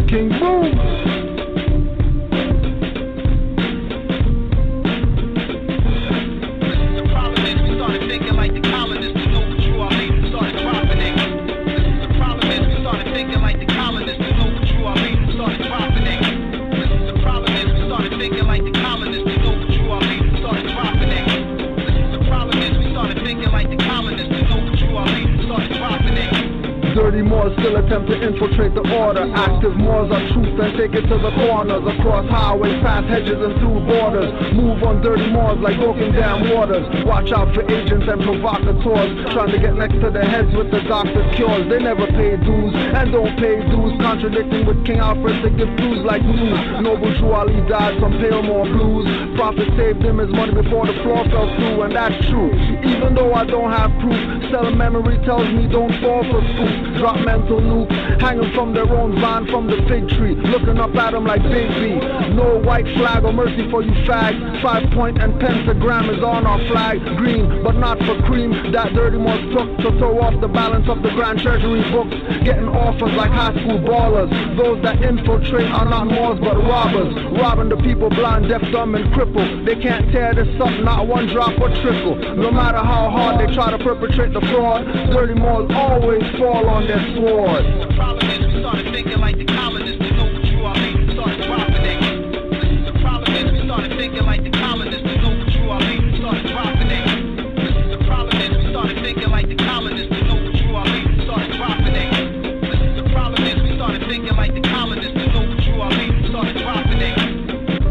King Boom. Dirty Moors still attempt to infiltrate the order. Active Moors are truth and take it to the corners. Across highways, past hedges and through borders. Move on dirty Moors like broken dam waters. Watch out for agents and provocateurs trying to get next to their heads with the doctor's cures. They never pay dues and don't pay dues, contradicting with King Alfred to give clues like news. Noble Drew Ali died from Palemore blues. Prophet saved him his money before the floor fell through, and that's true. Even though I don't have proof, still memory tells me don't fall for spook. Drop mental nuke, hanging from their own vine from the fig tree, looking up at them like Big B. No white flag or mercy for you fags. 5 point and pentagram is on our flag. Green, but not for cream. That dirty Moors took to throw off the balance of the Grand Treasury books, getting offers like high school ballers. Those that infiltrate are not Moors but robbers, robbing the people blind, deaf, dumb, and crippled. They can't tear this up, not one drop or trickle. No matter how hard they try to perpetrate the fraud, dirty Moors always fall on their sword. The problem is we started thinking like the colonists. We know what you are, we started dropping it. The problem is we started thinking like the colonists. We know what you are, we started dropping it. The problem is we started thinking like the colonists. We know what you are, we started dropping it. The problem is we started thinking like the colonists. We know what you are, we started dropping it.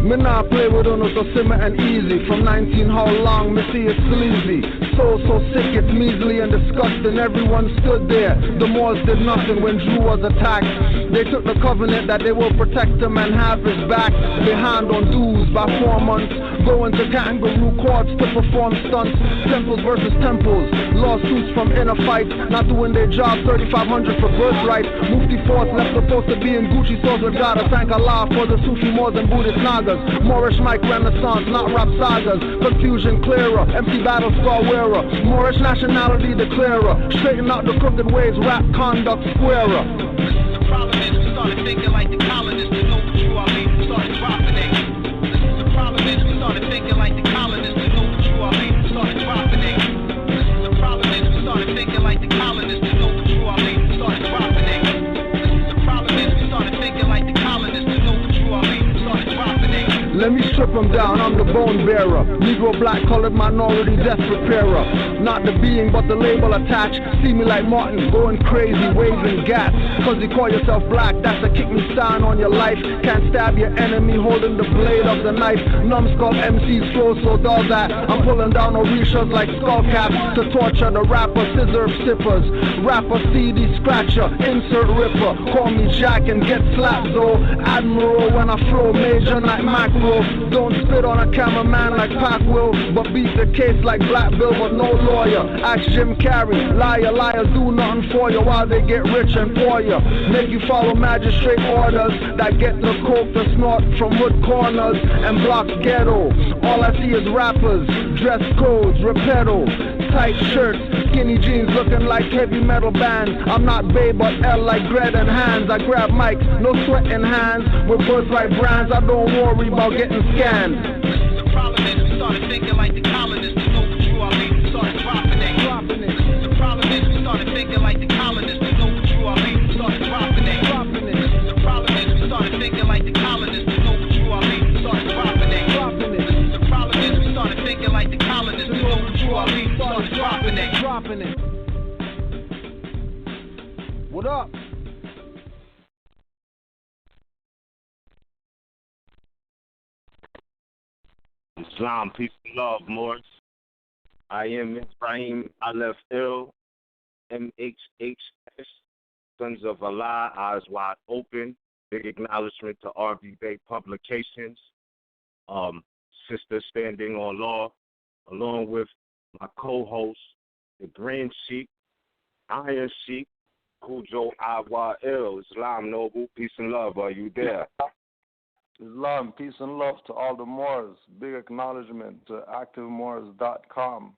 Me nah play with uno so simmer and easy. From 19 how long, me see it sleazy. So sick, it's measly and disgusting. Everyone stood there. The Moors did nothing when Drew was attacked. They took the covenant that they will protect him and have his back. Behind on dues by 4 months, going to kangaroo courts to perform stunts. Temples versus temples, lawsuits from inner fights, not doing their job. 3,500 for birthright. Mufti Force left supposed to be in Gucci stores with God. Thank Allah for the Sufi Moors and Buddhist Nagas. Moorish Mike Renaissance, not rap sagas. Confusion clearer, empty battle scar wearer. Moorish nationality declarer. Straighten out the crooked ways, rap conduct squarer. The problem is we started thinking like the colonists. We know what you are, we started dropping it. The problem is we started thinking like the colonists. We know what you are, we started dropping it. The problem is we started thinking like the colonists. We know what you are, we started dropping it. The problem is we started thinking like the colonists. We know what you are, we started dropping it. Let me strip them down, I'm the bone bearer. Negro, black, colored, minority, death repairer. Not the being, but the label attached. See me like Martin, going crazy, waving gas. Cause you call yourself black, that's a kick me sign on your life. Can't stab your enemy holding the blade of the knife. Numbskull MCs flow so dull that I'm pulling down Orishas like skull caps to torture the rapper, scissor sippers. Rapper, CD scratcher, insert ripper. Call me Jack and get slapped though. Admiral when I flow, major like macro. Don't spit on a cameraman like Pac will, but beat the case like Black Bill but no lawyer. Ask Jim Carrey, liar, liars do nothing for you while they get rich and pour you. Make you follow magistrate orders that get the coke to snort from hood corners and block ghetto. All I see is rappers, dress codes, repedo, tight shirts, skinny jeans looking like heavy metal bands. I'm not Bay but L like bread and hands. I grab mics, no sweat in hands, with birthright brands. I don't worry about getting scanned. The problem is we started thinking like the colonists. We know what you are, we started dropping it. The problem is we started thinking like the colonists. We know what you are, we started dropping it. The problem is we started thinking like the colonists. We know what you are, we started dropping it. The problem is we started thinking like the colonists. We know what you are, we started dropping it. What up? Islam, peace and love, Moors. I am Ibrahim. I left ill. MHHS, Sons of Allah, eyes wide open. Big acknowledgement to RVBey Publications. Sister Standing on Law, along with my co-host, the Grand Sheik, Iron Sheik, Kujo Awa'il. Islam Noble, peace and love. Are you there? Islam, peace and love to all the Moors. Big acknowledgement to activemoors.com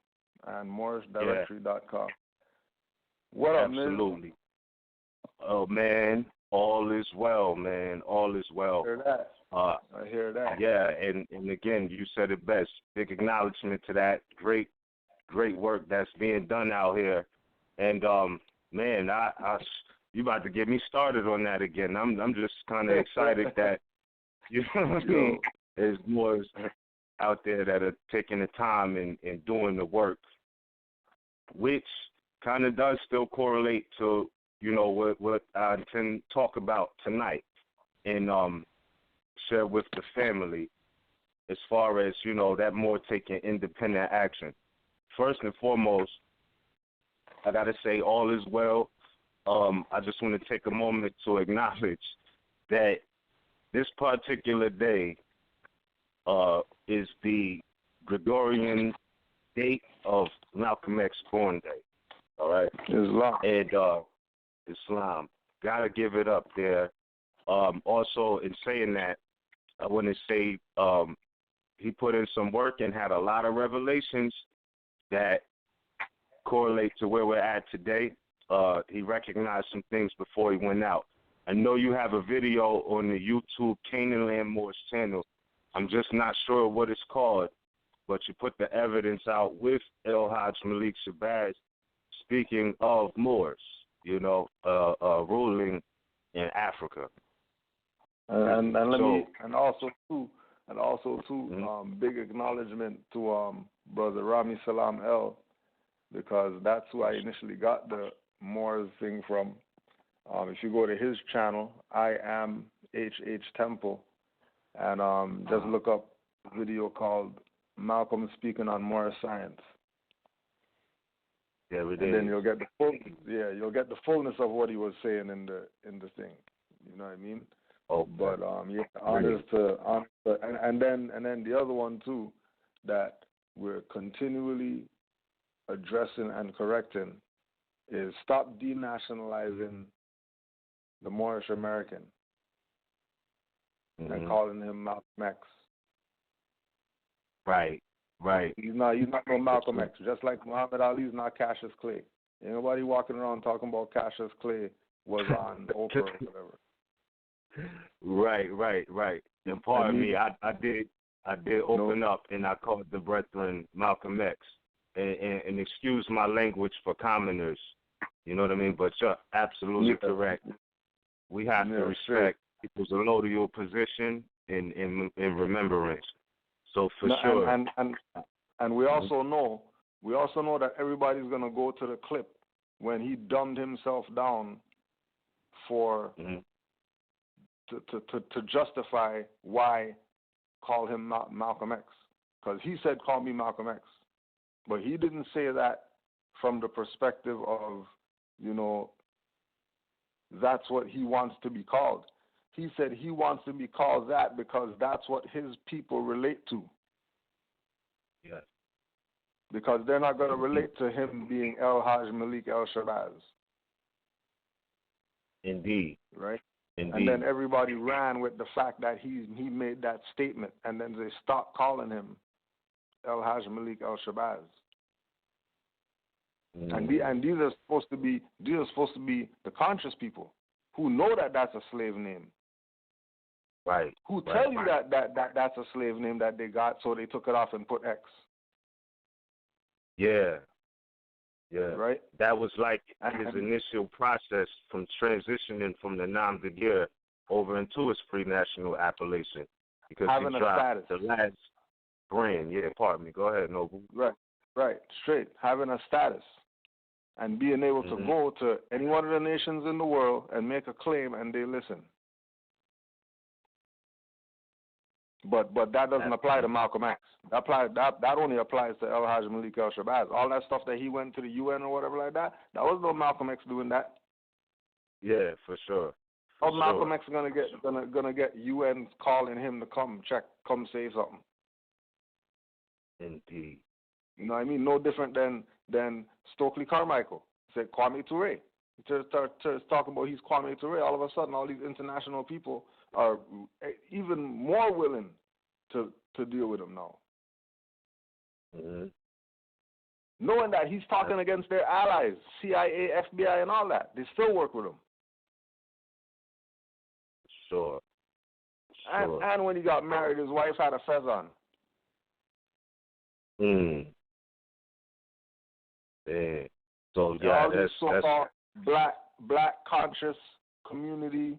and moorishdirectory.com. What up, absolutely. Oh, man. All is well, man. All is well. I hear that. I hear that. Yeah, and again, you said it best. Big acknowledgement to that. Great work that's being done out here. And man, you about to get me started on that again. I'm just kind of excited that you know what I mean. There's more out there that are taking the time and doing the work, which kind of does still correlate to what I intend to talk about tonight and share with the family as far as that more taking independent action. First and foremost, I got to say all is well. I just want to take a moment to acknowledge that this particular day is the Gregorian date of Malcolm X born day. All right? Islam. And Islam. Got to give it up there. Also, in saying that, I want to say he put in some work and had a lot of revelations that correlate to where we're at today. He recognized some things before he went out. I know you have a video on the YouTube Canaan Land Moors channel. I'm just not sure what it's called, but you put the evidence out with El Hajj Malik Shabazz speaking of Moors, ruling in Africa. And also too, big acknowledgement to Brother Rami Salam El, because that's who I initially got the Moors thing from. If you go to his channel, I am HH Temple, and just look up a video called Malcolm Speaking on Moorish Science. Yeah, we did. And then you'll get the fullness of what he was saying in the thing. You know what I mean? Oh, but honors to and then the other one too that we're continually addressing and correcting is stop denationalizing the Moorish American and calling him Malcolm X. Right. He's not no Malcolm X. Just like Muhammad Ali's not Cassius Clay. Ain't nobody walking around talking about Cassius Clay was on Oprah or whatever. Right. And pardon me, I did open up and I called the brethren Malcolm X. And excuse my language for commoners. You know what I mean? But you're absolutely correct. We have to respect people's allodial position in remembrance. So for sure. And we also know that everybody's gonna go to the clip when he dumbed himself down for to justify why call him Malcolm X, because he said call me Malcolm X, but he didn't say that from the perspective of that's what he wants to be called. He said he wants to be called that because that's what his people relate to. Yes. Because they're not going to relate to him being El Hajj Malik El Shabazz. Indeed. Right? Indeed. And then everybody ran with the fact that he made that statement, and then they stopped calling him El Hajj Malik El Shabazz. And these are supposed to be the conscious people who know that that's a slave name. Right. Who tell you that that's a slave name that they got, so they took it off and put X. Yeah. Right? That was like his initial process from transitioning from the Nam de Guerre over into his pre-national appellation. Because having he dropped a status. The last brand. Yeah, pardon me. Go ahead, Noble. Right. Straight. Having a status. And being able to go to any one of the nations in the world and make a claim and they listen. But that doesn't apply to Malcolm X. That only applies to El Hajj Malik El Shabazz. All that stuff that he went to the UN or whatever like that, that was no Malcolm X doing that. Yeah, for sure. Malcolm X gonna get UN calling him to come say something. Indeed. You know what I mean? No different than Stokely Carmichael. Said Kwame Ture. Talking about he's Kwame Ture. All of a sudden, all these international people are even more willing to deal with him now. Knowing that he's talking against their allies, CIA, FBI, and all that. They still work with him. sure. And when he got married, his wife had a fez on. Yeah. So all these so-called black conscious community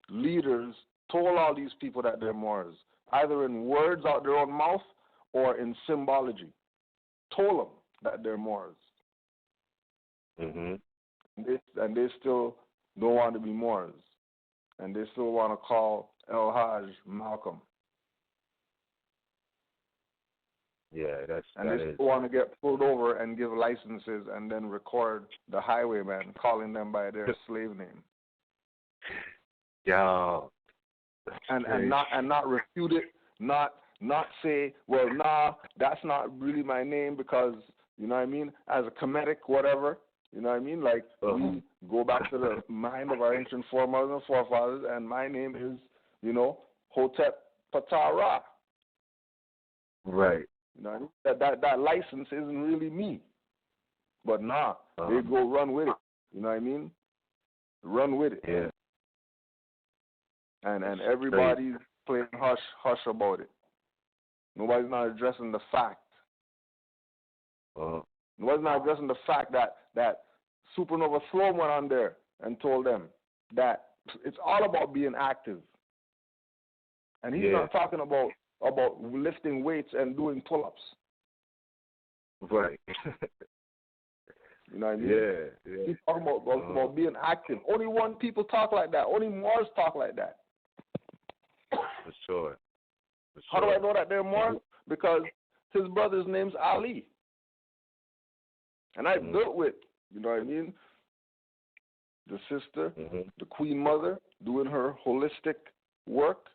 leaders told all these people that they're Moors, either in words out their own mouth or in symbology. Told them that they're Moors. Mm-hmm. And they still don't want to be Moors. And they still want to call El Hajj Malcolm. Yeah, they still want to get pulled over and give licenses and then record the highwayman calling them by their slave name. Yeah. And not refute it, not say, well, nah, that's not really my name because, you know what I mean, as a Kemetic, whatever, you know what I mean, like we go back to the mind of our ancient foremothers and forefathers, and my name is, you know, Hotep Patara. Right. You know what I mean? That license isn't really me. But nah, they go run with it. You know what I mean? Run with it. Yeah. And everybody's playing hush about it. Nobody's not addressing the fact. Nobody's not addressing the fact that Supernova Sloan went on there and told them that it's all about being active. And he's not talking about lifting weights and doing pull-ups. Right. You know what I mean? Yeah. He's talking about being active. Only one people talk like that. Only Moors talk like that. For sure. How do I know that they're Moors? Because his brother's name's Ali. And I built with, you know what I mean, the sister, the Queen Mother, doing her holistic work.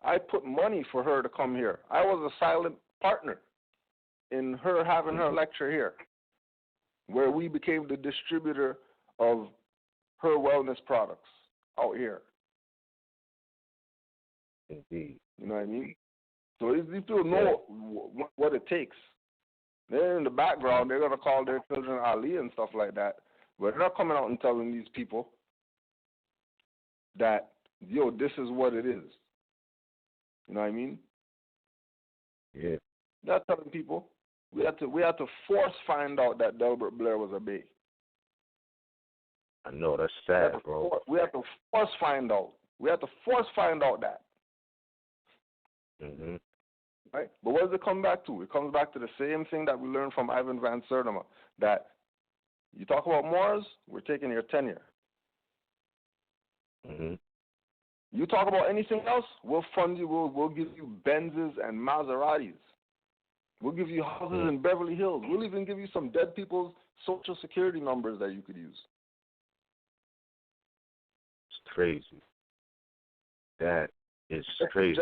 I put money for her to come here. I was a silent partner in her having her lecture here, where we became the distributor of her wellness products out here. Indeed. You know what I mean? So these people know what it takes. They're in the background. They're going to call their children Ali and stuff like that. But they're not coming out and telling these people that, yo, this is what it is. You know what I mean? Yeah. They're telling people. We had to force find out that Delbert Blair was a Bey. I know, that's sad, bro. We had to force find out. We had to force find out that. Right? But what does it come back to? It comes back to the same thing that we learned from Ivan Van Sertima, that you talk about Moors, we're taking your tenure. You talk about anything else, we'll fund you, we'll give you Benzes and Maseratis. We'll give you houses in Beverly Hills. We'll even give you some dead people's social security numbers that you could use. It's crazy. That is crazy.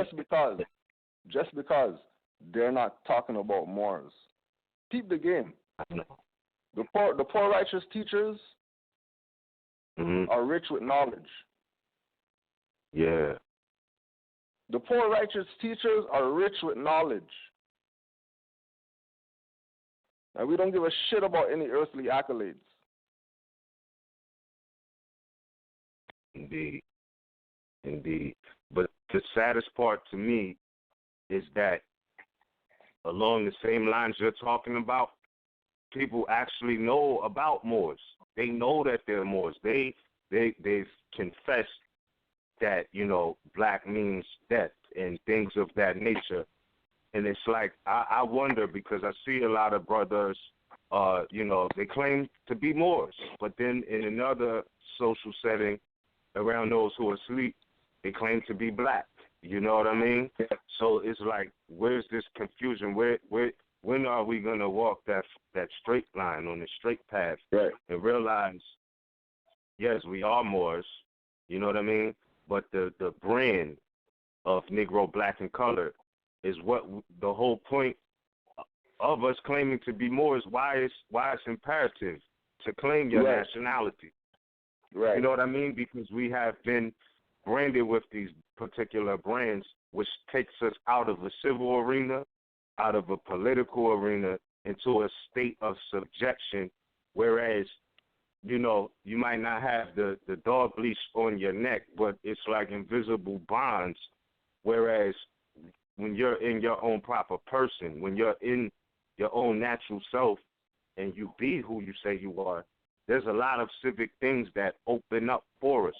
Just because they're not talking about Moors. Keep the game. I know. The poor righteous teachers are rich with knowledge. Yeah. The poor righteous teachers are rich with knowledge. And we don't give a shit about any earthly accolades. Indeed. But the saddest part to me is that along the same lines you're talking about, people actually know about Moors. They know that they're Moors. They've confessed that, you know, black means death and things of that nature. And it's like, I wonder, because I see a lot of brothers, you know, they claim to be Moors, but then in another social setting around those who are asleep, they claim to be black. You know what I mean? So it's like, where's this confusion? When are we going to walk that straight line, on the straight path, and realize, yes, we are Moors, you know what I mean? But the brand of Negro, black, and color is what the whole point of us claiming to be Moors, why it's imperative to claim your nationality. Right. You know what I mean? Because we have been branded with these particular brands, which takes us out of a civil arena, out of a political arena, into a state of subjection, whereas you know, you might not have the dog leash on your neck, but it's like invisible bonds. Whereas when you're in your own proper person, when you're in your own natural self and you be who you say you are, there's a lot of civic things that open up for us,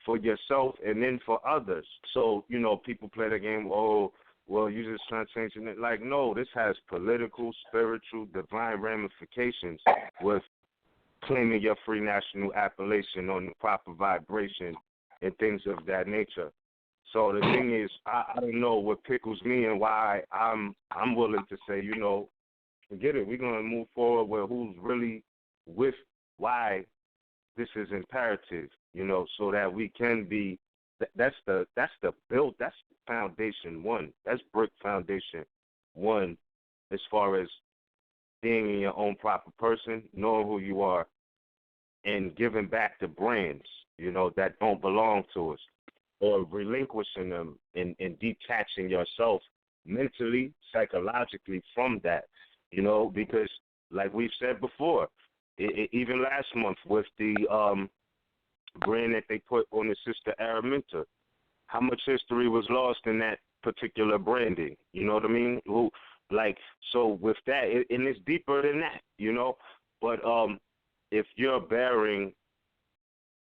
for yourself and then for others. So, you know, people play the game, oh, well, you just trying to change it. Like, no, this has political, spiritual, divine ramifications with claiming your free national appellation on the proper vibration and things of that nature. So the thing is, I don't know what pickles me and why I'm willing to say, you know, forget it. We're going to move forward with who's really with why this is imperative, you know, so that we can be. That's the build. That's foundation one. That's brick foundation one, as far as being in your own proper person, knowing who you are, and giving back the brands, you know, that don't belong to us, or relinquishing them and detaching yourself mentally, psychologically from that, you know, because like we've said before, even last month with the brand that they put on the Sister Araminta, how much history was lost in that particular branding, you know what I mean? So with that, and it's deeper than that, you know, but if you're bearing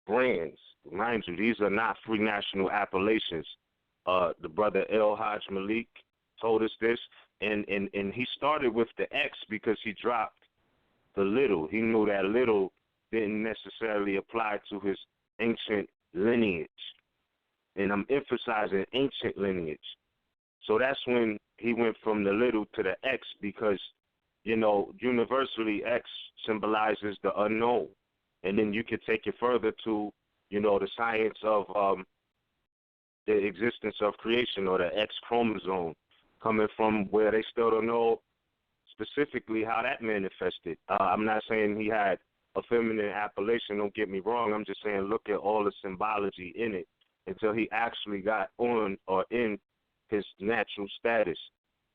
brands, mind you, these are not free national appellations. The brother El Hajj Malik told us this, and he started with the X because he dropped the little. He knew that little didn't necessarily apply to his ancient lineage. And I'm emphasizing ancient lineage. So that's when he went from the little to the X because, you know, universally X symbolizes the unknown. And then you could take it further to, you know, the science of the existence of creation, or the X chromosome, coming from where they still don't know specifically how that manifested. I'm not saying he had a feminine appellation, don't get me wrong. I'm just saying look at all the symbology in it until he actually got on or in his natural status.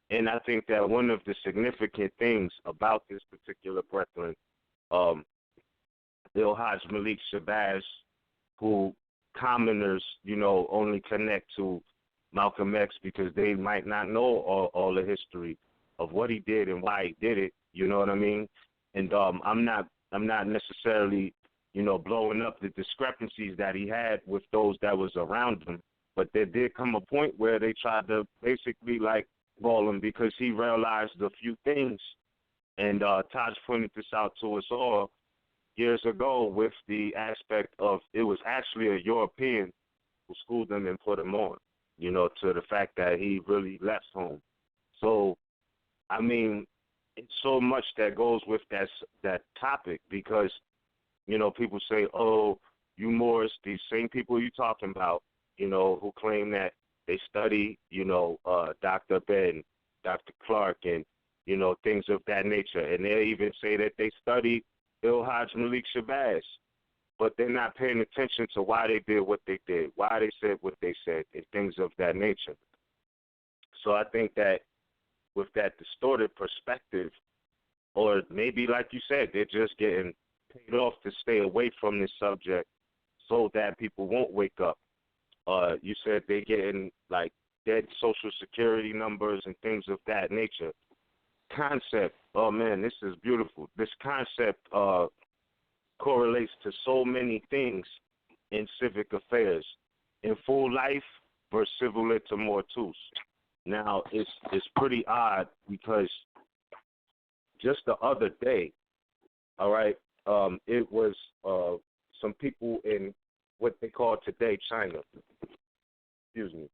And I think that one of the significant things about this particular brethren, El Hajj Malik Shabazz, who commoners, you know, only connect to Malcolm X because they might not know all the history of what he did and why he did it, you know what I mean? And I'm not necessarily, you know, blowing up the discrepancies that he had with those that was around him, but there did come a point where they tried to basically like ball him because he realized a few things. And Taj pointed this out to us all years ago with the aspect of it was actually a European who schooled him and put him on, you know, to the fact that he really left home. So, I mean, it's so much that goes with that topic because, you know, people say, oh, you Moors, these same people you talking about, you know, who claim that they study, you know, Dr. Ben, Dr. Clark, and, you know, things of that nature. And they even say that they study El Hajj Malik Shabazz, but they're not paying attention to why they did what they did, why they said what they said, and things of that nature. So I think that with that distorted perspective, or maybe like you said, they're just getting paid off to stay away from this subject so that people won't wake up. You said they're getting like dead Social Security numbers and things of that nature. Concept, oh man, this is beautiful. This concept correlates to so many things in civic affairs. In full life versus civil liter mortus. Now, it's pretty odd because just the other day, all right, it was some people in what they call today China. Excuse me.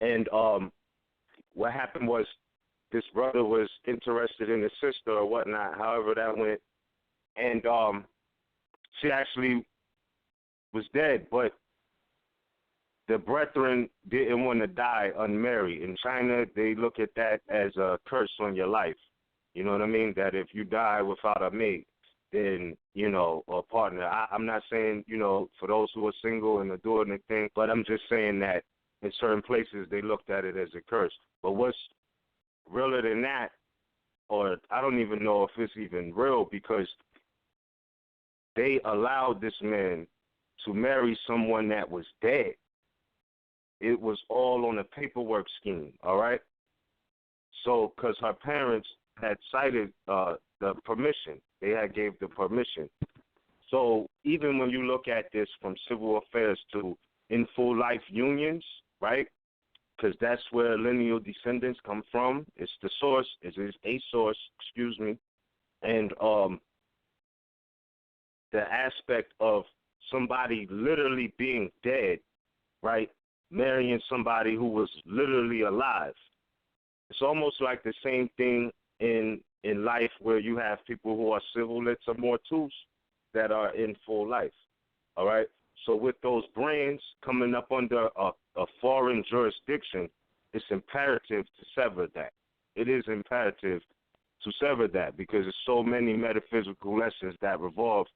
And what happened was this brother was interested in his sister or whatnot, however that went, and she actually was dead, but the brethren didn't want to die unmarried. In China, they look at that as a curse on your life. You know what I mean? That if you die without a mate, then, you know, a partner. I'm not saying, you know, for those who are single and are doing the thing, but I'm just saying that in certain places they looked at it as a curse. But what's realer than that, or I don't even know if it's even real, because they allowed this man to marry someone that was dead. It was all on a paperwork scheme, all right? So, because her parents had cited the permission. They had gave the permission. So even when you look at this from civil affairs to in full life unions, right? Because that's where lineal descendants come from. It's the source. It is a source, excuse me. And the aspect of somebody literally being dead, right, marrying somebody who was literally alive. It's almost like the same thing in life where you have people who are civilists or mortals that are in full life, all right? So with those brains coming up under a foreign jurisdiction, it's imperative to sever that. It is imperative to sever that because there's so many metaphysical lessons that revolve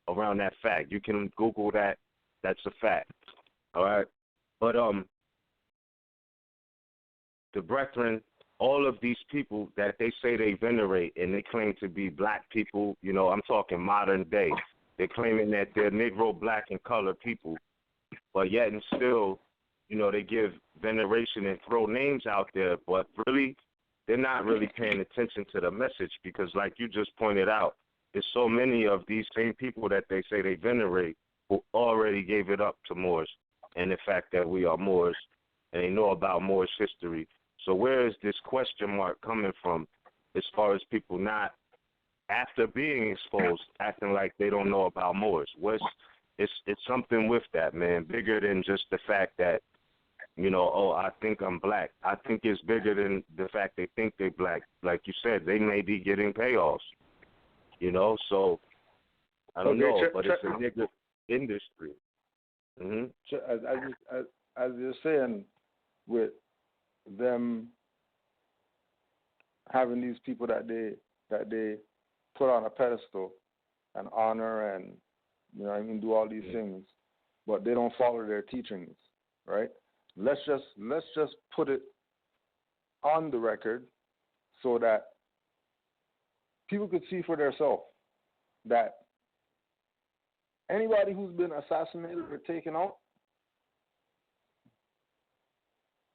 around that fact. You can Google that. That's a fact, all right? But the brethren, all of these people that they say they venerate and they claim to be black people, you know, I'm talking modern day. They're claiming that they're Negro, black, and colored people, but yet and still, you know, they give veneration and throw names out there, but really, they're not really paying attention to the message because, like you just pointed out, there's so many of these same people that they say they venerate who already gave it up to Moors and the fact that we are Moors and they know about Moorish history. So where is this question mark coming from as far as people not, after being exposed, acting like they don't know about Moors? It's something with that, man, bigger than just the fact that, you know, oh, I think I'm black. I think it's bigger than the fact they think they're black. Like you said, they may be getting payoffs, you know, so I don't know, but it's a nigga industry. Mm-hmm. As you're saying, with them having these people that they put on a pedestal and honor and, you know what I mean, do all these things, but they don't follow their teachings, right? Let's just put it on the record so that people could see for themselves that anybody who's been assassinated or taken out,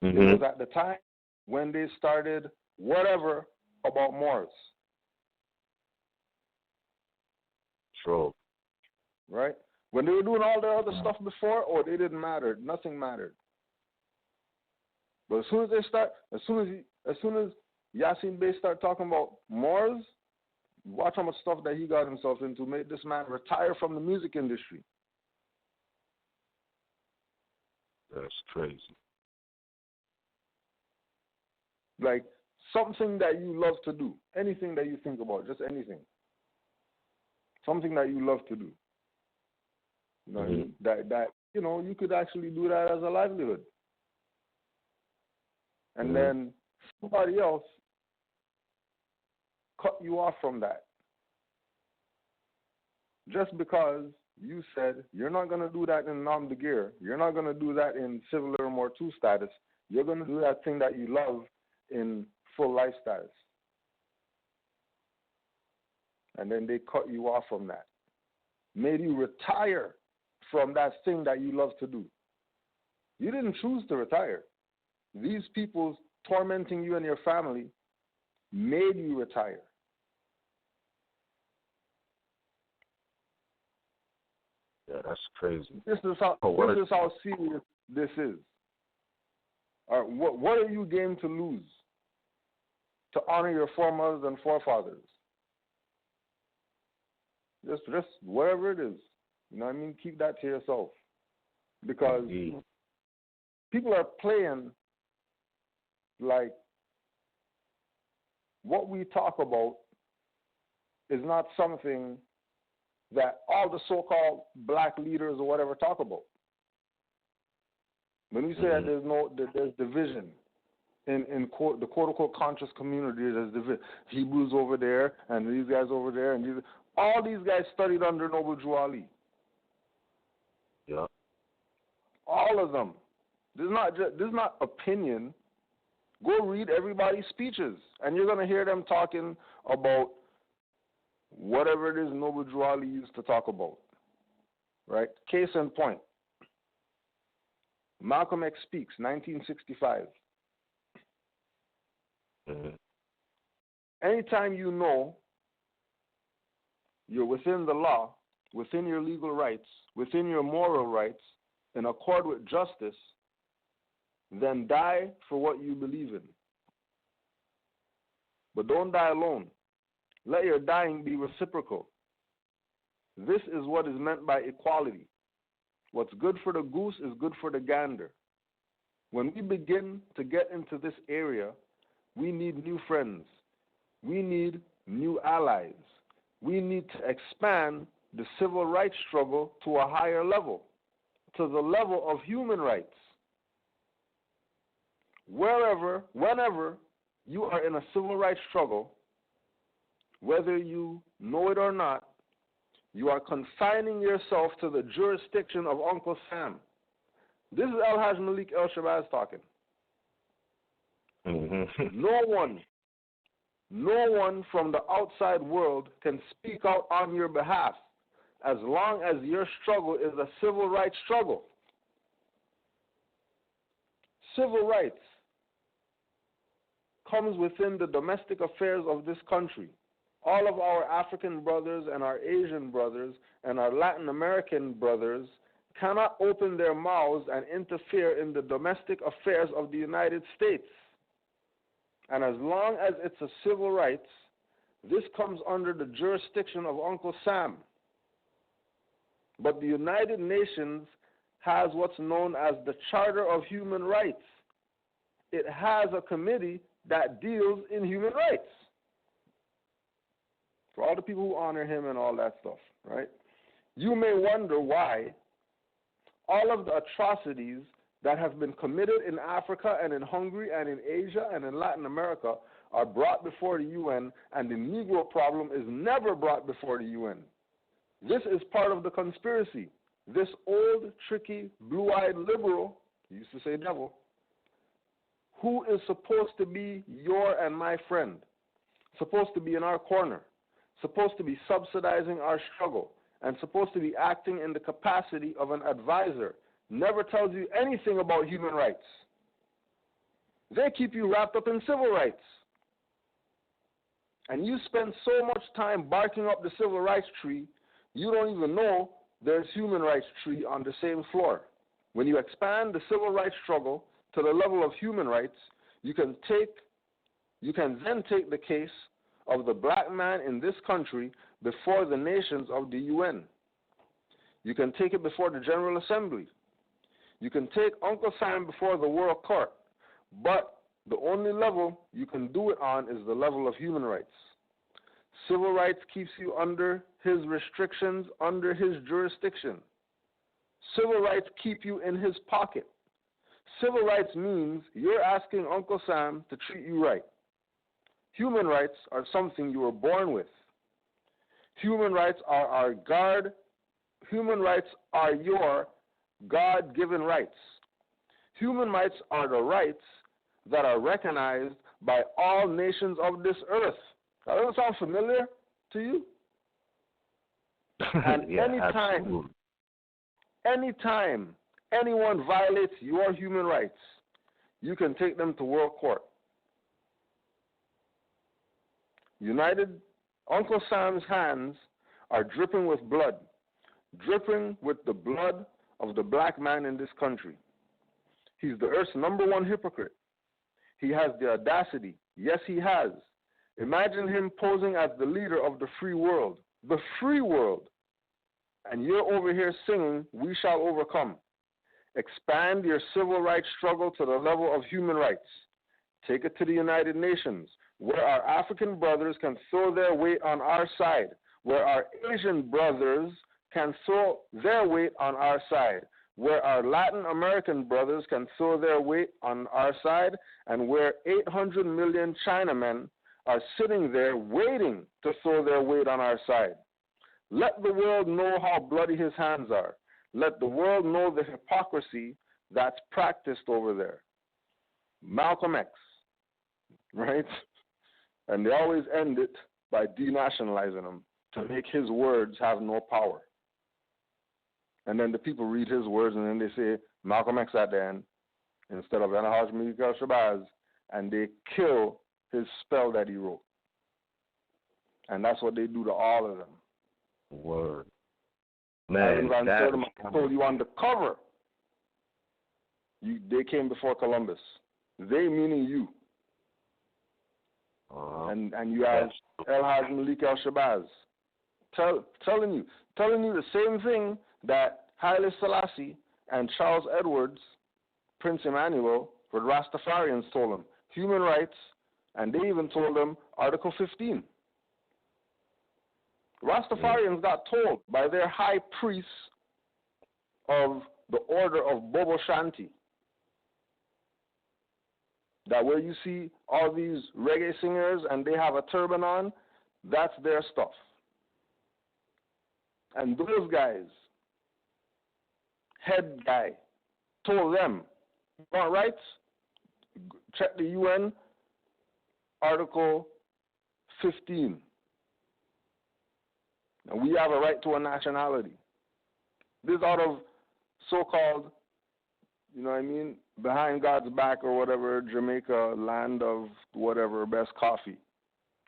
it was at the time when they started whatever about Moors. True. Right? When they were doing all their other stuff before, they didn't matter. Nothing mattered. But as soon as Yasin Bey start talking about Moors, watch how much stuff that he got himself into, made this man retire from the music industry. That's crazy. Like something that you love to do, anything that you think about, just anything. Something that you love to do. You know what I mean? That you know, you could actually do that as a livelihood. And then somebody else cut you off from that. Just because you said you're not going to do that in Nam de Gear, you're not going to do that in civil or mortu status, you're going to do that thing that you love in full life status. And then they cut you off from that. Made you retire from that thing that you love to do. You didn't choose to retire. These people tormenting you and your family made you retire. Yeah, that's crazy. This is how serious this is. What are you game to lose to honor your foremothers and forefathers? Just whatever it is. You know what I mean? Keep that to yourself. Because people are playing like what we talk about is not something that all the so-called black leaders or whatever talk about. When we say that there's division in the quote-unquote conscious community, there's division. Hebrews over there and these guys over there, and all these guys studied under Noble Drew Ali. Yeah. All of them. This is not opinion. Go read everybody's speeches, and you're going to hear them talking about whatever it is Noble Drew Ali used to talk about. Right? Case in point. Malcolm X speaks, 1965. Anytime you know you're within the law, within your legal rights, within your moral rights, in accord with justice, then die for what you believe in. But don't die alone. Let your dying be reciprocal. This is what is meant by equality. What's good for the goose is good for the gander. When we begin to get into this area, we need new friends. We need new allies. We need to expand the civil rights struggle to a higher level, to the level of human rights. Wherever, whenever you are in a civil rights struggle, whether you know it or not, you are confining yourself to the jurisdiction of Uncle Sam. This is Al-Haj Malik El-Shabazz talking. No one from the outside world can speak out on your behalf as long as your struggle is a civil rights struggle. Civil rights comes within the domestic affairs of this country. All of our African brothers and our Asian brothers and our Latin American brothers cannot open their mouths and interfere in the domestic affairs of the United States. And as long as it's a civil rights, this comes under the jurisdiction of Uncle Sam. But the United Nations has what's known as the Charter of Human Rights. It has a committee that deals in human rights. For all the people who honor him and all that stuff, right? You may wonder why all of the atrocities that have been committed in Africa and in Hungary and in Asia and in Latin America are brought before the UN, and the Negro problem is never brought before the UN. This is part of the conspiracy. This old, tricky, blue-eyed liberal, he used to say devil, who is supposed to be your and my friend, supposed to be in our corner, supposed to be subsidizing our struggle, and supposed to be acting in the capacity of an advisor, never tells you anything about human rights. They keep you wrapped up in civil rights. And you spend so much time barking up the civil rights tree, you don't even know there's human rights tree on the same floor. When you expand the civil rights struggle to the level of human rights, you can then take the case of the black man in this country before the nations of the UN. You can take it before the General Assembly. You can take Uncle Sam before the World Court, but the only level you can do it on is the level of human rights. Civil rights keeps you under his restrictions, under his jurisdiction. Civil rights keep you in his pocket. Civil rights means you're asking Uncle Sam to treat you right. Human rights are something you were born with. Human rights are our guard. Human rights are your God-given rights. Human rights are the rights that are recognized by all nations of this earth. That doesn't sound familiar to you? And yeah, anytime anyone violates your human rights, you can take them to world court. Uncle Sam's hands are dripping with blood, dripping with the blood of the black man in this country. He's the earth's #1 hypocrite. He has the audacity. Yes, he has. Imagine him posing as the leader of the free world. The free world. And you're over here singing, "We shall overcome." Expand your civil rights struggle to the level of human rights. Take it to the United Nations, where our African brothers can throw their weight on our side, where our Asian brothers can throw their weight on our side, where our Latin American brothers can throw their weight on our side, and where 800 million Chinamen are sitting there waiting to throw their weight on our side. Let the world know how bloody his hands are. Let the world know the hypocrisy that's practiced over there. Malcolm X, right? And they always end it by denationalizing him. to make his words have no power. And then the people read his words and then they say Malcolm X at the end instead of MHHS Shabazz, and they kill his spell that he wrote. And that's what they do to all of them. Word. Man, I told you on the cover, they came before Columbus. They meaning you. And you have El-Haj Malik al-Shabazz telling you the same thing that Haile Selassie and Charles Edwards, Prince Emmanuel, the Rastafarians told him. Human rights, and they even told them Article 15. Rastafarians got told by their high priests of the order of Bobo Shanti that where you see all these reggae singers and they have a turban on, that's their stuff. And those guys, head guy, told them, you want rights? Check the UN, Article 15. And we have a right to a nationality. This is out of so-called, you know what I mean, behind God's back or whatever, Jamaica, land of whatever, best coffee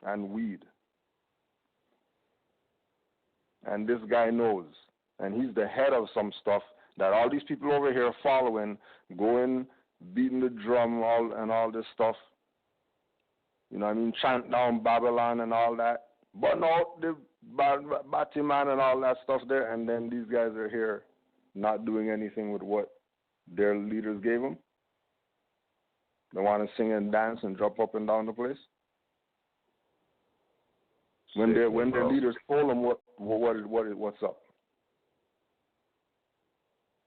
and weed. And this guy knows. And he's the head of some stuff that all these people over here following, going, beating the drum and all this stuff. You know what I mean? Chant down Babylon and all that. But no, the Batman and all that stuff there, and then these guys are here not doing anything with what their leaders gave them. They want to sing and dance and jump up and down the place. When their leaders told them what's up.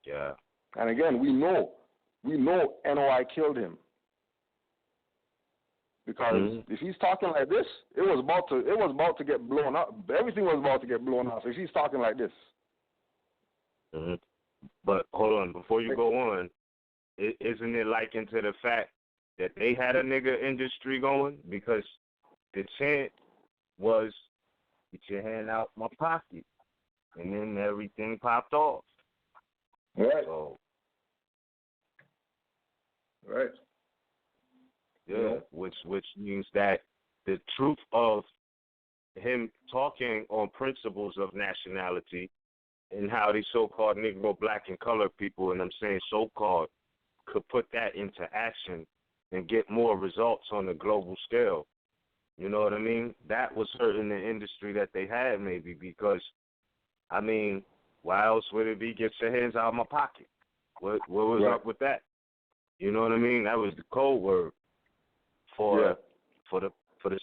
Yeah. And again, we know NOI killed him. Because if he's talking like this, it was about to get blown up. Everything was about to get blown off if he's talking like this. Mm-hmm. But hold on, before you go on, isn't it likened to the fact that they had a nigga industry going? Because the chant was, get your hand out my pocket, and then everything popped off. Right. So, right. Yeah, which means that the truth of him talking on principles of nationality and how these so-called Negro, Black, and colored people, and I'm saying so-called, could put that into action and get more results on the global scale. You know what I mean? That was hurting the industry that they had maybe because, I mean, why else would it be get your hands out of my pocket? What was up with that? You know what I mean? That was the code word for the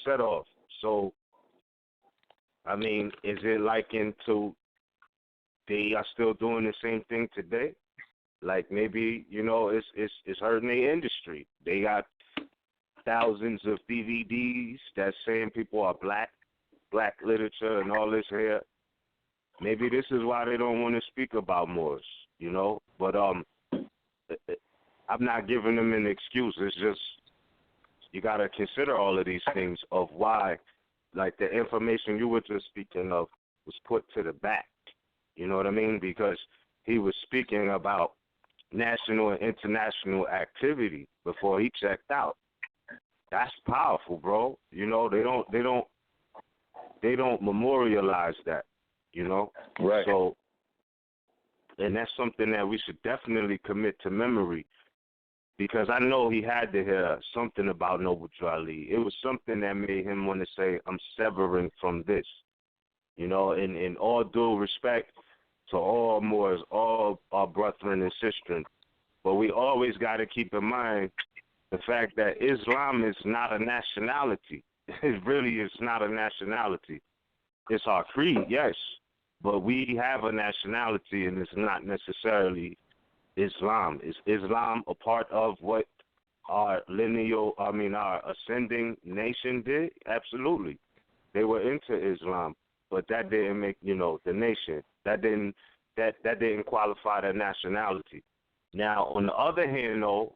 set off. So, I mean, is it likened to they are still doing the same thing today? Like maybe, you know, it's hurting the industry. They got thousands of DVDs that's saying people are black literature and all this here. Maybe this is why they don't want to speak about Moors, you know. But I'm not giving them an excuse. It's just you got to consider all of these things of why, like the information you were just speaking of was put to the back. You know what I mean? Because he was speaking about national and international activity before he checked out. That's powerful, bro. You know, they don't memorialize that, you know? Right. So, and that's something that we should definitely commit to memory because I know he had to hear something about Noble Drew Ali. It was something that made him want to say, I'm severing from this. You know, in all due respect to all Moors, all our brethren and sisters, but we always got to keep in mind the fact that Islam is not a nationality. It really is not a nationality. It's our creed, yes, but we have a nationality, and it's not necessarily Islam. Is Islam a part of what our ascending nation did? Absolutely. They were into Islam, but that didn't make, you know, the nation. That didn't qualify their nationality. Now, on the other hand, though,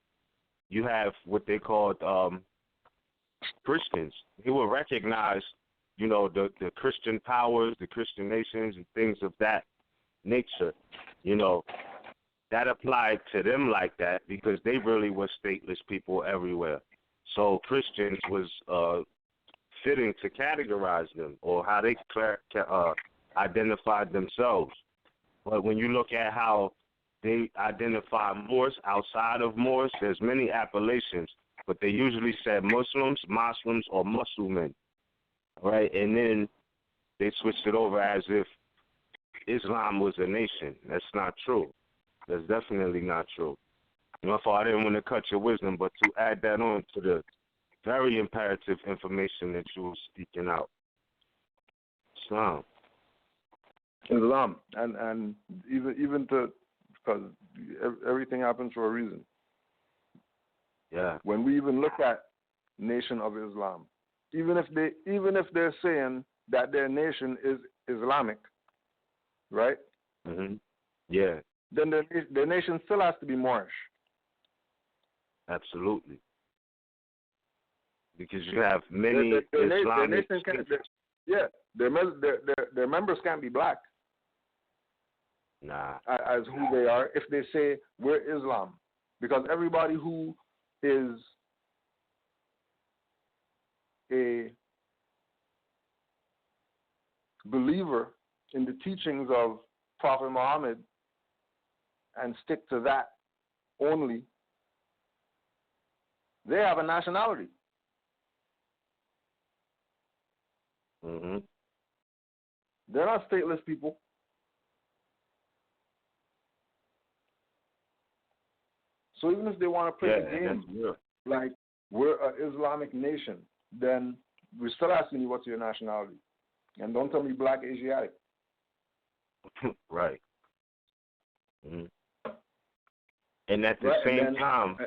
you have what they called Christians. They were recognized you know, the Christian powers, the Christian nations, and things of that nature, you know, that applied to them like that because they really were stateless people everywhere. So Christians was fitting to categorize them or how they identified themselves. But when you look at how they identify Moors outside of Moors, there's many appellations, but they usually said Muslims, or Muslimin, right? And then they switched it over as if Islam was a nation. That's not true. That's definitely not true. You know, I didn't want to cut your wisdom, but to add that on to the very imperative information that you were speaking out. Islam, and even to, because everything happens for a reason. Yeah. When we even look at Nation of Islam, even if they're saying that their nation is Islamic, right? Mhm. Yeah. Then their nation still has to be Moorish. Absolutely. Because you have many Islamic. Their members can't be black. Nah. As who they are, if they say we're Islam, because everybody who is a believer in the teachings of Prophet Muhammad and stick to that only, they have a nationality. Mhm. They're not stateless people. So even if they want to play the game like we're an Islamic nation, then we're still asking you what's your nationality. And don't tell me black Asiatic. Right. Mhm. And at the same time,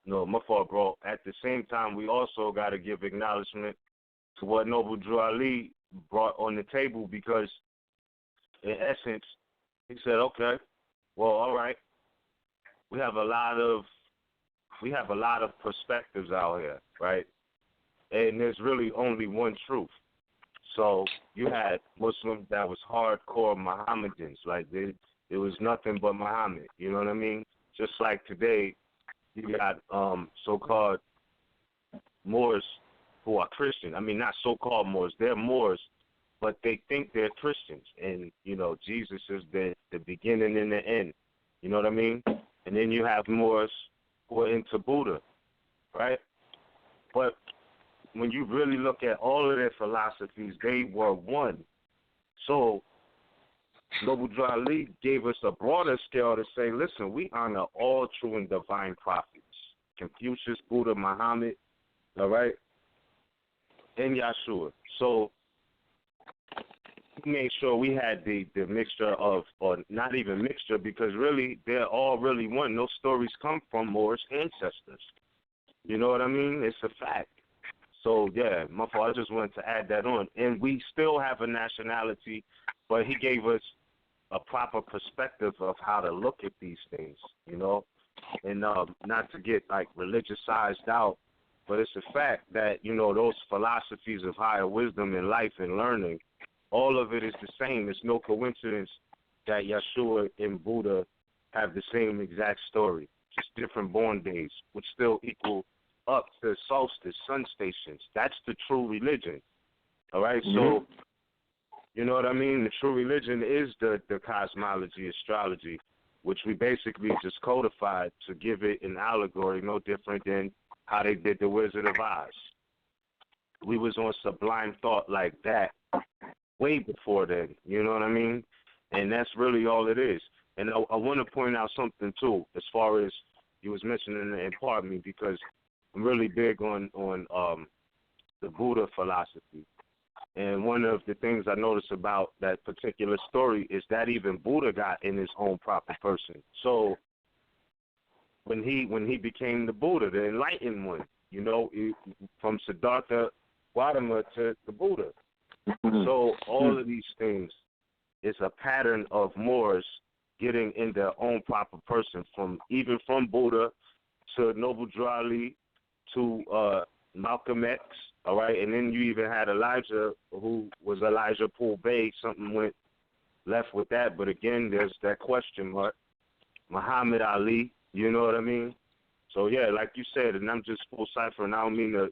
no, my fault, bro. At the same time, we also got to give acknowledgement to what Noble Drew Ali brought on the table because, in essence, he said, okay, well, all right, we have a lot of perspectives out here, right? And there's really only one truth. So you had Muslims that was hardcore Mohammedans, like it was nothing but Muhammad. You know what I mean? Just like today, you got so-called Moors who are Christian. I mean, not so-called Moors. They're Moors, but they think they're Christians. And, you know, Jesus is the beginning and the end. You know what I mean? And then you have Moors who are into Buddha, right? But when you really look at all of their philosophies, they were one. So Noble Drew Ali gave us a broader scale to say, listen, we honor all true and divine prophets. Confucius, Buddha, Muhammad, all right, and Yahshua. So we made sure we had the mixture of, or not even mixture, because really they're all really one. Those stories come from Moorish ancestors. You know what I mean? It's a fact. So, yeah, my fault. I just wanted to add that on. And we still have a nationality, but he gave us a proper perspective of how to look at these things, you know, and not to get, like, religiousized out, but it's a fact that, you know, those philosophies of higher wisdom in life and learning, all of it is the same. It's no coincidence that Yahshua and Buddha have the same exact story, just different born days, which still equal up to solstice, sun stations. That's the true religion. All right? Mm-hmm. So, you know what I mean? The true religion is the cosmology, astrology, which we basically just codified to give it an allegory, no different than how they did the Wizard of Oz. We was on sublime thought like that way before then, you know what I mean? And that's really all it is. And I want to point out something, too, as far as you was mentioning, and pardon me, because I'm really big on the Buddha philosophy. And one of the things I noticed about that particular story is that even Buddha got in his own proper person. So when he became the Buddha, the enlightened one, you know, from Siddhartha Gautama to the Buddha. So all of these things is a pattern of Moors getting in their own proper person, from Buddha to Noble Drew Ali to Malcolm X, all right, and then you even had Elijah, who was Elijah Poole Bey. Something went left with that, but again, there's that question mark. Muhammad Ali, you know what I mean? So, yeah, like you said, and I'm just full cipher, and I don't mean to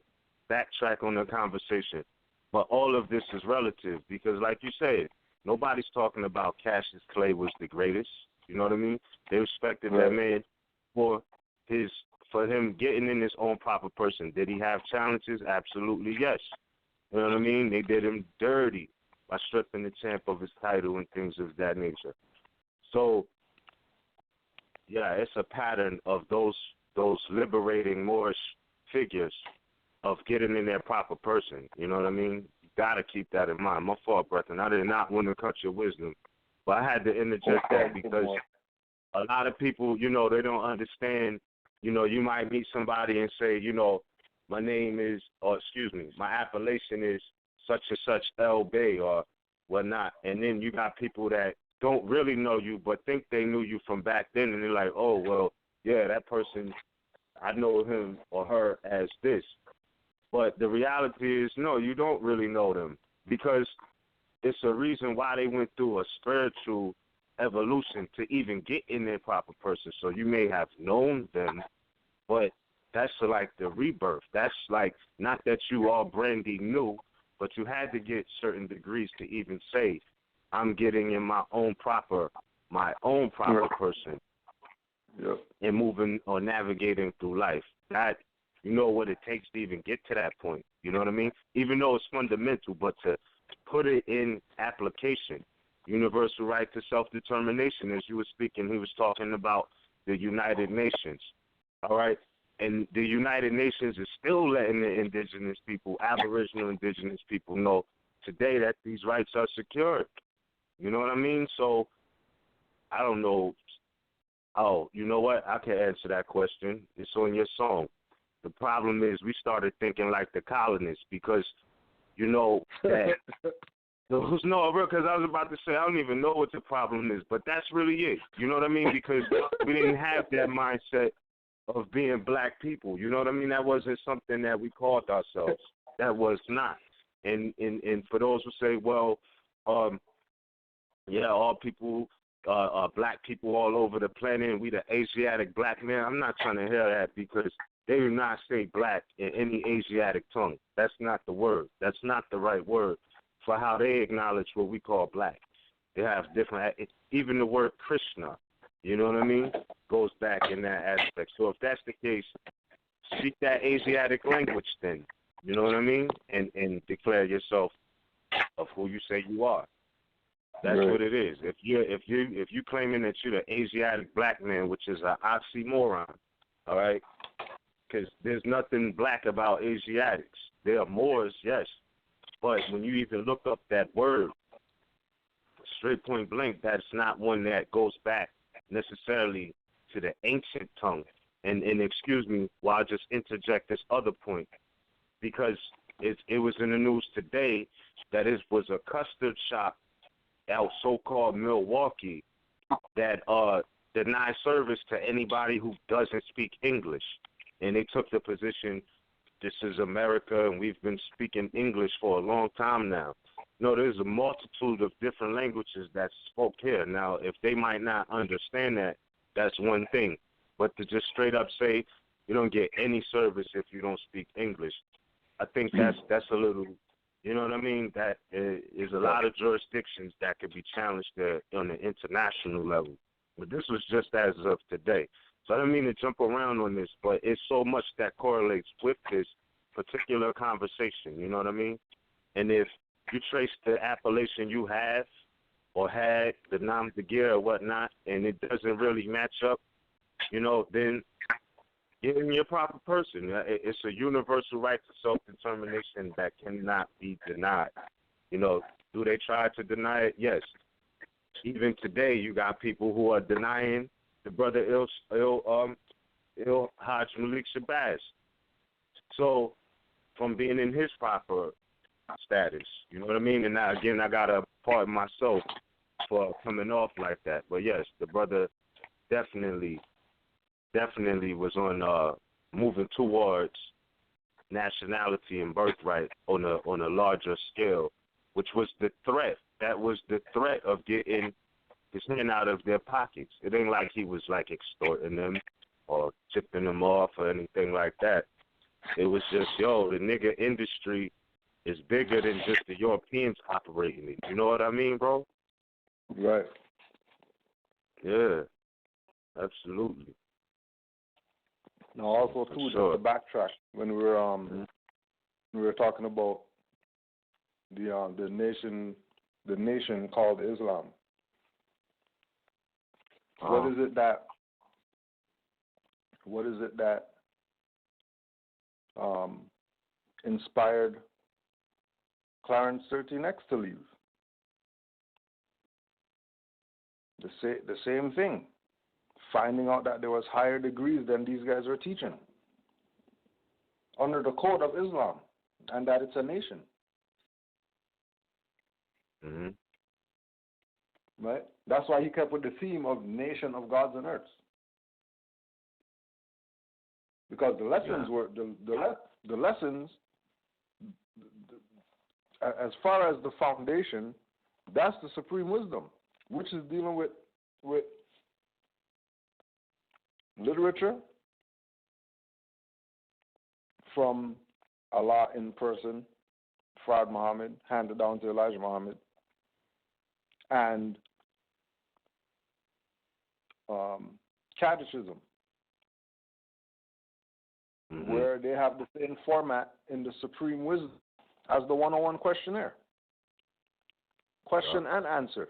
backtrack on the conversation, but all of this is relative because, like you said, nobody's talking about Cassius Clay was the greatest, you know what I mean? They respected that man for him getting in his own proper person. Did he have challenges? Absolutely, yes. You know what I mean? They did him dirty by stripping the champ of his title and things of that nature. So, yeah, it's a pattern of those liberating Moorish figures of getting in their proper person. You know what I mean? You got to keep that in mind. My fault, brethren. I did not want to cut your wisdom, but I had to interject that because a lot of people, you know, they don't understand. You know, you might meet somebody and say, you know, my name is, or excuse me, my appellation is such and such RVBey or whatnot. And then you got people that don't really know you but think they knew you from back then, and they're like, oh, well, yeah, that person, I know him or her as this. But the reality is, no, you don't really know them because it's a reason why they went through a spiritual evolution to even get in their proper person. So you may have known them, but that's like the rebirth. That's like not that you are brandy new, but you had to get certain degrees to even say, I'm getting in my own proper person and moving or navigating through life. That, you know what it takes to even get to that point. You know what I mean? Even though it's fundamental, but to put it in application. Universal right to self-determination. As you were speaking, he was talking about the United Nations. All right? And the United Nations is still letting the indigenous people, Aboriginal indigenous people, know today that these rights are secured. You know what I mean? So, I don't know. Oh, you know what? I can answer that question. It's on your song. The problem is we started thinking like the colonists because, you know, that no, because I was about to say I don't even know what the problem is, but that's really it. You know what I mean? Because we didn't have that mindset of being black people. You know what I mean? That wasn't something that we called ourselves. That was not. And for those who say, well, yeah, all people are black people all over the planet, and we the Asiatic black man. I'm not trying to hear that because they do not say black in any Asiatic tongue. That's not the word. That's not the right word for how they acknowledge what we call black. They have different, even the word Krishna, you know what I mean, goes back in that aspect. So if that's the case, speak that Asiatic language then, you know what I mean, and declare yourself of who you say you are. That's what it is. If you claiming that you're the Asiatic black man, which is an oxymoron, all right, because there's nothing black about Asiatics. There are Moors, yes, but when you even look up that word, straight point blank, that's not one that goes back necessarily to the ancient tongue. And excuse me while I just interject this other point, because it was in the news today that it was a custard shop out so-called Milwaukee that denies service to anybody who doesn't speak English. And they took the position, this is America, and we've been speaking English for a long time now. No, there's a multitude of different languages that's spoke here. Now, if they might not understand that, that's one thing. But to just straight up say you don't get any service if you don't speak English, I think that's a little, you know what I mean? That is a lot of jurisdictions that could be challenged there on the international level. But this was just as of today. So I don't mean to jump around on this, but it's so much that correlates with this particular conversation, you know what I mean? And if you trace the appellation you have or had, the nom de guerre or whatnot, and it doesn't really match up, you know, then get in your proper person. It's a universal right to self-determination that cannot be denied. You know, do they try to deny it? Yes. Even today, you got people who are denying the brother Hajj Malik Shabazz. So, from being in his proper status, you know what I mean? And now, again, I got to pardon myself for coming off like that. But yes, the brother definitely was on moving towards nationality and birthright on a larger scale, which was the threat. That was the threat of getting his hand out of their pockets. It ain't like he was like extorting them or tipping them off or anything like that. It was just, yo, the nigga industry is bigger than just the Europeans operating it. You know what I mean, bro? Right. Yeah, absolutely. Now, also too, just to backtrack, when we were talking about the nation called Islam. What is it that inspired Clarence 13X to leave? The same thing. Finding out that there was higher degrees than these guys were teaching under the code of Islam, and that it's a nation. Mm-hmm. Right? That's why he kept with the theme of nation of gods and earths. Because the lessons were the lessons as far as the foundation, that's the supreme wisdom, which is dealing with literature from Allah in person, Prophet Muhammad, handed down to Elijah Muhammad, and catechism, where they have the same format in the supreme wisdom as the 101 questionnaire. Question and answer.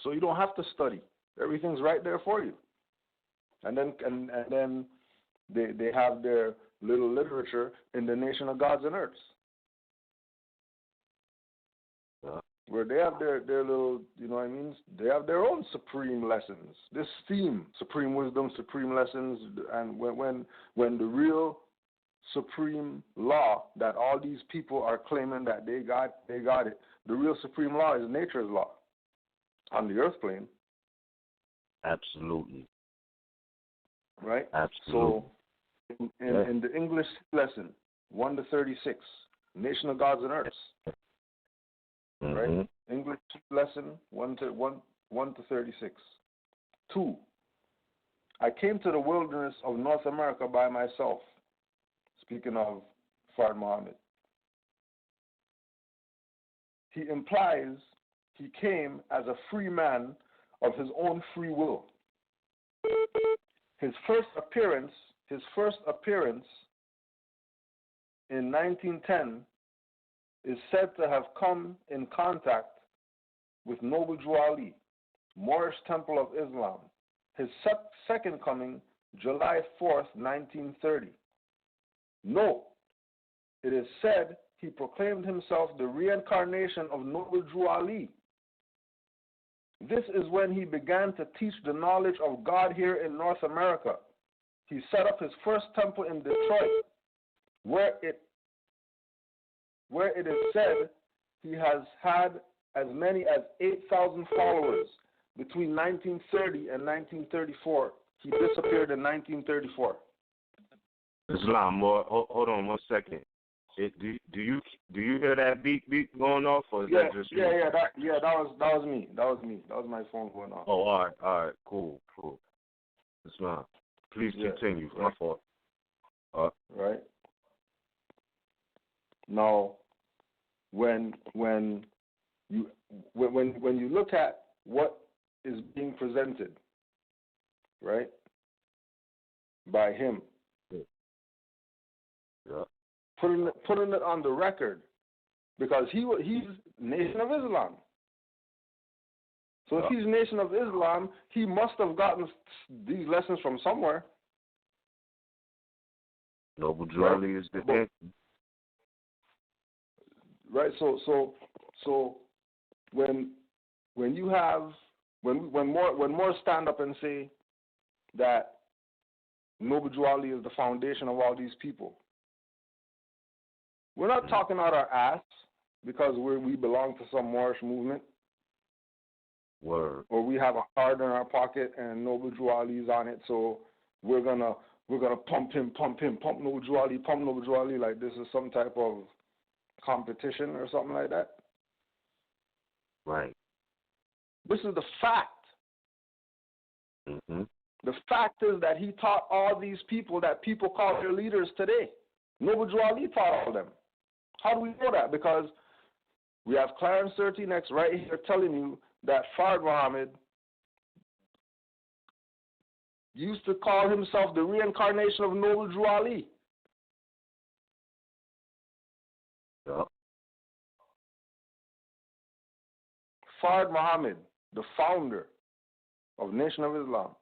So you don't have to study. Everything's right there for you. And then they have their little literature in the nation of gods and earths, where they have their little, you know what I mean? They have their own supreme lessons. This theme, supreme wisdom, supreme lessons, and when the real supreme law that all these people are claiming that they got it, the real supreme law is nature's law on the earth plane. Absolutely. Right? Absolutely. So in the English lesson, 1 to 36, Nation of Gods and Earths. Right? English lesson 1 to 36. 2. I came to the wilderness of North America by myself. Speaking of Prophet Muhammad. He implies he came as a free man of his own free will. His first appearance in 1910 is said to have come in contact with Noble Drew Ali, Moorish Temple of Islam. His second coming, July 4th, 1930. No, it is said he proclaimed himself the reincarnation of Noble Drew Ali. This is when he began to teach the knowledge of God here in North America. He set up his first temple in Detroit, where it is said he has had as many as 8,000 followers between 1930 and 1934. He disappeared in 1934. Islam, Moor, hold on 1 second. Do you hear that beep going off, or is that just me? That was me. That was my phone going off. Oh, all right, cool. Islam, please continue. Right. My fault. Right. Now, when you look at what is being presented, right, by him. Yeah. Putting it on the record, because he's Nation of Islam. So if he's Nation of Islam, he must have gotten these lessons from somewhere. Noble Drew Ali is the answer. Right. So when more stand up and say that Noble Drew Ali is the foundation of all these people, we're not talking out our ass because we belong to some Moorish movement. Word. Or we have a card in our pocket and Noble Drew Ali is on it, so we're gonna we're going to pump Noble Drew Ali, like this is some type of competition or something like that. Right. This is the fact. Mm-hmm. The fact is that he taught all these people that people call their leaders today. Noble Drew Ali taught all of them. How do we know that? Because we have Clarence 13X right here telling you that Fard Muhammad used to call himself the reincarnation of Noble Drew Ali. Yep. Fard Muhammad, the founder of Nation of Islam,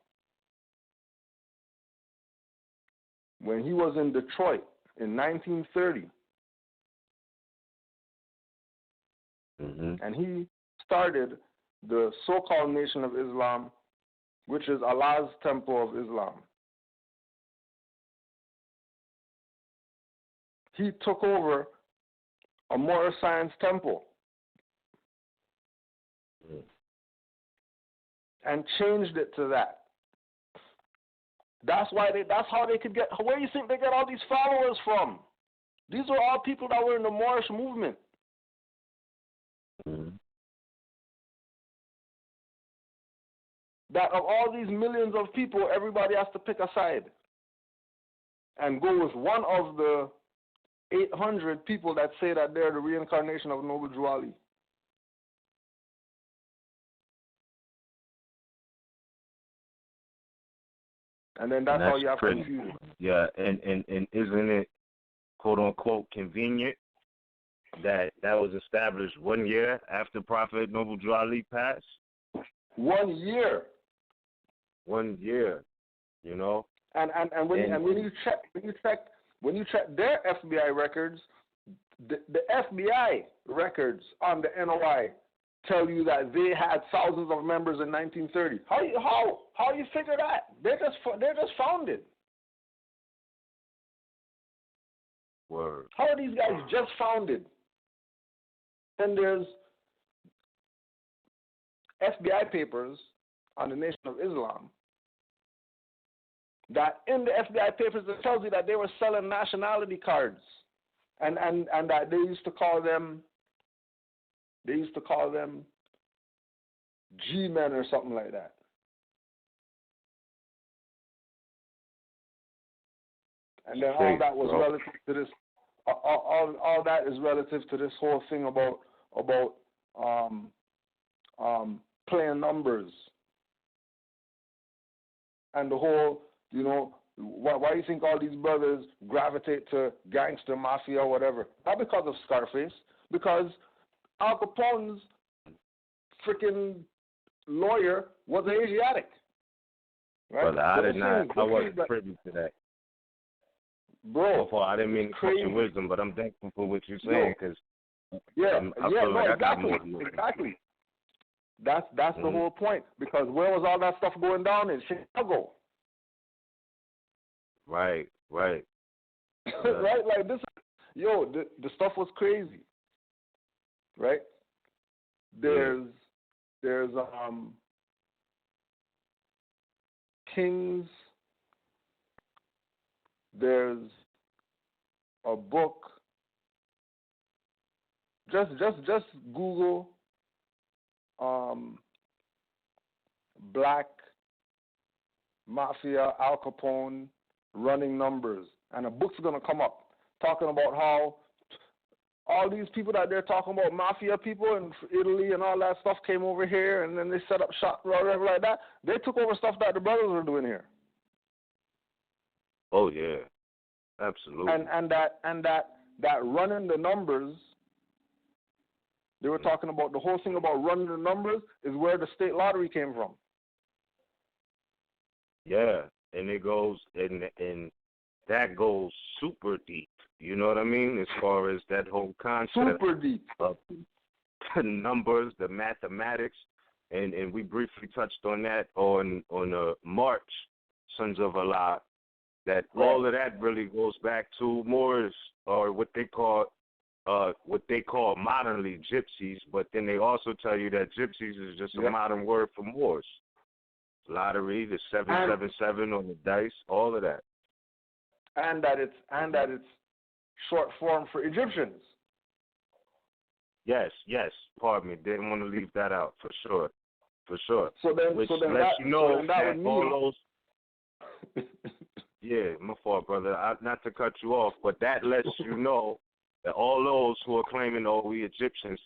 when he was in Detroit in 1930, and he started the so-called Nation of Islam, which is Allah's Temple of Islam. He took over a Moorish science temple and changed it to that. That's how they could get. Where do you think they get all these followers from? These were all people that were in the Moorish movement. That of all these millions of people, everybody has to pick a side and go with one of the 800 people that say that they're the reincarnation of Noble Drew Ali. And then that's how you have confusion. Yeah, and isn't it, quote unquote, convenient that was established 1 year after Prophet Noble Drew Ali passed? 1 year. 1 year, you know. And when you check their FBI records, the FBI records on the NOI tell you that they had thousands of members in 1930. How you figure that? They're just founded. Word. How are these guys just founded? And there's FBI papers on the Nation of Islam that in the FBI papers it tells you that they were selling nationality cards and that they used to call them G-men or something like that. And then all that was relative to this. All that is relative to this whole thing about playing numbers and the whole, you know, why do you think all these brothers gravitate to gangster mafia or whatever? Not because of Scarface, because Al Capone's freaking lawyer was an Asiatic. Right? But I wasn't privy to that. Bro, I didn't mean to cut your wisdom, but I'm thankful for what you're saying because exactly. That's the whole point. Because where was all that stuff going down in Chicago? Right. Right, like this. The stuff was crazy. Right? There's Kings. There's a book. Just Google Black Mafia Al Capone running numbers, and a book's gonna come up talking about how all these people that they're talking about, mafia people in Italy and all that stuff, came over here and then they set up shop, whatever like that. They took over stuff that the brothers were doing here. Oh yeah, absolutely. And that running the numbers, they were talking about the whole thing about running the numbers is where the state lottery came from. Yeah, and it goes and that goes super deep. You know what I mean? As far as that whole concept super deep of the numbers, the mathematics, and we briefly touched on that on March, Sons of Allah. That all of that really goes back to Moors, or what they call modernly gypsies, but then they also tell you that gypsies is just a modern word for Moors. Lottery, the 777 on the dice, all of that. and that it's short form for Egyptians. Yes. Pardon me. Didn't want to leave that out for sure. So then, Which so then lets that, you know so then that would mean, all those. Yeah, my fault, brother. Not to cut you off, but that lets you know that all those who are claiming, oh, we Egyptians,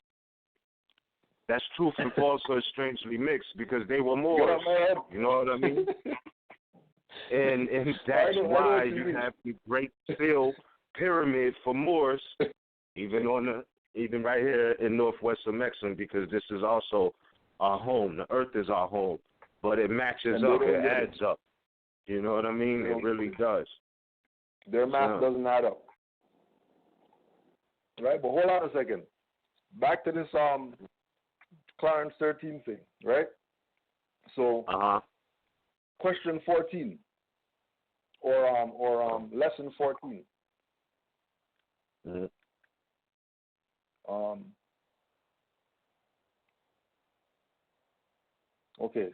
that's truth and falsehood strangely mixed because they were Moors. You know what I mean? And that's why you have the Great Seal Pyramid for Moors, even right here in northwestern Mexico, because this is also our home. The earth is our home, but it matches up. It adds up. You know what I mean? It really does. Their math doesn't add up. Right? But hold on a second. Back to this Clarence 13 thing, right? So question 14 or lesson 14. Okay.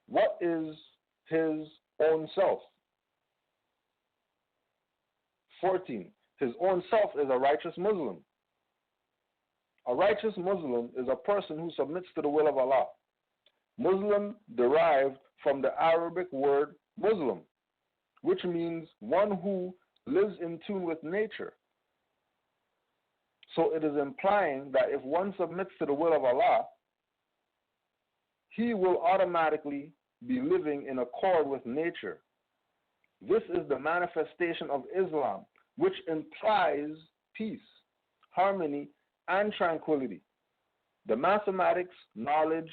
What is his own self? 14. His own self is a righteous Muslim. A righteous Muslim is a person who submits to the will of Allah. Muslim derived from the Arabic word Muslim, which means one who lives in tune with nature. So it is implying that if one submits to the will of Allah, he will automatically be living in accord with nature. This is the manifestation of Islam, which implies peace, harmony, and tranquility. The mathematics, knowledge,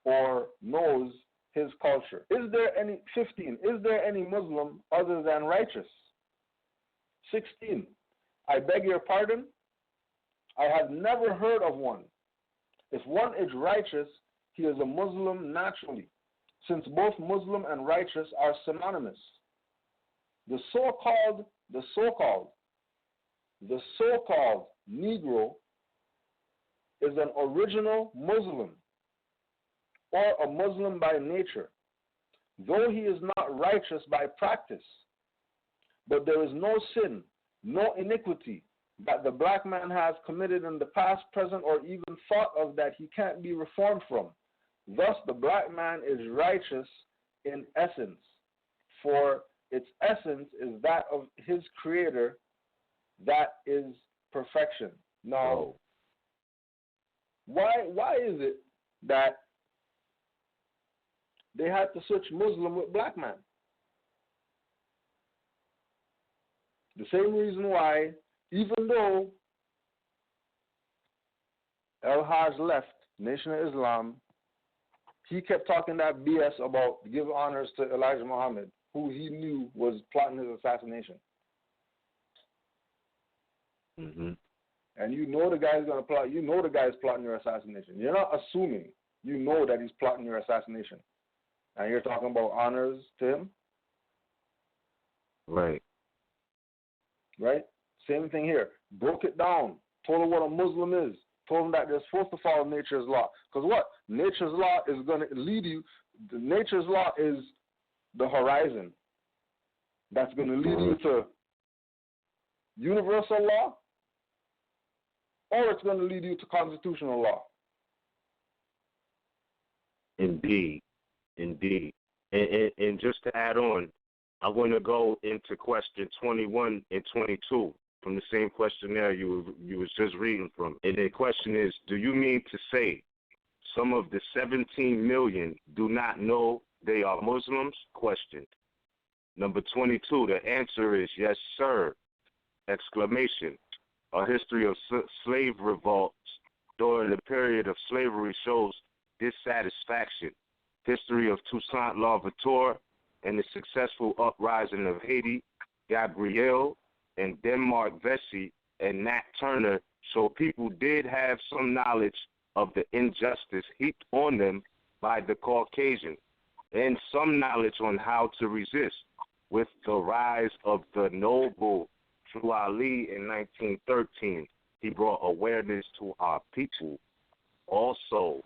or knows his culture. Is there any, 15, is there any Muslim other than righteous? 16, I beg your pardon, I have never heard of one. If one is righteous, he is a Muslim naturally, since both Muslim and righteous are synonymous. The so-called Negro is an original Muslim or a Muslim by nature, though he is not righteous by practice. But there is no sin, no iniquity that the black man has committed in the past, present, or even thought of that he can't be reformed from. Thus, the black man is righteous in essence, for its essence is that of his creator, that is perfection. Now, why is it that they had to switch Muslim with black man? The same reason why, even though El-Hajj left Nation of Islam, he kept talking that BS about give honors to Elijah Muhammad, who he knew was plotting his assassination. And you know the guy's going to plot. You know the guy's plotting your assassination. You're not assuming. You know that he's plotting your assassination. And you're talking about honors to him? Right. Right? Same thing here. Broke it down. Told him what a Muslim is. Told him that they're supposed to follow nature's law. Because what? Nature's law is going to lead you. Nature's law is the horizon. That's going to lead you to universal law, or it's going to lead you to constitutional law. Indeed. And just to add on, I want to go into question 21 and 22 from the same questionnaire you was just reading from. And the question is, do you mean to say some of the 17 million do not know they are Muslims? Question. Number 22, the answer is yes, sir. Exclamation. A history of slave revolts during the period of slavery shows dissatisfaction. History of Toussaint Louverture and the successful uprising of Haiti, Gabrielle, and Denmark Vesey and Nat Turner show people did have some knowledge of the injustice heaped on them by the Caucasian and some knowledge on how to resist. With the rise of the noble True Ali in 1913, he brought awareness to our people. Also,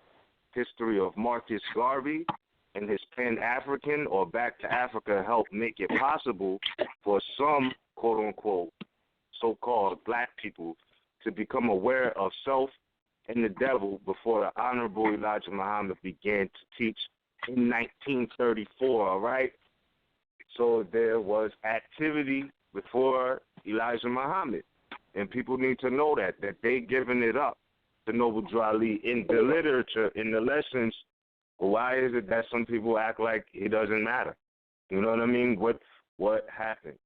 history of Marcus Garvey and his Pan-African or Back to Africa helped make it possible for some, quote-unquote, so-called black people to become aware of self and the devil before the Honorable Elijah Muhammad began to teach in 1934, all right? So there was activity before Elijah Muhammad, and people need to know that they giving it up to Noble Drew Ali in the literature, in the lessons. Why is it that some people act like it doesn't matter? You know what I mean? What happened?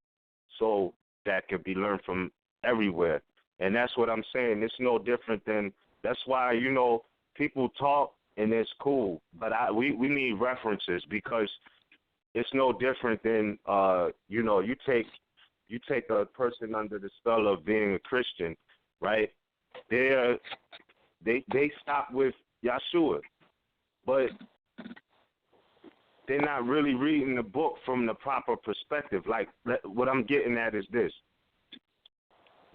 So that could be learned from everywhere. And that's what I'm saying. It's no different than, that's why, you know, people talk and it's cool, but we need references, because it's no different than, you know, you take a person under the spell of being a Christian, right? They stop with Yeshua, but they're not really reading the book from the proper perspective. Like, what I'm getting at is this.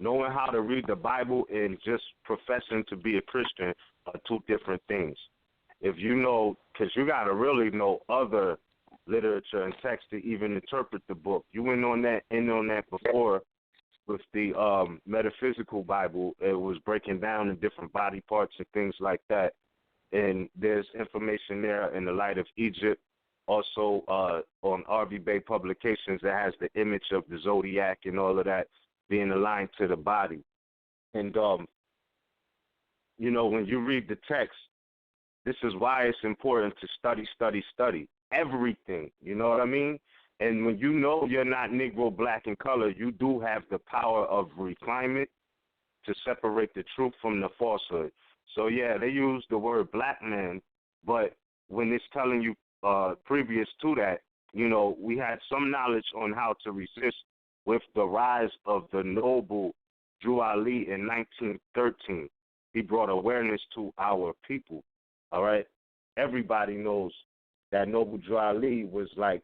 Knowing how to read the Bible and just professing to be a Christian are two different things. If you know, because you got to really know other literature and text to even interpret the book. You went on that before with the metaphysical Bible. It was breaking down the different body parts and things like that. And there's information there in the Light of Egypt. Also on RVBey Publications that has the image of the zodiac and all of that being aligned to the body. And, you know, when you read the text, this is why it's important to study everything. You know what I mean? And when you know you're not Negro, black, and color, you do have the power of refinement to separate the truth from the falsehood. So, yeah, they use the word black man, but when it's telling you previous to that, you know, we had some knowledge on how to resist with the rise of the noble Drew Ali in 1913. He brought awareness to our people, all right? Everybody knows that Noble Drew Ali was like,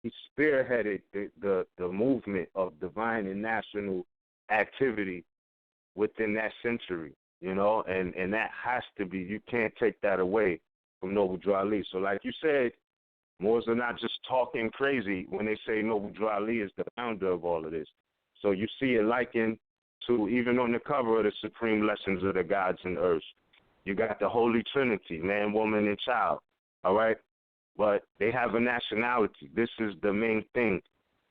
he spearheaded the movement of divine and national activity within that century, you know, and that has to be, you can't take that away from Noble Drew Ali. So like you said, Moors are not just talking crazy when they say Noble Drew Ali is the founder of all of this. So you see it likened to, even on the cover of the Supreme Lessons of the Gods and Earths, you got the Holy Trinity, man, woman, and child, all right? But they have a nationality. This is the main thing,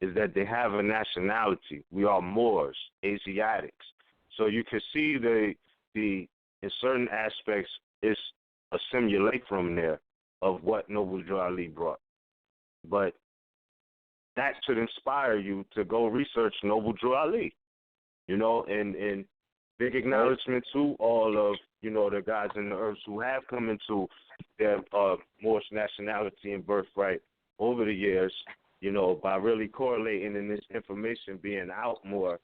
is that they have a nationality. We are Moors, Asiatics. So you can see the in certain aspects, it's a simulacrum there of what Noble Drew Ali brought. But that should inspire you to go research Noble Drew Ali, you know, and big acknowledgement to all of, you know, the gods and the earths who have come into their Moorish nationality and birthright over the years, you know, by really correlating in this information being out more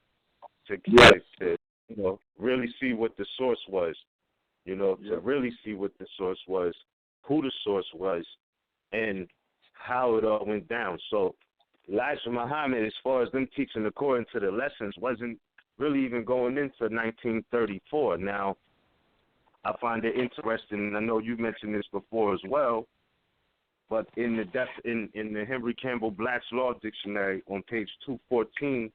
to you know, really see what the source was, you know, to really see what the source was, who the source was, and how it all went down. So Elijah Muhammad, as far as them teaching according to the lessons, wasn't really even going into 1934. Now, I find it interesting, and I know you mentioned this before as well, but in the Henry Campbell Black's Law Dictionary on page 214,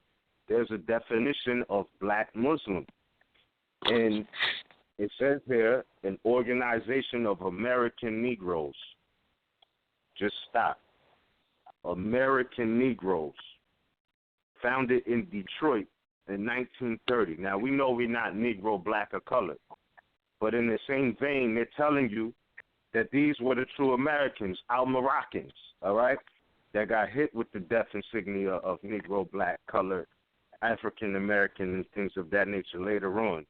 there's a definition of black Muslim. And it says there, an organization of American Negroes. Just stop. American Negroes, founded in Detroit in 1930. Now, we know we're not Negro, black, or colored, but in the same vein, they're telling you that these were the true Americans, our Moroccans, all right, that got hit with the death insignia of Negro, black, colored, African American, and things of that nature later on.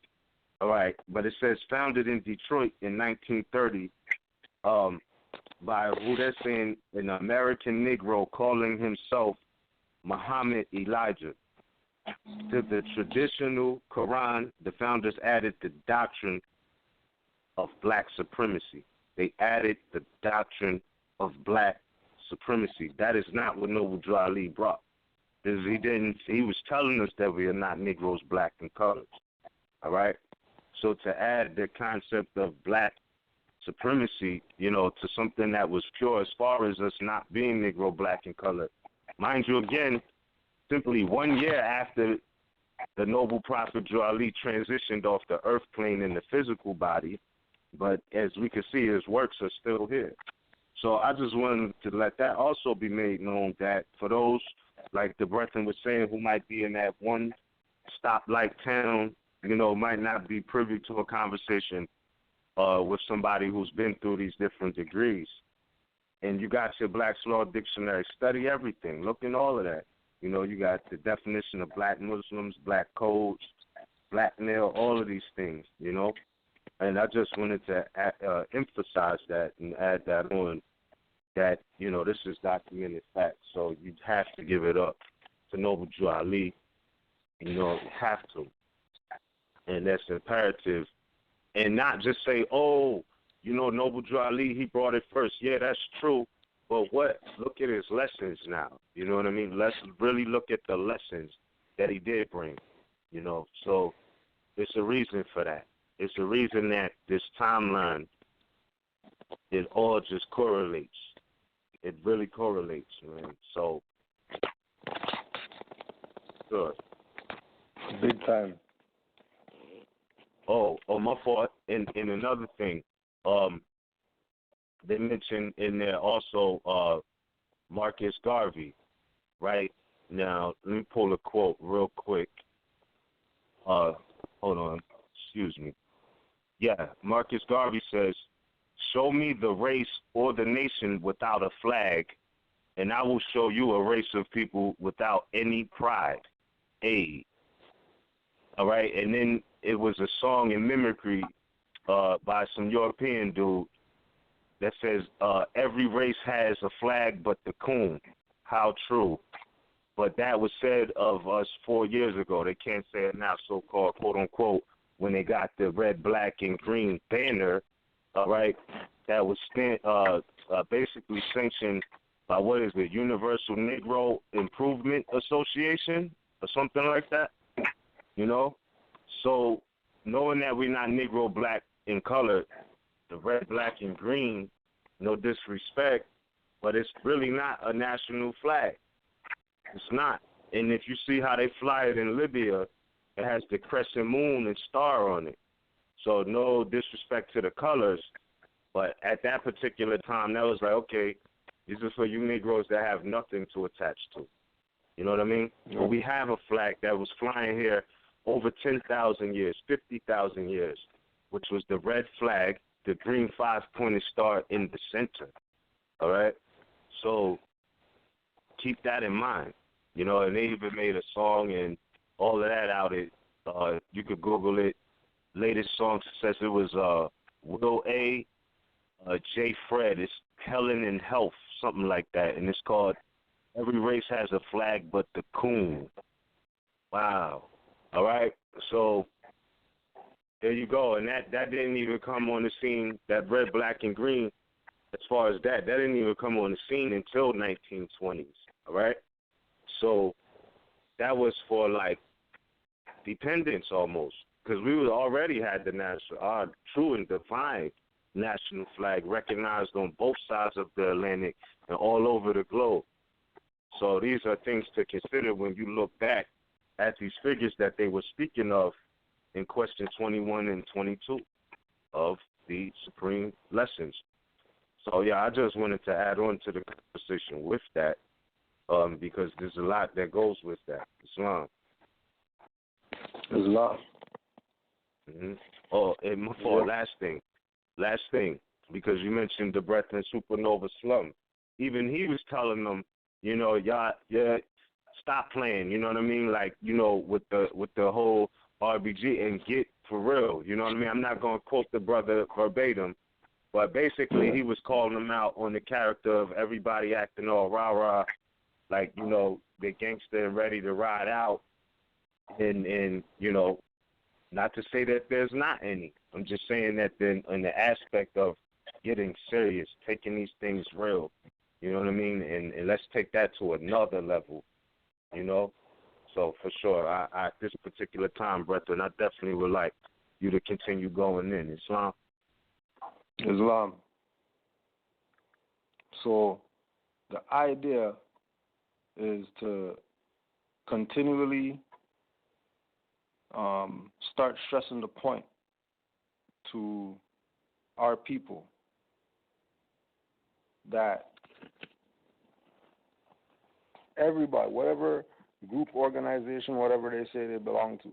All right, but it says founded in Detroit in 1930 by who they're saying an American Negro calling himself Muhammad Elijah. To the traditional Quran, the founders added the doctrine of black supremacy. They added the doctrine of black supremacy. That is not what Noble Drew Ali brought. He was telling us that we are not Negroes, black, and colored. All right? So to add the concept of black supremacy, to something that was pure as far as us not being Negro, black, and colored. Mind you, again, simply 1 year after the noble prophet Drew Ali transitioned off the earth plane in the physical body, but as we can see, his works are still here. So I just wanted to let that also be made known, that for those, like the brethren was saying, who might be in that one stop-like town, might not be privy to a conversation with somebody who's been through these different degrees. And you got your Black's Law Dictionary. Study everything. Look in all of that. You got the definition of black Muslims, black codes, black male, all of these things, And I just wanted to emphasize that and add that on, that, this is documented fact. So you have to give it up to Noble Drew Ali. You have to. And that's imperative. And not just say, oh, Noble Drew Ali, he brought it first. Yeah, that's true. But look at his lessons now. You know what I mean? Let's really look at the lessons that he did bring. So it's a reason for that. It's a reason that this timeline, it all just correlates. It really correlates, man. So, good. Big time. Oh, my fault. And another thing, they mentioned in there also Marcus Garvey, right? Now, let me pull a quote real quick. Hold on. Excuse me. Yeah, Marcus Garvey says, "Show me the race or the nation without a flag, and I will show you a race of people without any pride." Hey. All right, and then it was a song in mimicry by some European dude that says, every race has a flag but the coon. How true. But that was said of us 4 years ago. They can't say it now, so-called, quote-unquote, when they got the red, black, and green banner, all right, that was basically sanctioned by, Universal Negro Improvement Association or something like that, So knowing that we're not Negro, black, and colored, the red, black, and green, no disrespect, but it's really not a national flag. It's not. And if you see how they fly it in Libya, it has the crescent moon and star on it. So no disrespect to the colors, but at that particular time, that was like, okay, this is for you Negroes that have nothing to attach to. You know what I mean? Yeah. But we have a flag that was flying here over 10,000 years, 50,000 years, which was the red flag, the green 5-pointed star in the center. All right? So keep that in mind. And they even made a song and all of that out. You could Google it. Latest song says it was Will A. J. Fred. It's Helen and Health, something like that. And it's called Every Race Has a Flag But the Coon. Wow. All right? So there you go. And that didn't even come on the scene, that red, black, and green, as far as that didn't even come on the scene until 1920s. All right? So that was for, dependence almost, because we already had our true and defined national flag recognized on both sides of the Atlantic and all over the globe. So these are things to consider when you look back at these figures that they were speaking of in question 21 and 22 of the Supreme Lessons. So, yeah, I just wanted to add on to the conversation with that because there's a lot that goes with that, Islam. Islam. Mm-hmm. Oh, and my fault, last thing, because you mentioned the Brethren Supernova Slum. Even he was telling them, y'all, stop playing, you know what I mean? With the whole RBG and get for real, you know what I mean? I'm not going to quote the brother verbatim, but basically he was calling them out on the character of everybody acting all rah-rah, they're gangster and ready to ride out, and not to say that there's not any. I'm just saying that then in the aspect of getting serious, taking these things real, you know what I mean? And let's take that to another level, So for sure, I at this particular time, brethren, I definitely would like you to continue going in Islam. Islam. So the idea is to continually start stressing the point to our people that everybody, whatever group, organization, whatever they say they belong to,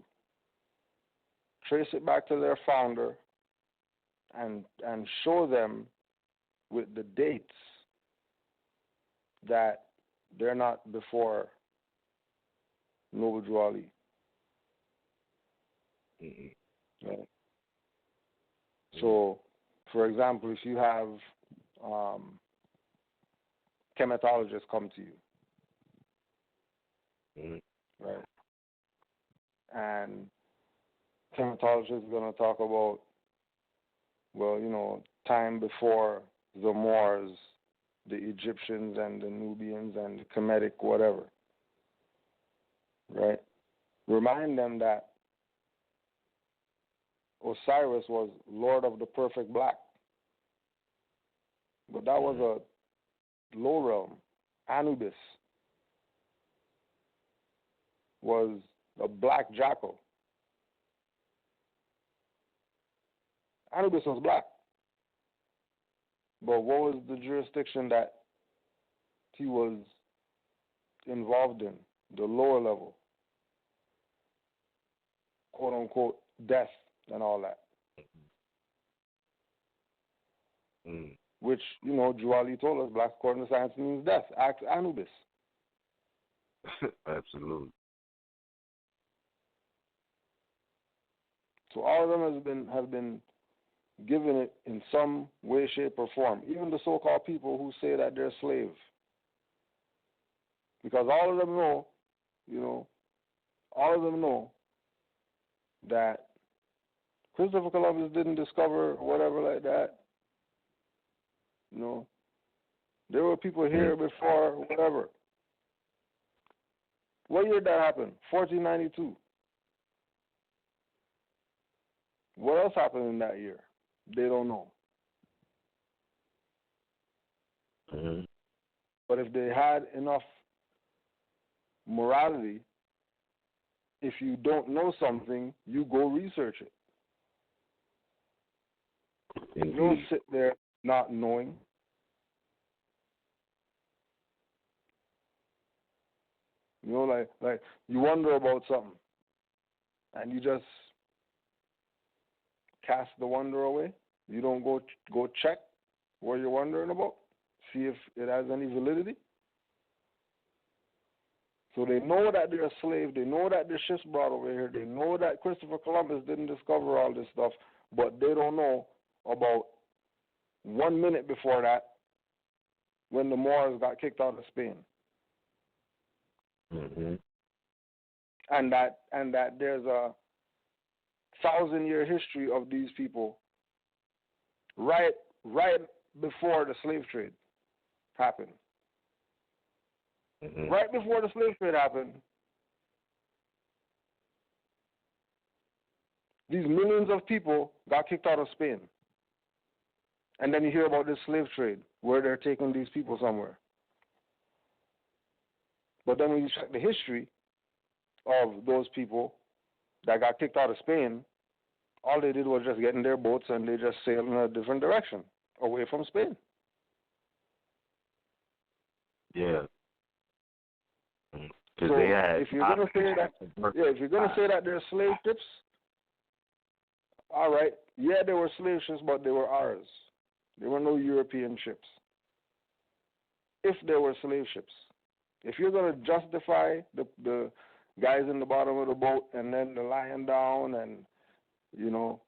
trace it back to their founder and show them with the dates that they're not before Noble Drew Ali. Mm-hmm. Right? So, for example, if you have chematologists come to you, mm-hmm. right, and chematologist is going to talk about, well, you know, time before the Moors, the Egyptians and the Nubians and the Kemetic whatever, right? Remind them that Osiris was Lord of the Perfect Black, but that was a low realm. Anubis was a black jackal. Anubis was black. But what was the jurisdiction that he was involved in? The lower level. Quote unquote death and all that. Mm. Which, you know, Drew Ali told us, black according to science means death. Ask Anubis. Absolutely. So all of them have been given it in some way, shape, or form. Even the so-called people who say that they're slaves. Because all of them know, you know, all of them know that Christopher Columbus didn't discover whatever like that. You know, there were people here before whatever. What year did that happen? 1492. What else happened in that year? They don't know. Mm-hmm. But if they had enough morality, if you don't know something, you go research it. Indeed. You don't sit there not knowing. You know, like you wonder about something, and you just cast the wonder away. You don't go check what you're wondering about, see if it has any validity. So they know that they're a slave. They know that the ships brought over here. They know that Christopher Columbus didn't discover all this stuff, but they don't know about 1 minute before that when the Moors got kicked out of Spain. Mm-hmm. And that there's a 1,000-year history of these people right before the slave trade happened. Mm-hmm. Right before the slave trade happened, these millions of people got kicked out of Spain. And then you hear about this slave trade where they're taking these people somewhere. But then when you check the history of those people that got kicked out of Spain, all they did was just get in their boats and they just sailed in a different direction, away from Spain. Yeah. So if you're gonna say that they're slave ships, all right, yeah, they were slave ships, but they were ours. There were no European ships. If they were slave ships, if you're gonna justify the guys in the bottom of the boat and then the lying down and, you know,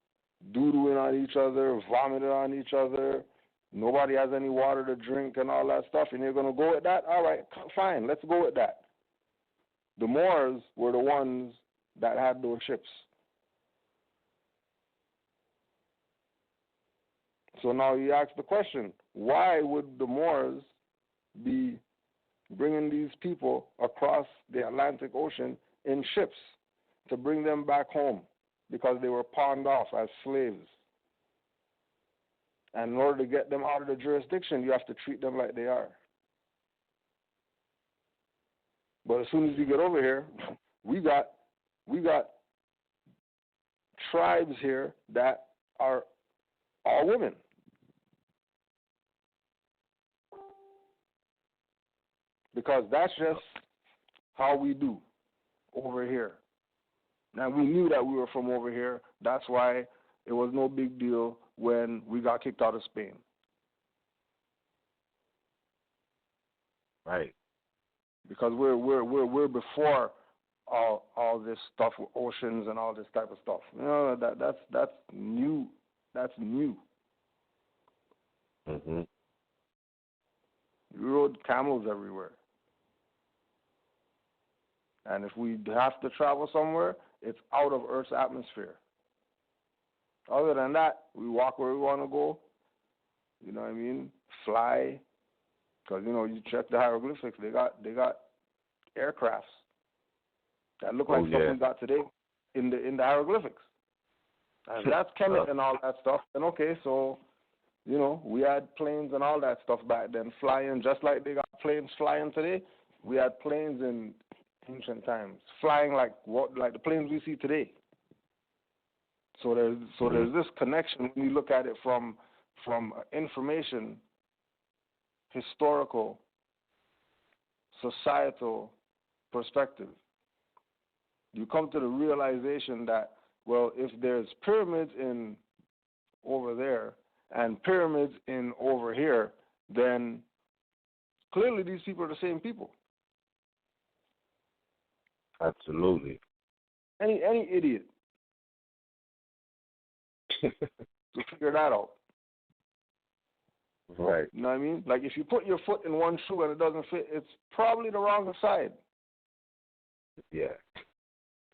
doodling on each other, vomiting on each other, nobody has any water to drink and all that stuff, and you're gonna go with that, all right, fine, let's go with that. The Moors were the ones that had those ships. So now you ask the question, why would the Moors be bringing these people across the Atlantic Ocean in ships to bring them back home? Because they were pawned off as slaves. And in order to get them out of the jurisdiction, you have to treat them like they are. But as soon as you get over here, we got tribes here that are all women. Because that's just how we do over here. Now, we knew that we were from over here. That's why it was no big deal when we got kicked out of Spain. Right. Because we're before all this stuff with oceans and all this type of stuff. You know, that's new. That's new. Mhm. We rode camels everywhere. And if we have to travel somewhere, it's out of Earth's atmosphere. Other than that, we walk where we want to go. You know what I mean? Fly. Because, you know, you check the hieroglyphics. They got aircrafts that look like stuff we got today in the hieroglyphics. And that's Kemet and all that stuff. And okay, so, you know, we had planes and all that stuff back then flying, just like they got planes flying today. We had planes in ancient times flying like the planes we see today. So there's this connection when you look at it from information, historical, societal perspective. You come to the realization that, well, if there's pyramids in over there and pyramids in over here, then clearly these people are the same people. Absolutely. Any idiot to figure that out. Right. You know what I mean? Like if you put your foot in one shoe and it doesn't fit, it's probably the wrong side. Yeah.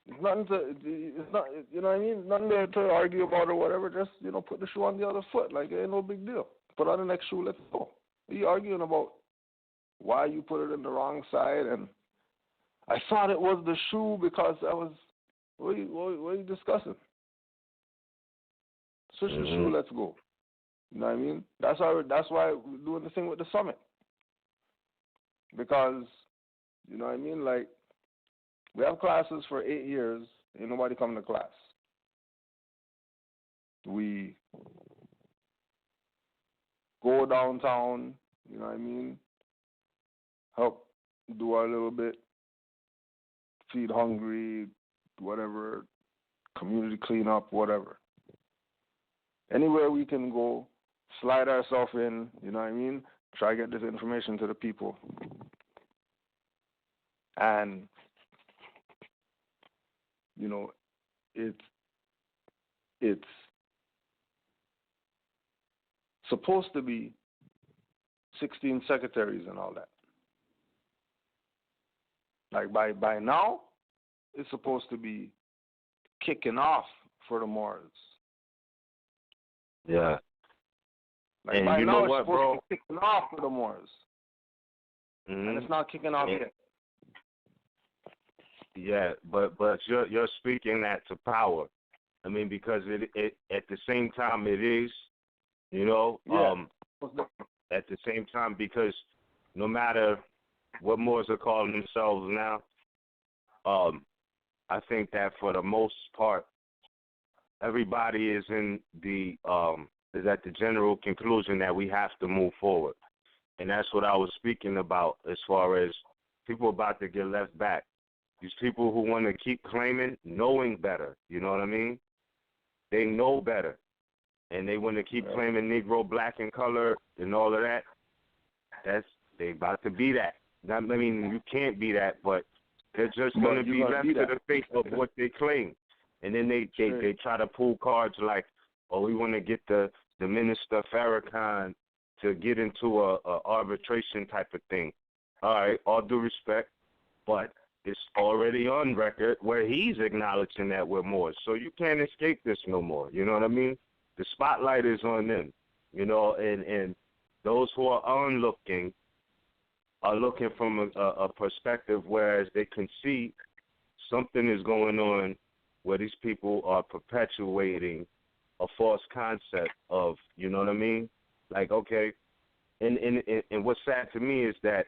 It's not, you know what I mean? Nothing there to argue about or whatever. Just, you know, put the shoe on the other foot. Like, it ain't no big deal. Put on the next shoe, let's go. What are you arguing about? Why you put it in the wrong side? And I thought it was the shoe because I was, what are you discussing? Switch the shoe, let's go. You know what I mean? That's why we're doing the thing with the summit. Because, you know what I mean? Like, we have classes for 8 years. Ain't nobody coming to class. We go downtown, you know what I mean? Help do our little bit. Feed hungry, whatever. Community cleanup, whatever. Anywhere we can go, slide ourselves in, you know what I mean? Try to get this information to the people. And, you know, it's supposed to be 16 secretaries and all that. Like by now, it's supposed to be kicking off for the Moors. Yeah. Like and by you now know what, it's supposed bro? to be kicking off for the Moors. And it's not kicking off yet. Yeah, but you're speaking that to power. I mean, because it at the same time it is, you know, at the same time, because no matter what Moors are calling themselves now, I think that for the most part, everybody is is at the general conclusion that we have to move forward, and that's what I was speaking about as far as people about to get left back. These people who want to keep claiming knowing better, you know what I mean? They know better, and they want to keep claiming Negro, black, and color, and all of that. They about to be that. I mean, you can't be that, but they're just going to be left to the fate of what they claim. And then they try to pull cards like, oh, we want to get the Minister Farrakhan to get into a arbitration type of thing. All right, all due respect, but it's already on record where he's acknowledging that we're Moors. So you can't escape this no more. You know what I mean? The spotlight is on them, you know, and those who are onlooking are looking from a perspective, whereas they can see something is going on where these people are perpetuating a false concept of, you know what I mean? Like, okay, and what's sad to me is that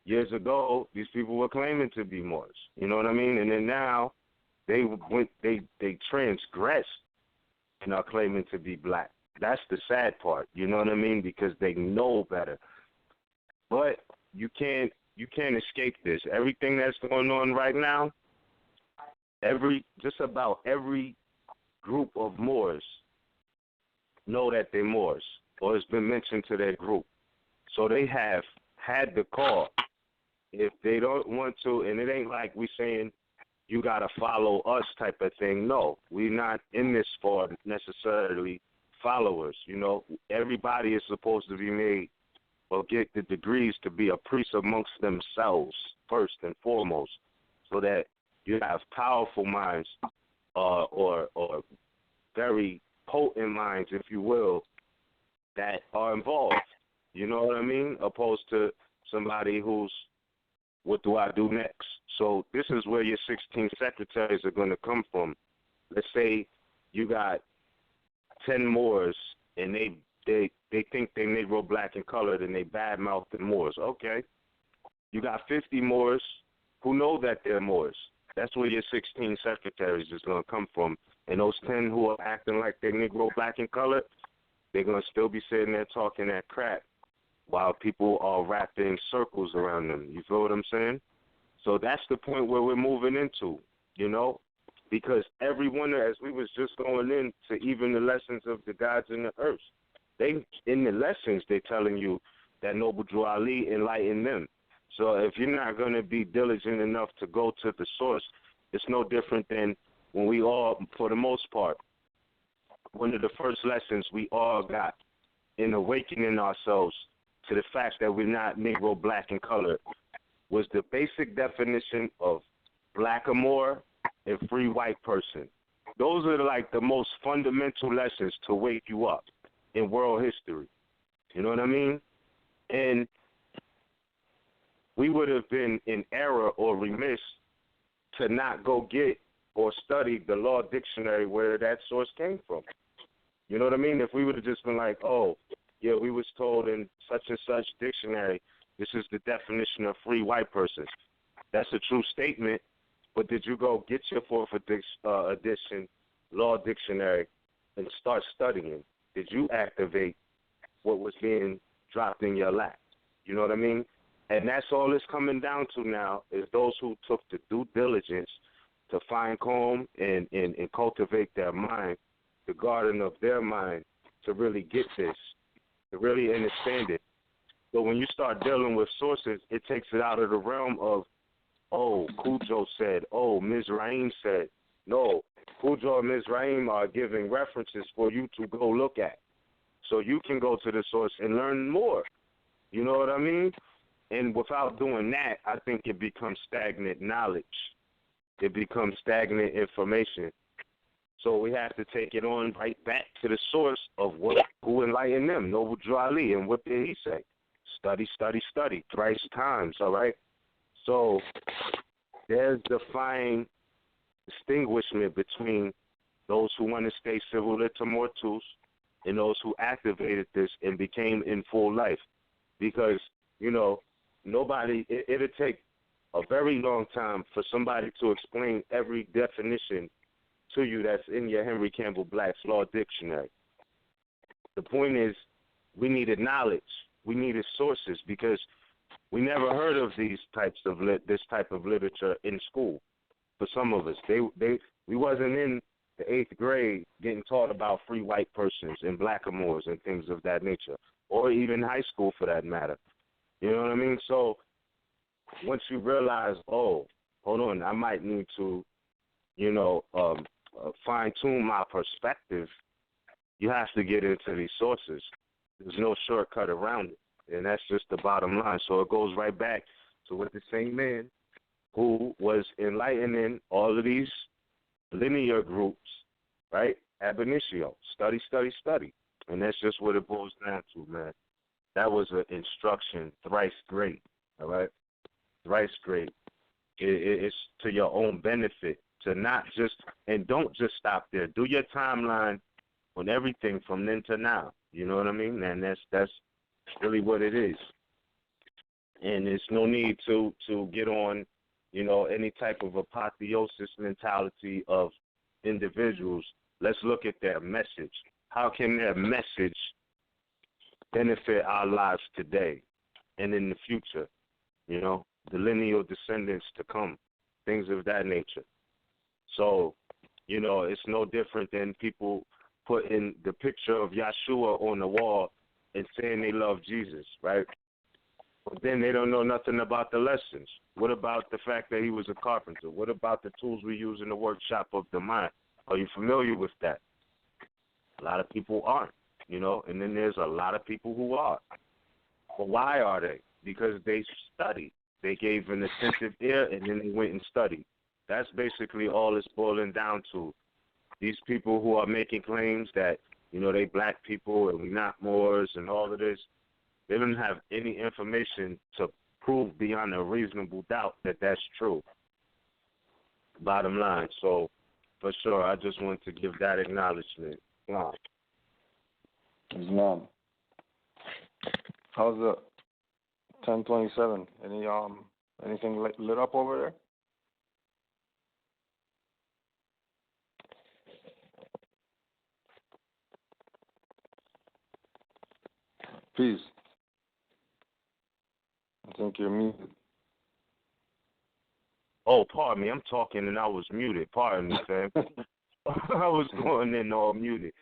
years ago these people were claiming to be Moors, you know what I mean? And then now they transgressed and are claiming to be black. That's the sad part, you know what I mean? Because they know better. But you can't escape this. Everything that's going on right now, just about every group of Moors know that they're Moors, or it's been mentioned to their group. So they have had the call. If they don't want to, and it ain't like we saying you got to follow us type of thing. No, we're not in this for necessarily followers. You know, everybody is supposed to be made or get the degrees to be a priest amongst themselves first and foremost, so that you have powerful minds or very potent minds, if you will, that are involved. You know what I mean? Opposed to somebody who's, what do I do next? So this is where your 16 secretaries are going to come from. Let's say you got 10 Moors and they think they Negro, black, and colored, and they badmouth the Moors. Okay. You got 50 Moors who know that they're Moors. That's where your 16 secretaries is going to come from. And those 10 who are acting like they're Negro, black, and colored, they're going to still be sitting there talking that crap while people are wrapped in circles around them. You feel what I'm saying? So that's the point where we're moving into, you know, because everyone, as we was just going into even the lessons of the gods in the earth, they, in the lessons, they're telling you that Noble Drew Ali enlightened them. So if you're not going to be diligent enough to go to the source, it's no different than when we all, for the most part, one of the first lessons we all got in awakening ourselves to the fact that we're not Negro, black, and colored was the basic definition of black or Moor and free white person. Those are like the most fundamental lessons to wake you up in world history. You know what I mean? And we would have been in error or remiss to not go get or study the law dictionary where that source came from. You know what I mean? If we would have just been like, oh, yeah, we was told in such and such dictionary, this is the definition of free white person. That's a true statement, but did you go get your fourth edition law dictionary and start studying? Did you activate what was being dropped in your lap? You know what I mean? And that's all it's coming down to now is those who took the due diligence to fine comb and cultivate their mind, the garden of their mind, to really get this, to really understand it. So when you start dealing with sources, it takes it out of the realm of, oh, Cujo said, oh, Ms. Raim said. No, Cujo and Ms. Raim are giving references for you to go look at. So you can go to the source and learn more. You know what I mean? And without doing that, I think it becomes stagnant knowledge. It becomes stagnant information. So we have to take it on right back to the source of who enlightened them, Noble Drew Ali, and what did he say? Study, study, study, thrice times, all right? So there's the fine distinguishment between those who want to stay civil to mortals and those who activated this and became in full life. Because, you know, it'll take a very long time for somebody to explain every definition to you that's in your Henry Campbell Black's Law Dictionary. The point is, we needed knowledge. We needed sources because we never heard of this type of literature in school. For some of us, we wasn't in the 8th grade getting taught about free white persons and black Moors and things of that nature, or even high school for that matter. You know what I mean? So once you realize, oh, hold on, I might need to, fine-tune my perspective, you have to get into these sources. There's no shortcut around it, and that's just the bottom line. So it goes right back to what the same man who was enlightening all of these linear groups, right? Ab initio, study, study, study. And that's just what it boils down to, man. That was an instruction thrice great, all right? Thrice great. It's to your own benefit to not just, and don't just stop there. Do your timeline on everything from then to now. You know what I mean? And that's really what it is. And there's no need to get on, any type of apotheosis mentality of individuals. Let's look at their message. How can their message benefit our lives today and in the future? The lineal descendants to come, things of that nature. So, it's no different than people putting the picture of Yeshua on the wall and saying they love Jesus, right? But then they don't know nothing about the lessons. What about the fact that he was a carpenter? What about the tools we use in the workshop of the mind? Are you familiar with that? A lot of people aren't, and then there's a lot of people who are. But why are they? Because they studied. They gave an attentive ear, and then they went and studied. That's basically all it's boiling down to. These people who are making claims that, they black people and we not Moors and all of this, they don't have any information to prove beyond a reasonable doubt that that's true. Bottom line. So, for sure, I just want to give that acknowledgement. Islam. How's the 1027? Anything lit up over there? Please. I think you're muted. Oh, pardon me. I'm talking and I was muted. Pardon me, fam. I was going in all muted.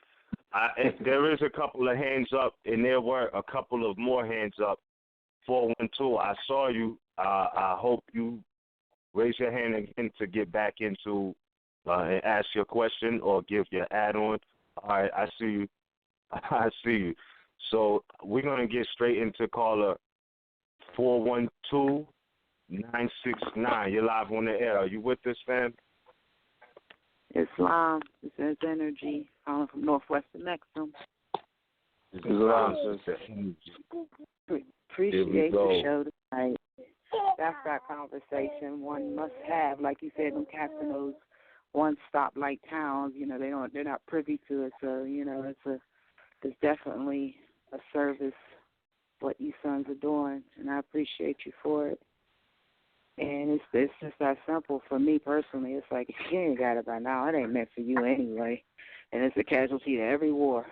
There is a couple of hands up, and there were a couple of more hands up. 412, I saw you. I hope you raise your hand again to get back into and ask your question or give your add-on. All right, I see you. I see you. So we're going to get straight into caller 412-969. You're live on the air. Are you with us, fam? Islam. This is Energy. Calling from Northwest Mexico. Islam. Appreciate the show tonight. That's that conversation one must have. Like you said, them cats in those one stoplight towns, they're not privy to it. So, it's definitely a service what you sons are doing, and I appreciate you for it. And it's just that simple for me personally. It's like, if you ain't got it by now, it ain't meant for you anyway. And it's a casualty to every war.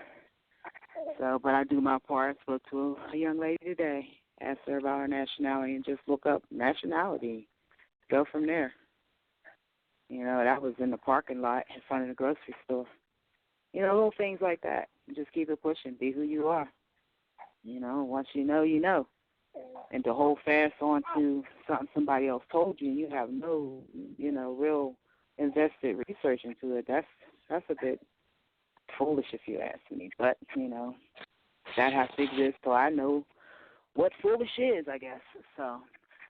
So, but I do my part. I spoke to a young lady today, asked her about her nationality, and just look up nationality. Go from there. That was in the parking lot in front of the grocery store. Little things like that. Just keep it pushing. Be who you are. Once you know, you know. And to hold fast on to something somebody else told you, and you have no, real invested research into it, that's a bit foolish if you ask me. But, that has to exist so I know what foolish is, I guess. So,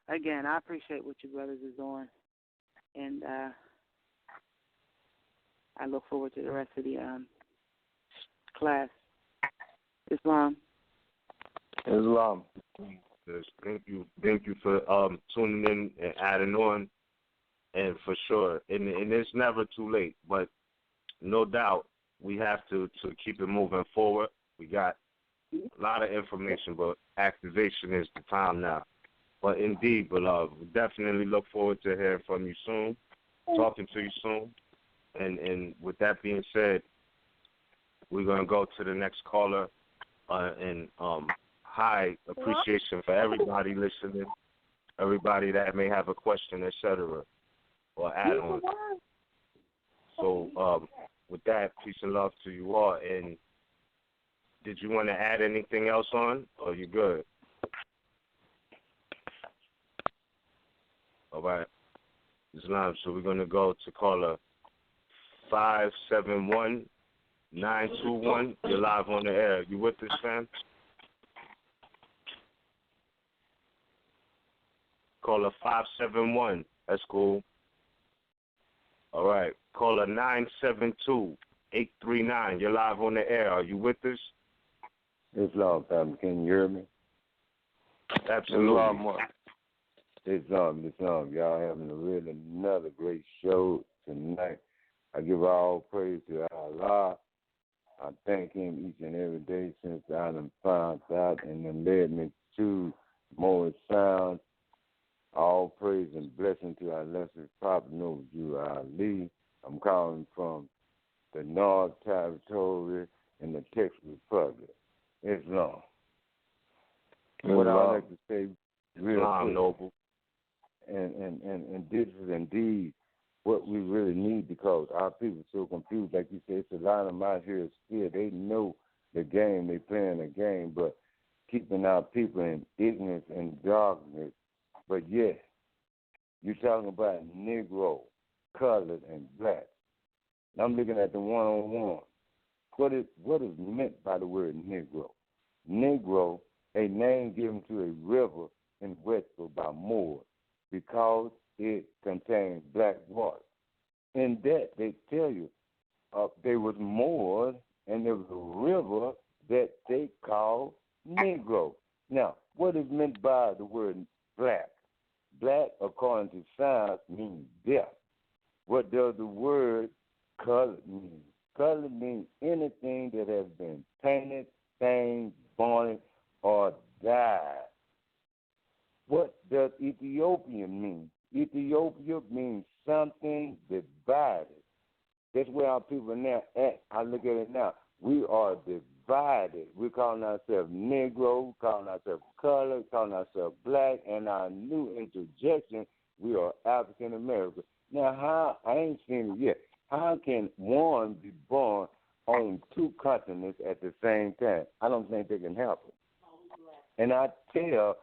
again, I appreciate what you brothers is doing. And I look forward to the rest of the class. Islam. Thank you for tuning in and adding on, and for sure, and it's never too late. But no doubt, we have to keep it moving forward. We got a lot of information, but activation is the time now. But indeed, beloved, we definitely look forward to hearing from you soon, talking to you soon. And with that being said, we're gonna go to the next caller, and high appreciation for everybody listening, everybody that may have a question, etc., or add on. So with that, peace and love to you all. And did you want to add anything else on, or you good? All right. Islam. So we're going to go to caller 571-921. You're live on the air. You with us, fam? Caller 571. That's cool. All right. Caller 972-839. You're live on the air. Are you with us? Islam, fam. Can you hear me? Absolutely. Islam. Y'all having another great show tonight. I give all praise to Allah. I thank him each and every day since I done found out and then led me to more sound. All praise and blessing to our lesser prophet, you Ali. I'm calling from the North Territory in the Texas Republic. Islam. What I would like to say real quick, Noble. And this is indeed what we really need, because our people are so confused. Like you said, it's a lot of them out here scared. They know the game, they playing the game, but keeping our people in ignorance and darkness. But yes, you're talking about Negro, colored, and black. And I'm looking at the one-on-one. What is meant by the word Negro? Negro, a name given to a river in Westfield by Moor, because it contains black water. In that, they tell you there was Moors, and there was a river that they called Negro. Now, what is meant by the word black? Black, according to science, means death. What does the word colored mean? Colored means anything that has been painted, stained, bonded, or dyed. What does Ethiopian mean? Ethiopia means something divided. That's where our people now at. I look at it now. We are divided. We're calling ourselves Negro, calling ourselves colored, calling ourselves black, and our new interjection, we are African American. Now, how, I ain't seen it yet, how can one be born on two continents at the same time? I don't think they can happen. And I tell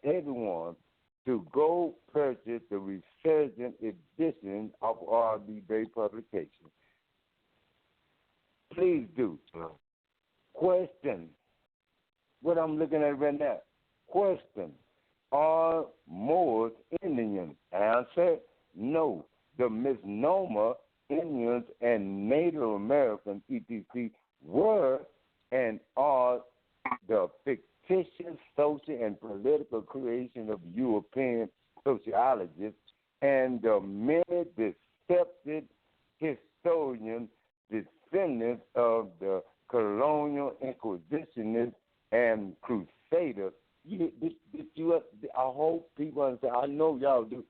everyone to go purchase the resurgent edition of RVBey publication. Please do. Question. What I'm looking at right now. Question. Are Moors Indians? Answer, no. The misnomer Indians and Native Americans, etc., were and are the fictitious social and political creation of European sociologists and the many deceptive historians, descendants of the colonial inquisitionists and crusaders. I hope people understand. I know y'all do.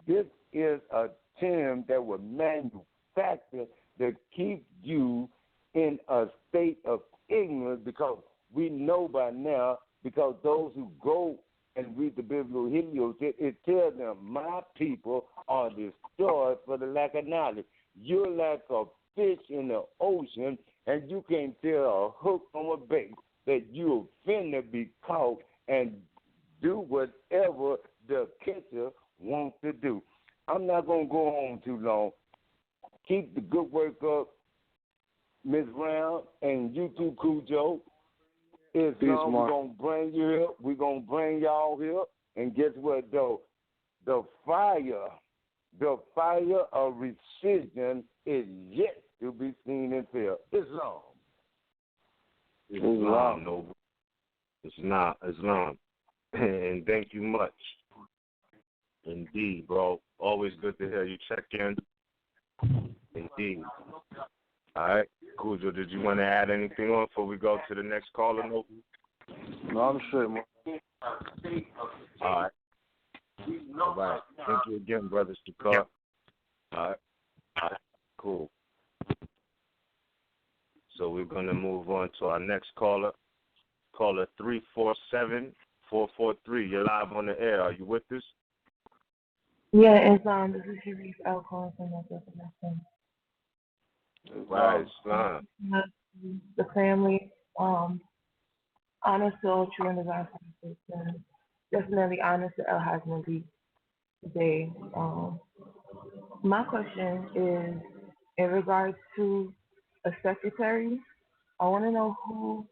This is a term that was manufactured to keep you in a state of ignorance, because we know by now, because those who go and read the biblical Helios, it tells them, my people are destroyed for the lack of knowledge. You're like a fish in the ocean, and you can't tell a hook from a bait that you're finna be caught and do whatever the catcher wants to do. I'm not going to go on too long. Keep the good work up, Ms. Brown, and you too, Cujo. We're going to bring you here. We're going to bring y'all here. And guess what, though? The fire of rescission is yet to be seen and felt. Islam. Islam, Noble. It's not Islam. And thank you much. Indeed, bro. Always good to hear you check in. Indeed. All right. Cujo, did you want to add anything on before we go to the next caller, Noble? No, I'm straight, man. All right. All right. Thank you again, Brother Stakar. All right. Cool. So we're going to move on to our next caller. Caller 347-443. You're live on the air. Are you with us? Yeah, it's this is Sharif L calling from my definition. Right, Islam. The family, honest soul, true and divine conversation. Definitely honest to El Hajj today. My question is in regards to a secretary. I want to know who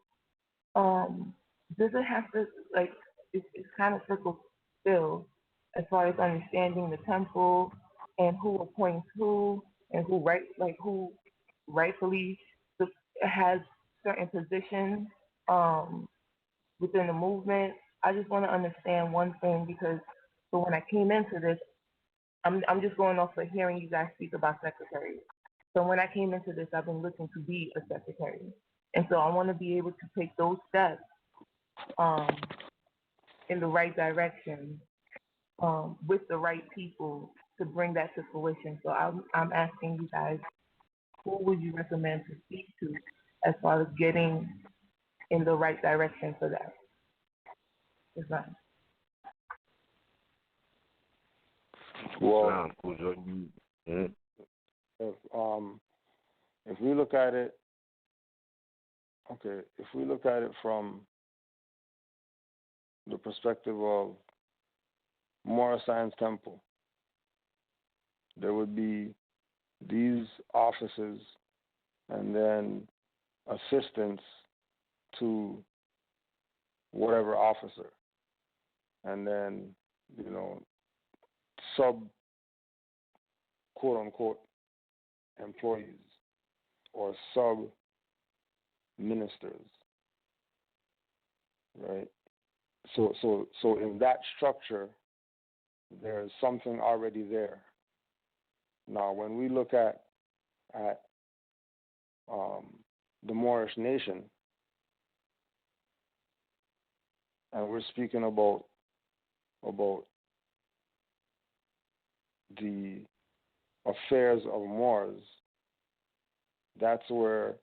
does it have to, like, it's kind of circle still as far as understanding the temple and who appoints who and who rightfully has certain positions within the movement. I just want to understand one thing, because when I came into this, I'm just going off of hearing you guys speak about secretaries. So when I came into this, I've been looking to be a secretary. And so I want to be able to take those steps in the right direction with the right people to bring that to fruition. So I'm asking you guys, who would you recommend to speak to as far as getting in the right direction for that? Well, if we look at it, if we look at it from the perspective of Moorish Science Temple, there would be these offices and then assistants to whatever officer, and then, sub quote-unquote employees or sub-ministers, right? So in that structure, there's something already there. Now, when we look at the Moorish nation, and we're speaking about the affairs of Moors, that's where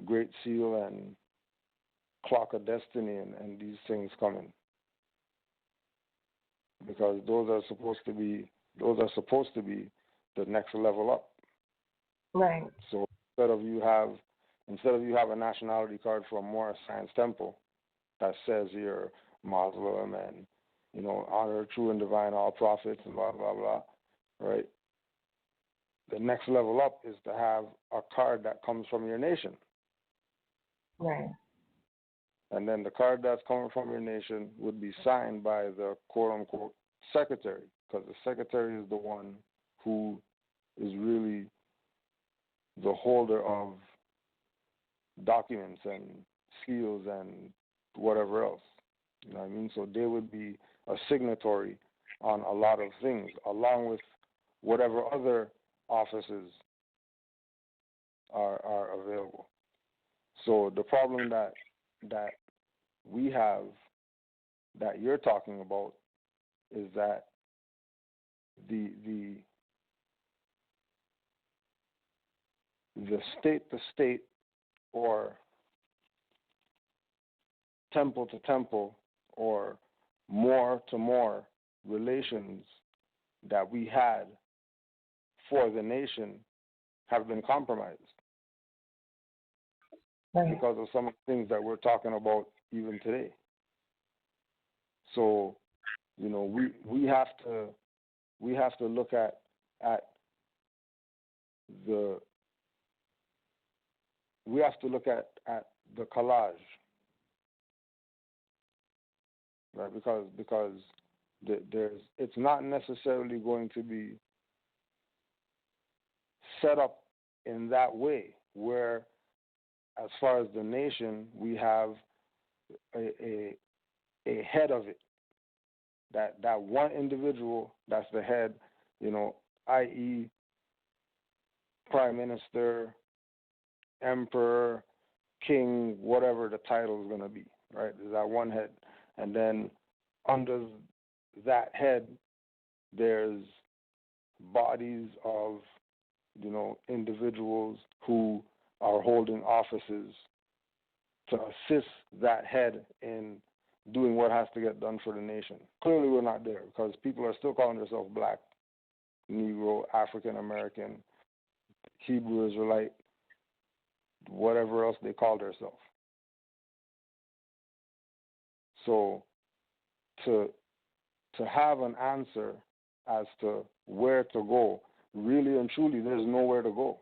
Great Seal and Clock of Destiny and these things come in, because those are supposed to be the next level up. Right. So instead of you have a nationality card for a Moorish Science Temple that says you're Muslim and honor true and divine all prophets and blah blah blah, right? The next level up is to have a card that comes from your nation. Right. And then the card that's coming from your nation would be signed by the quote-unquote secretary, because the secretary is the one who is really the holder of documents and seals and whatever else. You know what I mean? So they would be a signatory on a lot of things, along with whatever other offices are available. So the problem that we have, that you're talking about, is that the state to state or temple to temple or Moor to Moor relations that we had for the nation have been compromised. Right. Because of some of the things that we're talking about even today. So, we have to look at the collage, right? Because it's not necessarily going to be set up in that way, where as far as the nation, we have a head of it. That one individual that's the head, i.e. Prime Minister, Emperor, King, whatever the title is going to be, right? There's that one head. And then under that head, there's bodies of, individuals who are holding offices to assist that head in doing what has to get done for the nation. Clearly we're not there, because people are still calling themselves Black, Negro, African American, Hebrew Israelite, whatever else they call themselves. So to have an answer as to where to go, really and truly, there's nowhere to go.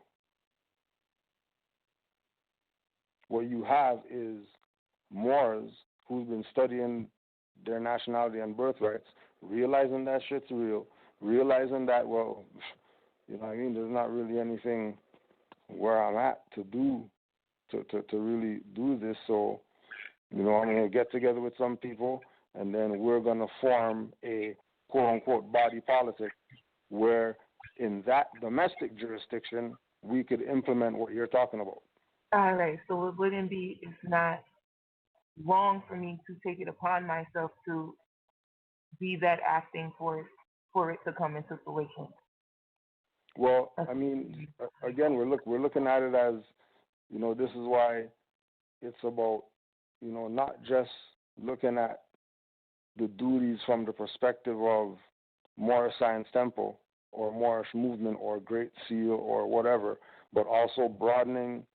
What you have is Moors who've been studying their nationality and birthrights, realizing that shit's real, realizing that, well, there's not really anything where I'm at to do, to really do this. So, I'm going to get together with some people, and then we're going to form a quote-unquote body politic where in that domestic jurisdiction, we could implement what you're talking about. All right, so it wouldn't be, it's not wrong for me to take it upon myself to be that acting for it to come into fruition. Well, I mean, again, we're looking at it as, you know, this is why it's about, you know, not just looking at the duties from the perspective of Moorish Science Temple or Moorish Movement or Great Seal or whatever, but also broadening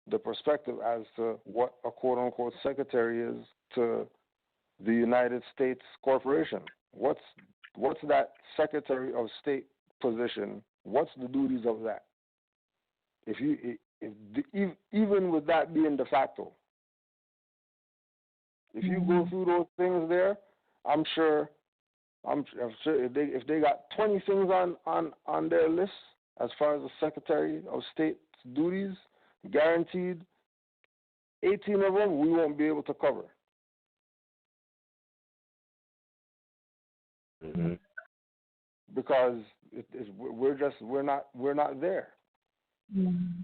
the perspective as to what a quote-unquote secretary is to the United States corporation. What's that Secretary of State position? What's the duties of that? Even with that being de facto, if you go through those things there, I'm sure if they got 20 things on their list as far as the Secretary of State's duties, guaranteed 18 of them we won't be able to cover. Mm-hmm. Because we're not there. Mm-hmm.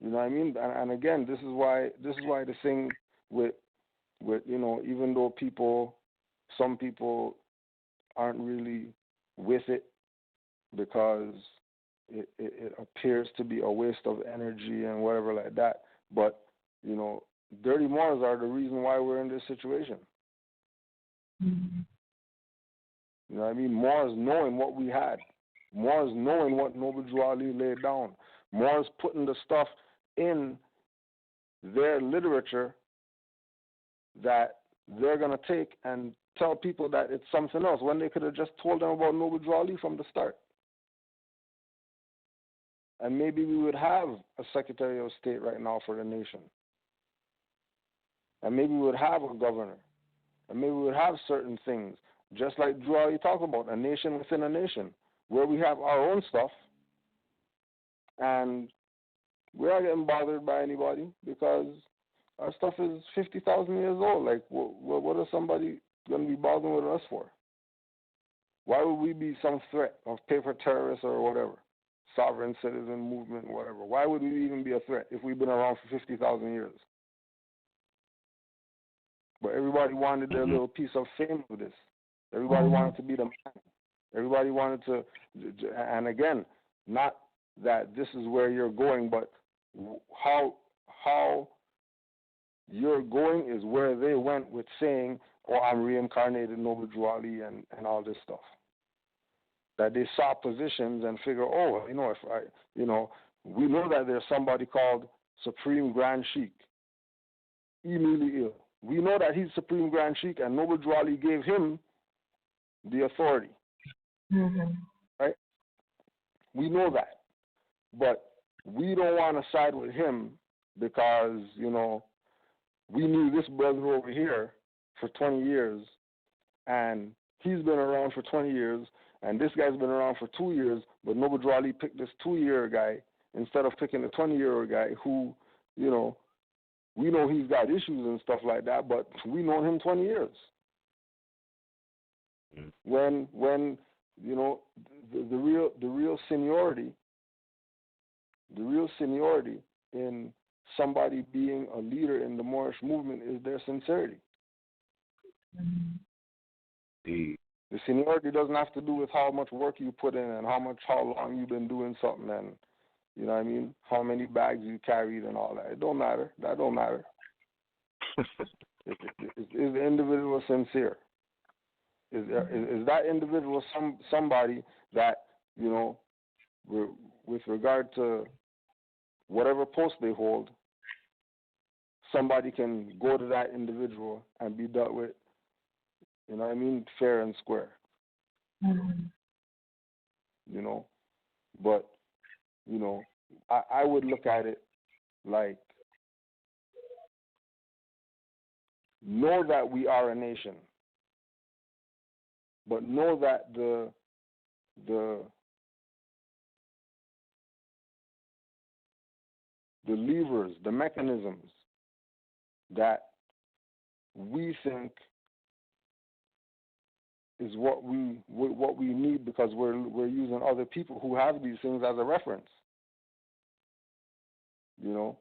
You know what I mean? And again, this is why the thing with you know, even though some people aren't really with it because it appears to be a waste of energy and whatever like that. But you know, dirty Moors are the reason why we're in this situation. Mm-hmm. You know what I mean? Moors knowing what we had. Moors knowing what Noble Drew Ali laid down. Moors putting the stuff in their literature that they're going to take and tell people that it's something else when they could have just told them about Noble Drew Ali from the start. And maybe we would have a Secretary of State right now for the nation. And maybe we would have a governor. And maybe we would have certain things. Just like Drew Ali talked about, a nation within a nation, where we have our own stuff, and we're not getting bothered by anybody because our stuff is 50,000 years old. Like, what is somebody going to be bothering with us for? Why would we be some threat of paper terrorists or whatever, sovereign citizen movement, whatever? Why would we even be a threat if we've been around for 50,000 years? But everybody wanted their little piece of fame with this. Everybody wanted to be the man. Everybody wanted to, and again, not that this is where you're going, but how you're going is where they went with saying, oh, I'm reincarnated Noble Drew Ali and all this stuff. That they saw positions and figure, oh, you know, we know that there's somebody called Supreme Grand Sheikh, Emily Ill. We know that he's Supreme Grand Sheikh, and Noble Drew Ali gave him the authority. Mm-hmm. Right? We know that. But we don't want to side with him because, you know, we knew this brother over here for 20 years, and he's been around for 20 years, and this guy's been around for 2 years, but Noble Drew Ali picked this 2-year guy instead of picking the 20-year guy who, you know, we know he's got issues and stuff like that, but we know him 20 years. When you know, the real seniority in somebody being a leader in the Moorish movement is their sincerity. Mm-hmm. The seniority doesn't have to do with how much work you put in and how long you've been doing something and, you know what I mean, how many bags you carried and all that. It don't matter. That don't matter. Is the individual sincere? Is that individual somebody that, you know, with regard to whatever post they hold, somebody can go to that individual and be dealt with, you know what I mean, fair and square. Mm-hmm. You know, but, you know, I would look at it like, know that we are a nation, but know that the levers, the mechanisms that we think is what we need because we're using other people who have these things as a reference. you know.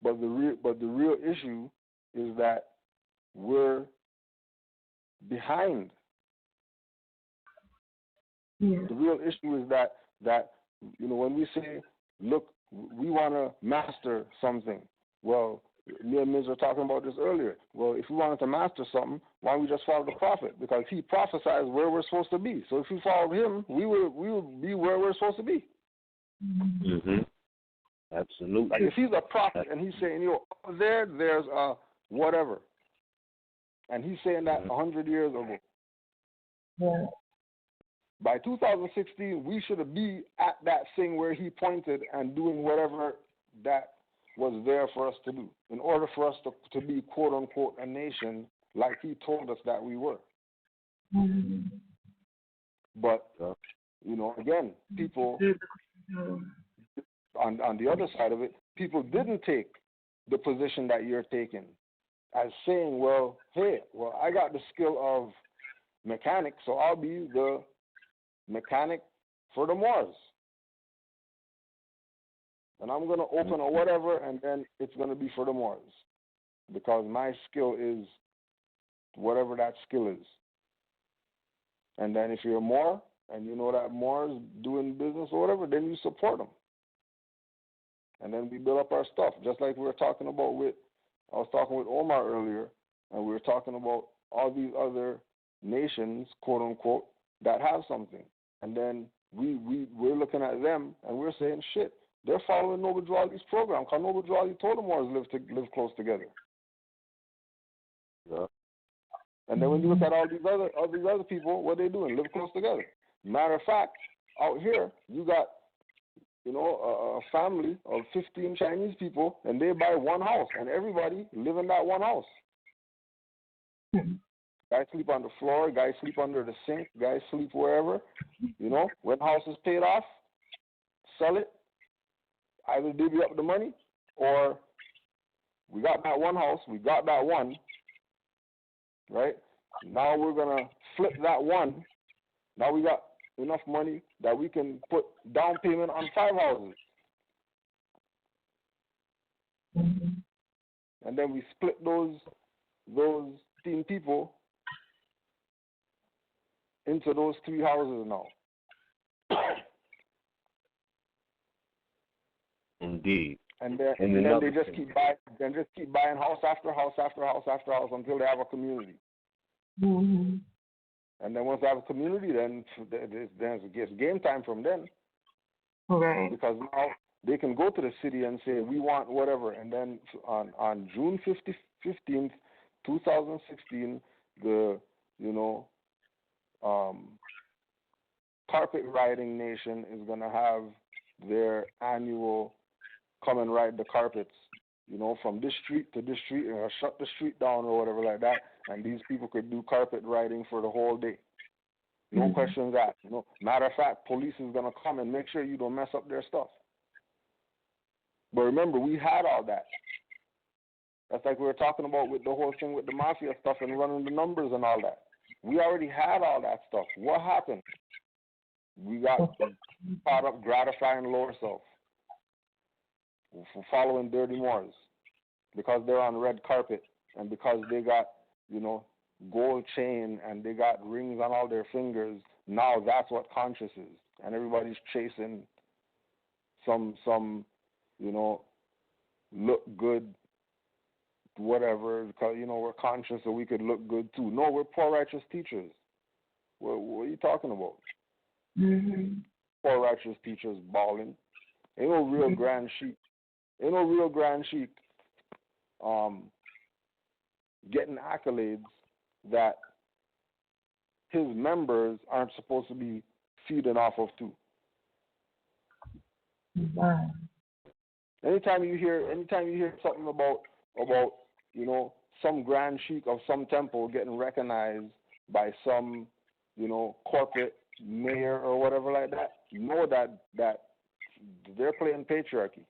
But the real issue is that we're behind. Yeah. The real issue is that you know, when we say, look, we want to master something. Well, me and Ms. were talking about this earlier. Well, if we wanted to master something, why don't we just follow the prophet? Because he prophesies where we're supposed to be. So if we followed him, we will be where we're supposed to be. Mm-hmm. Absolutely. Like if he's a prophet and he's saying, you know, over there's a whatever, and he's saying that 100 years ago. Yeah. By 2016, we should be at that thing where he pointed and doing whatever that was there for us to do in order for us to be, quote unquote, a nation like he told us that we were. Mm-hmm. But, you know, again, people, on the other side of it, people didn't take the position that you're taking as saying, well, hey, well, I got the skill of mechanic, so I'll be the mechanic for the Moors. And I'm going to open or whatever, and then it's going to be for the Moors. Because my skill is whatever that skill is. And then if you're a Moor, and you know that Moors doing business or whatever, then you support them. And then we build up our stuff. Just like we were talking about I was talking with Omar earlier, and we were talking about all these other nations, quote unquote, that have something. And then we're looking at them, and we're saying, shit, they're following Noble Drew Ali's program, because Noble Drew Ali told the Moors live close together. Yeah. And then when you look at all these other people, what are they doing? Live close together. Matter of fact, out here, you got, you know, a family of 15 Chinese people, and they buy one house, and everybody live in that one house. Guys sleep on the floor, guys sleep under the sink, guys sleep wherever. You know, when the house is paid off, sell it. Either divvy up the money, or we got that one house, we got that one, right? Now we're going to flip that one. Now we got enough money that we can put down payment on 5 houses. And then we split those 15 people into those 3 houses now. Indeed. And then they just keep buying house after house after house after house until they have a community. Mm-hmm. And then once they have a community, then it's game time from then. Right. Because now they can go to the city and say, we want whatever. And then on June 15th, 2016, the, you know, Carpet Riding Nation is going to have their annual come and ride the carpets, you know, from this street to this street, or shut the street down or whatever like that, and these people could do carpet riding for the whole day. No questions asked. You know, matter of fact, police is gonna come and make sure you don't mess up their stuff. But remember, we had all that. That's like we were talking about with the whole thing with the mafia stuff and running the numbers and all that. We already had all that stuff. What happened? We got caught up gratifying lower self for following dirty Moors because they're on red carpet and because they got, you know, gold chain and they got rings on all their fingers. Now that's what conscious is, and everybody's chasing some you know, look good, whatever, because, you know, we're conscious so we could look good too. No, we're poor righteous teachers. What are you talking about? Poor righteous teachers balling. Ain't no real grand sheik. Ain't no real grand sheik getting accolades that his members aren't supposed to be feeding off of too. Wow. Anytime you hear something about you know, some grand sheik of some temple getting recognized by some, you know, corporate mayor or whatever like that, you know that they're playing patriarchy.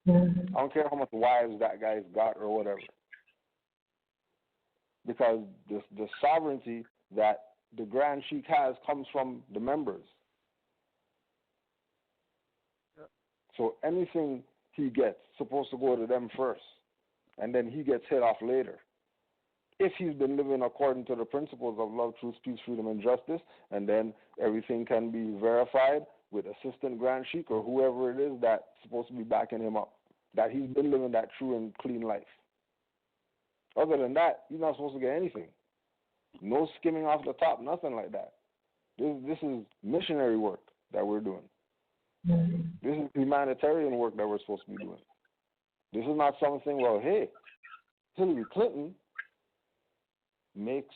I don't care how much wives that guy's got or whatever, because the sovereignty that the grand sheik has comes from the members. So anything he gets supposed to go to them first, and then he gets hit off later. If he's been living according to the principles of love, truth, peace, freedom, and justice, and then everything can be verified with Assistant Grand Sheik or whoever it is that's supposed to be backing him up, that he's been living that true and clean life. Other than that, you're not supposed to get anything. No skimming off the top, nothing like that. This is missionary work that we're doing. This is humanitarian work that we're supposed to be doing. This is not something, well, hey, Hillary Clinton makes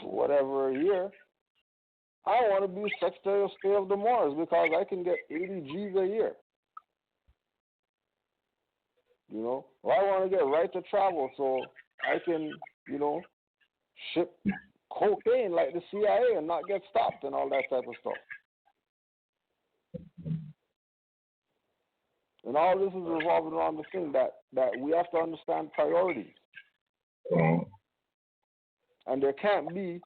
whatever a year. I want to be Secretary of State of the Moors because I can get 80 G's a year. You know, or I want to get right to travel so I can, you know, ship cocaine like the CIA and not get stopped and all that type of stuff. And all this is revolving around the thing that we have to understand priorities. And there can't be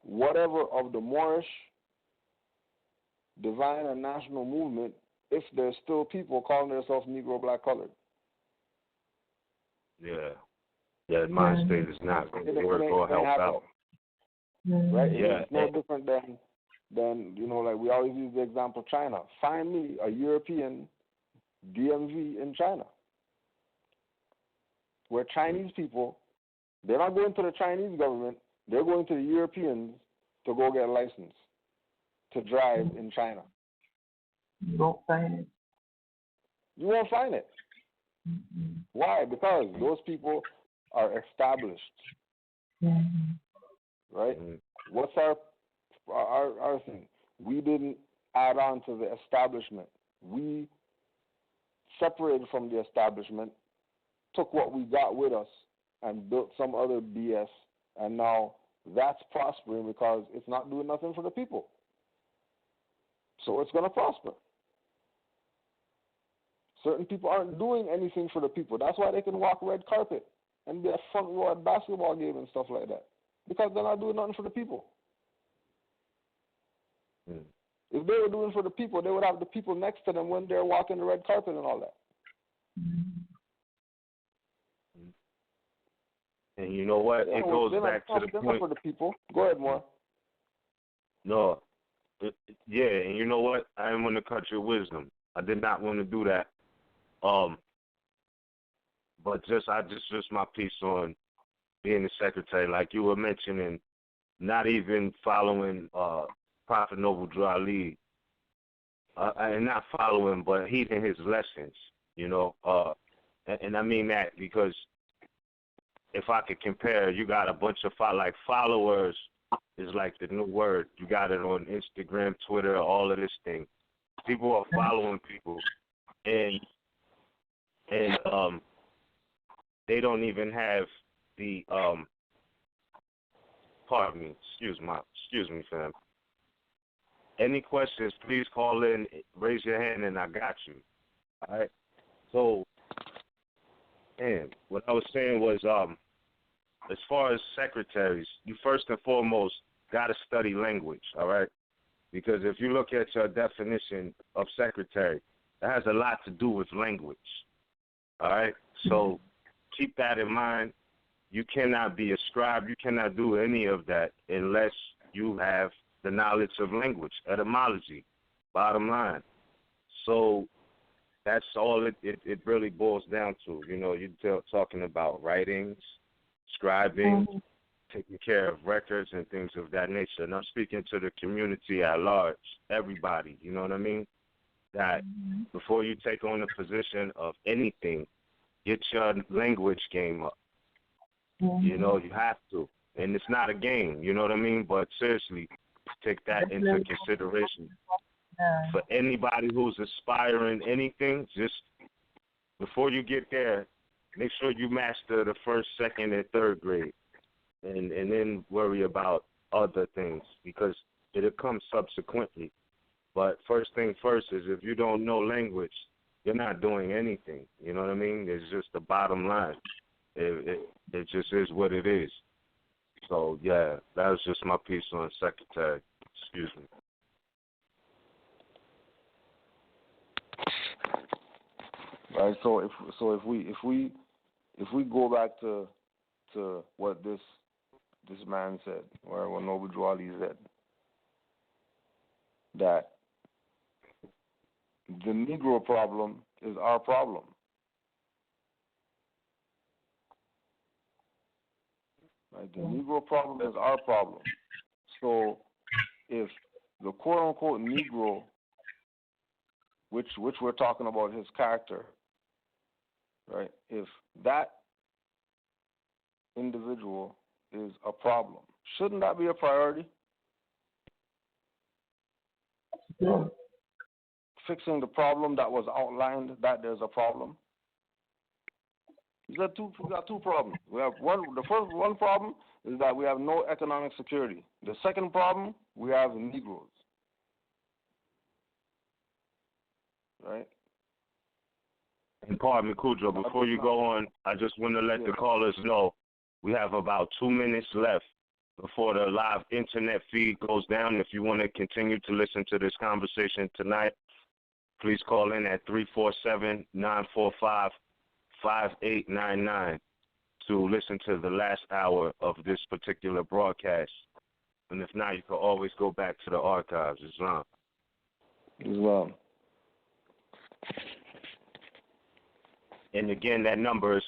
whatever of the Moorish divine and national movement if there's still people calling themselves Negro, Black, Colored. Yeah. Yeah, mind state is not going to work or help out. Right? Yeah. It's no different than, you know, like we always use the example China. Find me a European DMV in China where Chinese people, they're not going to the Chinese government, they're going to the Europeans to go get a license to drive in China. You won't find it. You won't find it. Why? Because those people are established. Right? What's our thing? We didn't add on to the establishment. We separated from the establishment, took what we got with us, and built some other BS, and now that's prospering because it's not doing nothing for the people. So it's going to prosper. Certain people aren't doing anything for the people. That's why they can walk red carpet and be a front row at basketball game and stuff like that, because they're not doing nothing for the people. If they were doing for the people, they would have the people next to them when they're walking the red carpet and all that. And you know what? It goes back to the point. For the people. Go ahead, Moore. No. Yeah, and you know what? I didn't want to cut your wisdom. I did not want to do that. But just my piece on being the secretary, like you were mentioning, not even following Prophet Noble Drew Ali, and not following, but heeding his lessons, you know. And I mean that because if I could compare, you got a bunch of followers is like the new word. You got it on Instagram, Twitter, all of this thing. People are following people, and they don't even have the pardon me, excuse me, fam. Any questions, please call in, raise your hand, and I got you. All right. So, and what I was saying was, as far as secretaries, you first and foremost got to study language. All right. Because if you look at your definition of secretary, it has a lot to do with language. All right? So keep that in mind. You cannot be a scribe. You cannot do any of that unless you have the knowledge of language, etymology, bottom line. So that's all it really boils down to. You know, you're talking about writings, scribing, taking care of records and things of that nature. And I'm speaking to the community at large, everybody, you know what I mean? That before you take on a position of anything, get your language game up. You know, you have to. And it's not a game, you know what I mean? But seriously, take that into consideration. For anybody who's aspiring anything, just before you get there, make sure you master the first, second, and third grade. And then worry about other things because it'll come subsequently. But first thing first is if you don't know language, you're not doing anything. You know what I mean? It's just the bottom line. It just is what it is. So, yeah, that was just my piece on secretary. Excuse me. Right. So if we go back to what this man said, or what Noble Drew Ali said, that the Negro problem is our problem. Right? The Negro problem is our problem. So if the quote-unquote Negro, which we're talking about his character, right? If that individual is a problem, shouldn't that be a priority? Yeah. Fixing the problem that was outlined, that there's a problem. We got two problems. We have the first one problem is that we have no economic security. The second problem, we have Negroes. Right? And pardon me, Kudro, before you go on, I just want to let the callers know we have about 2 minutes left before the live internet feed goes down. If you want to continue to listen to this conversation tonight, please call in at 347-945-5899 to listen to the last hour of this particular broadcast. And if not, you can always go back to the archives. Islam. Islam. And again, that number is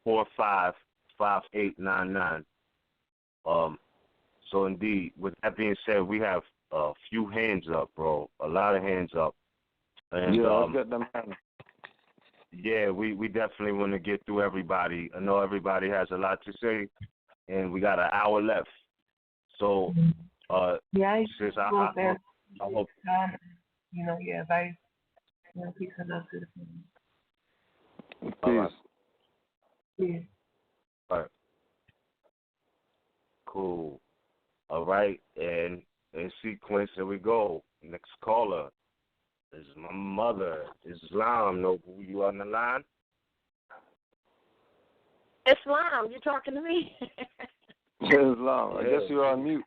347-945-5899. So indeed, with that being said, we have a few hands up, bro. A lot of hands up. And, let's get them hands. Yeah, we definitely want to get through everybody. I know everybody has a lot to say, and we got an hour left. So, sis, I hope. Advice. Peace and love to the family. Peace. Right. Peace. All right. Cool. All right, and in sequence, here we go. Next caller is my mother, Islam. Noble, you on the line? Islam, you talking to me? Islam, I guess you're on mute.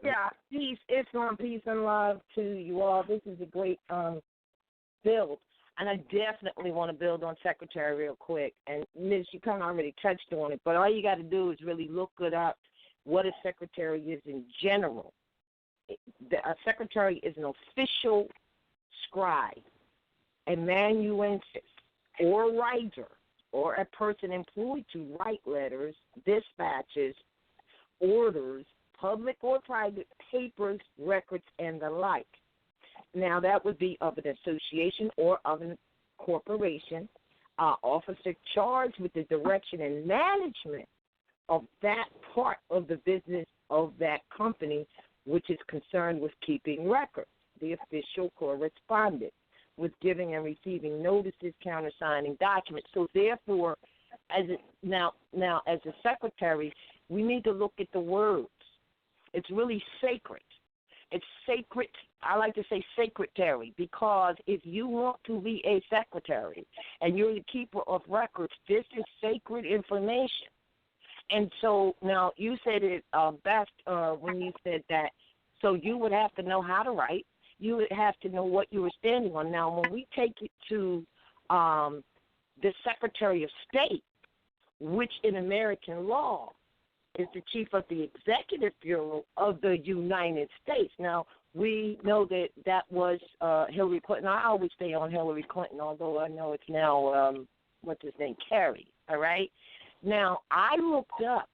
Yeah, peace, Islam, peace and love to you all. This is a great build, and I definitely want to build on Secretary real quick. And Ms., you kind of already touched on it, but all you got to do is really look it up, what a secretary is in general. A secretary is an official scribe, a amanuensis, or writer, or a person employed to write letters, dispatches, orders, public or private papers, records, and the like. Now, that would be of an association or of a corporation, officer charged with the direction and management of that part of the business of that company, which is concerned with keeping records, the official correspondent, with giving and receiving notices, countersigning documents. So, therefore, as a secretary, we need to look at the words. It's really sacred. It's sacred. I like to say secretary, because if you want to be a secretary and you're the keeper of records, this is sacred information. And so now you said it best when you said that. So you would have to know how to write. You would have to know what you were standing on. Now, when we take it to the Secretary of State, which in American law is the chief of the Executive Bureau of the United States. Now, we know that was Hillary Clinton. I always stay on Hillary Clinton, although I know it's now, Kerry, all right? Now, I looked up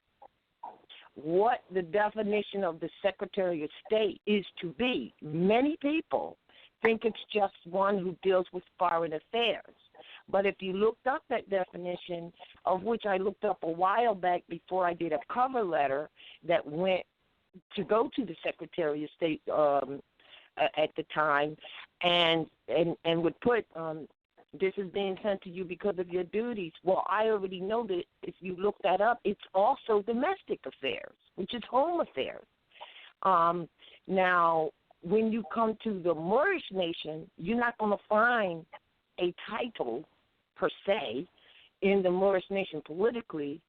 what the definition of the Secretary of State is to be. Many people think it's just one who deals with foreign affairs. But if you looked up that definition, of which I looked up a while back before I did a cover letter that went to go to the Secretary of State at the time, and would put, this is being sent to you because of your duties. Well, I already know that if you look that up, it's also domestic affairs, which is home affairs. Now, when you come to the Moorish nation, you're not going to find a title per se in the Moorish nation politically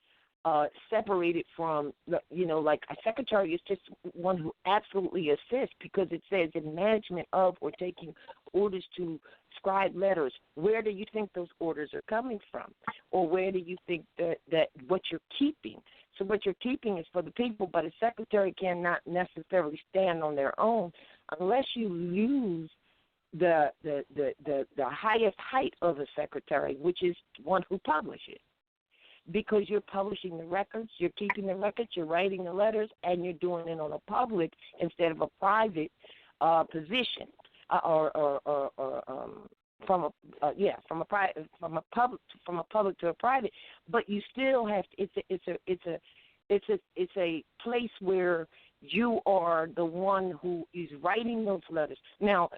separated from, like a secretary is just one who absolutely assists, because it says in management of or taking orders to scribe letters. Where do you think those orders are coming from? Or where do you think that what you're keeping? So what you're keeping is for the people, but a secretary cannot necessarily stand on their own unless you use the highest height of a secretary, which is one who publishes. Because you're publishing the records, you're keeping the records, you're writing the letters, and you're doing it on a public instead of a private position, from a public to a private. But you still have to, it's a place where you are the one who is writing those letters. Now,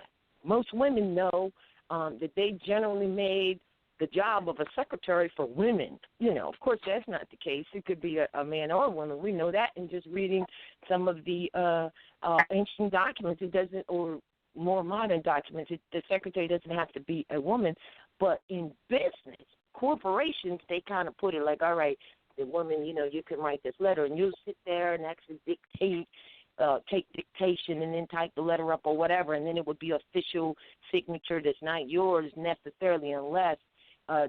most women know that they generally made the job of a secretary for women. Of course, that's not the case. It could be a man or a woman. We know that in just reading some of the ancient documents. It doesn't, or more modern documents, the secretary doesn't have to be a woman. But in business, corporations, they kind of put it like, all right, the woman, you can write this letter, and you'll sit there and actually dictate, take dictation and then type the letter up or whatever, and then it would be official signature that's not yours necessarily, unless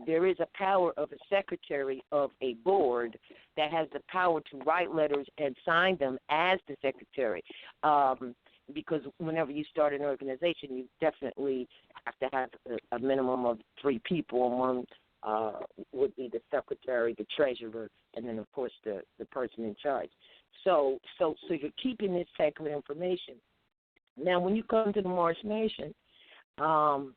there is a power of a secretary of a board that has the power to write letters and sign them as the secretary. Because whenever you start an organization, you definitely have to have a minimum of 3 people, and one would be the secretary, the treasurer, and then, of course, the person in charge. So you're keeping this sacred information. Now, when you come to the Moorish nation, when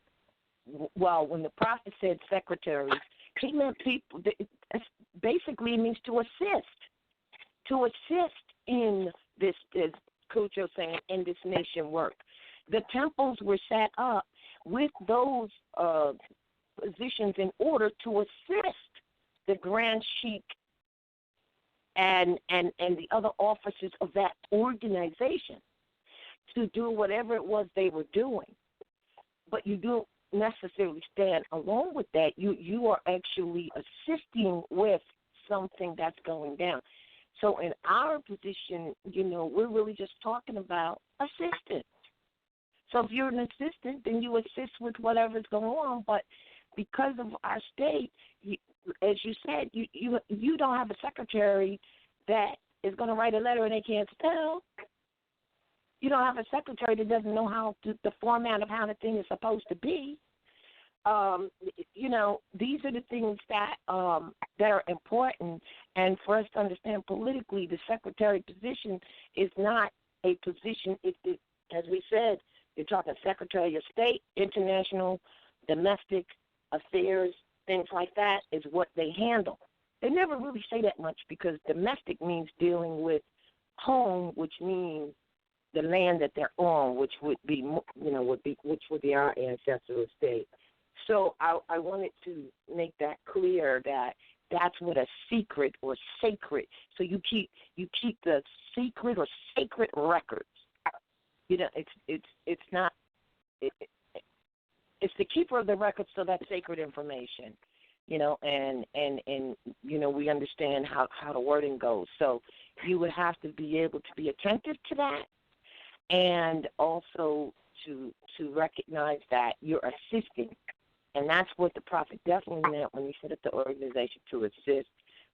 the prophet said secretaries, he meant people. Basically, it means to assist in this, as Cujo saying, in this nation work. The temples were set up with those positions in order to assist the Grand Sheikh and the other officers of that organization to do whatever it was they were doing. But you don't necessarily stand alone with that. You are actually assisting with something that's going down. So in our position, we're really just talking about assistance. So if you're an assistant, then you assist with whatever's going on. But because of our state, as you said, you don't have a secretary that is going to write a letter and they can't spell. You don't have a secretary that doesn't know how the format of how the thing is supposed to be. These are the things that are important. And for us to understand politically, the secretary position is not a position. As we said, you're talking Secretary of State, international, domestic affairs, things like that is what they handle. They never really say that much because domestic means dealing with home, which means the land that they're on, which would be, which would be our ancestral state. So I wanted to make that clear that that's what a secret or sacred. So you keep the secret or sacred records. It's not. It's the keeper of the records, so that's sacred information. And we understand how the wording goes. So you would have to be able to be attentive to that, and also to recognize that you're assisting. And that's what the prophet definitely meant when he set up the organization, to assist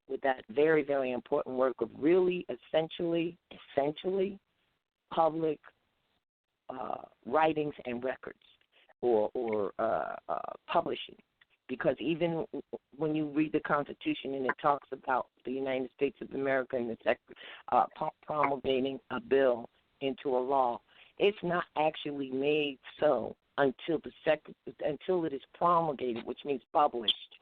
with that very, very important work of really essentially public writings and records or publishing. Because even when you read the Constitution and it talks about the United States of America and the promulgating a bill into a law, it's not actually made so until it is promulgated, which means published,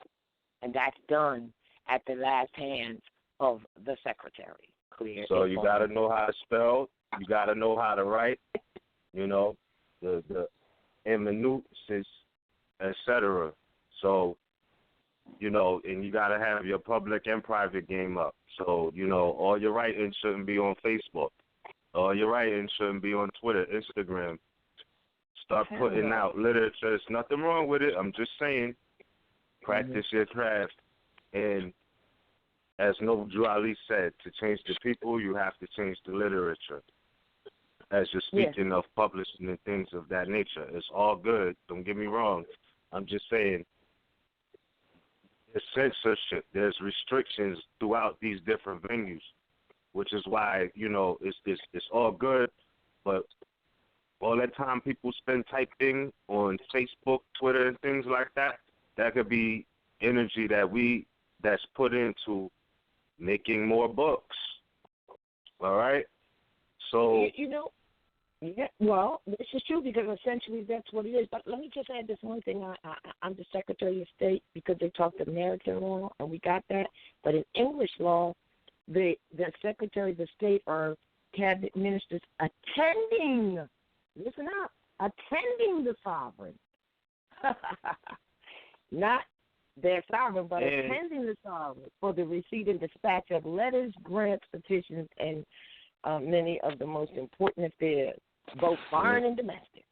and that's done at the last hands of the secretary. Clear. So you got to know how to spell. You got to know how to write. The amanuensis, etc. So, and you got to have your public and private game up. So, all your writing shouldn't be on Facebook. All your writing shouldn't be on Twitter, Instagram. Start putting out literature. There's nothing wrong with it. I'm just saying, practice your craft. And as Noble Drew Ali said, to change the people, you have to change the literature. As you're speaking of publishing and things of that nature, it's all good. Don't get me wrong. I'm just saying, there's censorship, there's restrictions throughout these different venues, which is why, you know, it's all good, but all that time people spend typing on Facebook, Twitter, and things like that, that could be energy that's put into making more books. All right? So you know, yeah, well, this is true because essentially that's what it is. But let me just add this one thing. I'm the Secretary of State because they talked American law, and we got that. But in English law, the Secretary of State or cabinet ministers attending, listen up, attending the sovereign. Not their sovereign, but attending the sovereign for the receipt and dispatch of letters, grants, petitions, and many of the most important affairs, both foreign and domestic.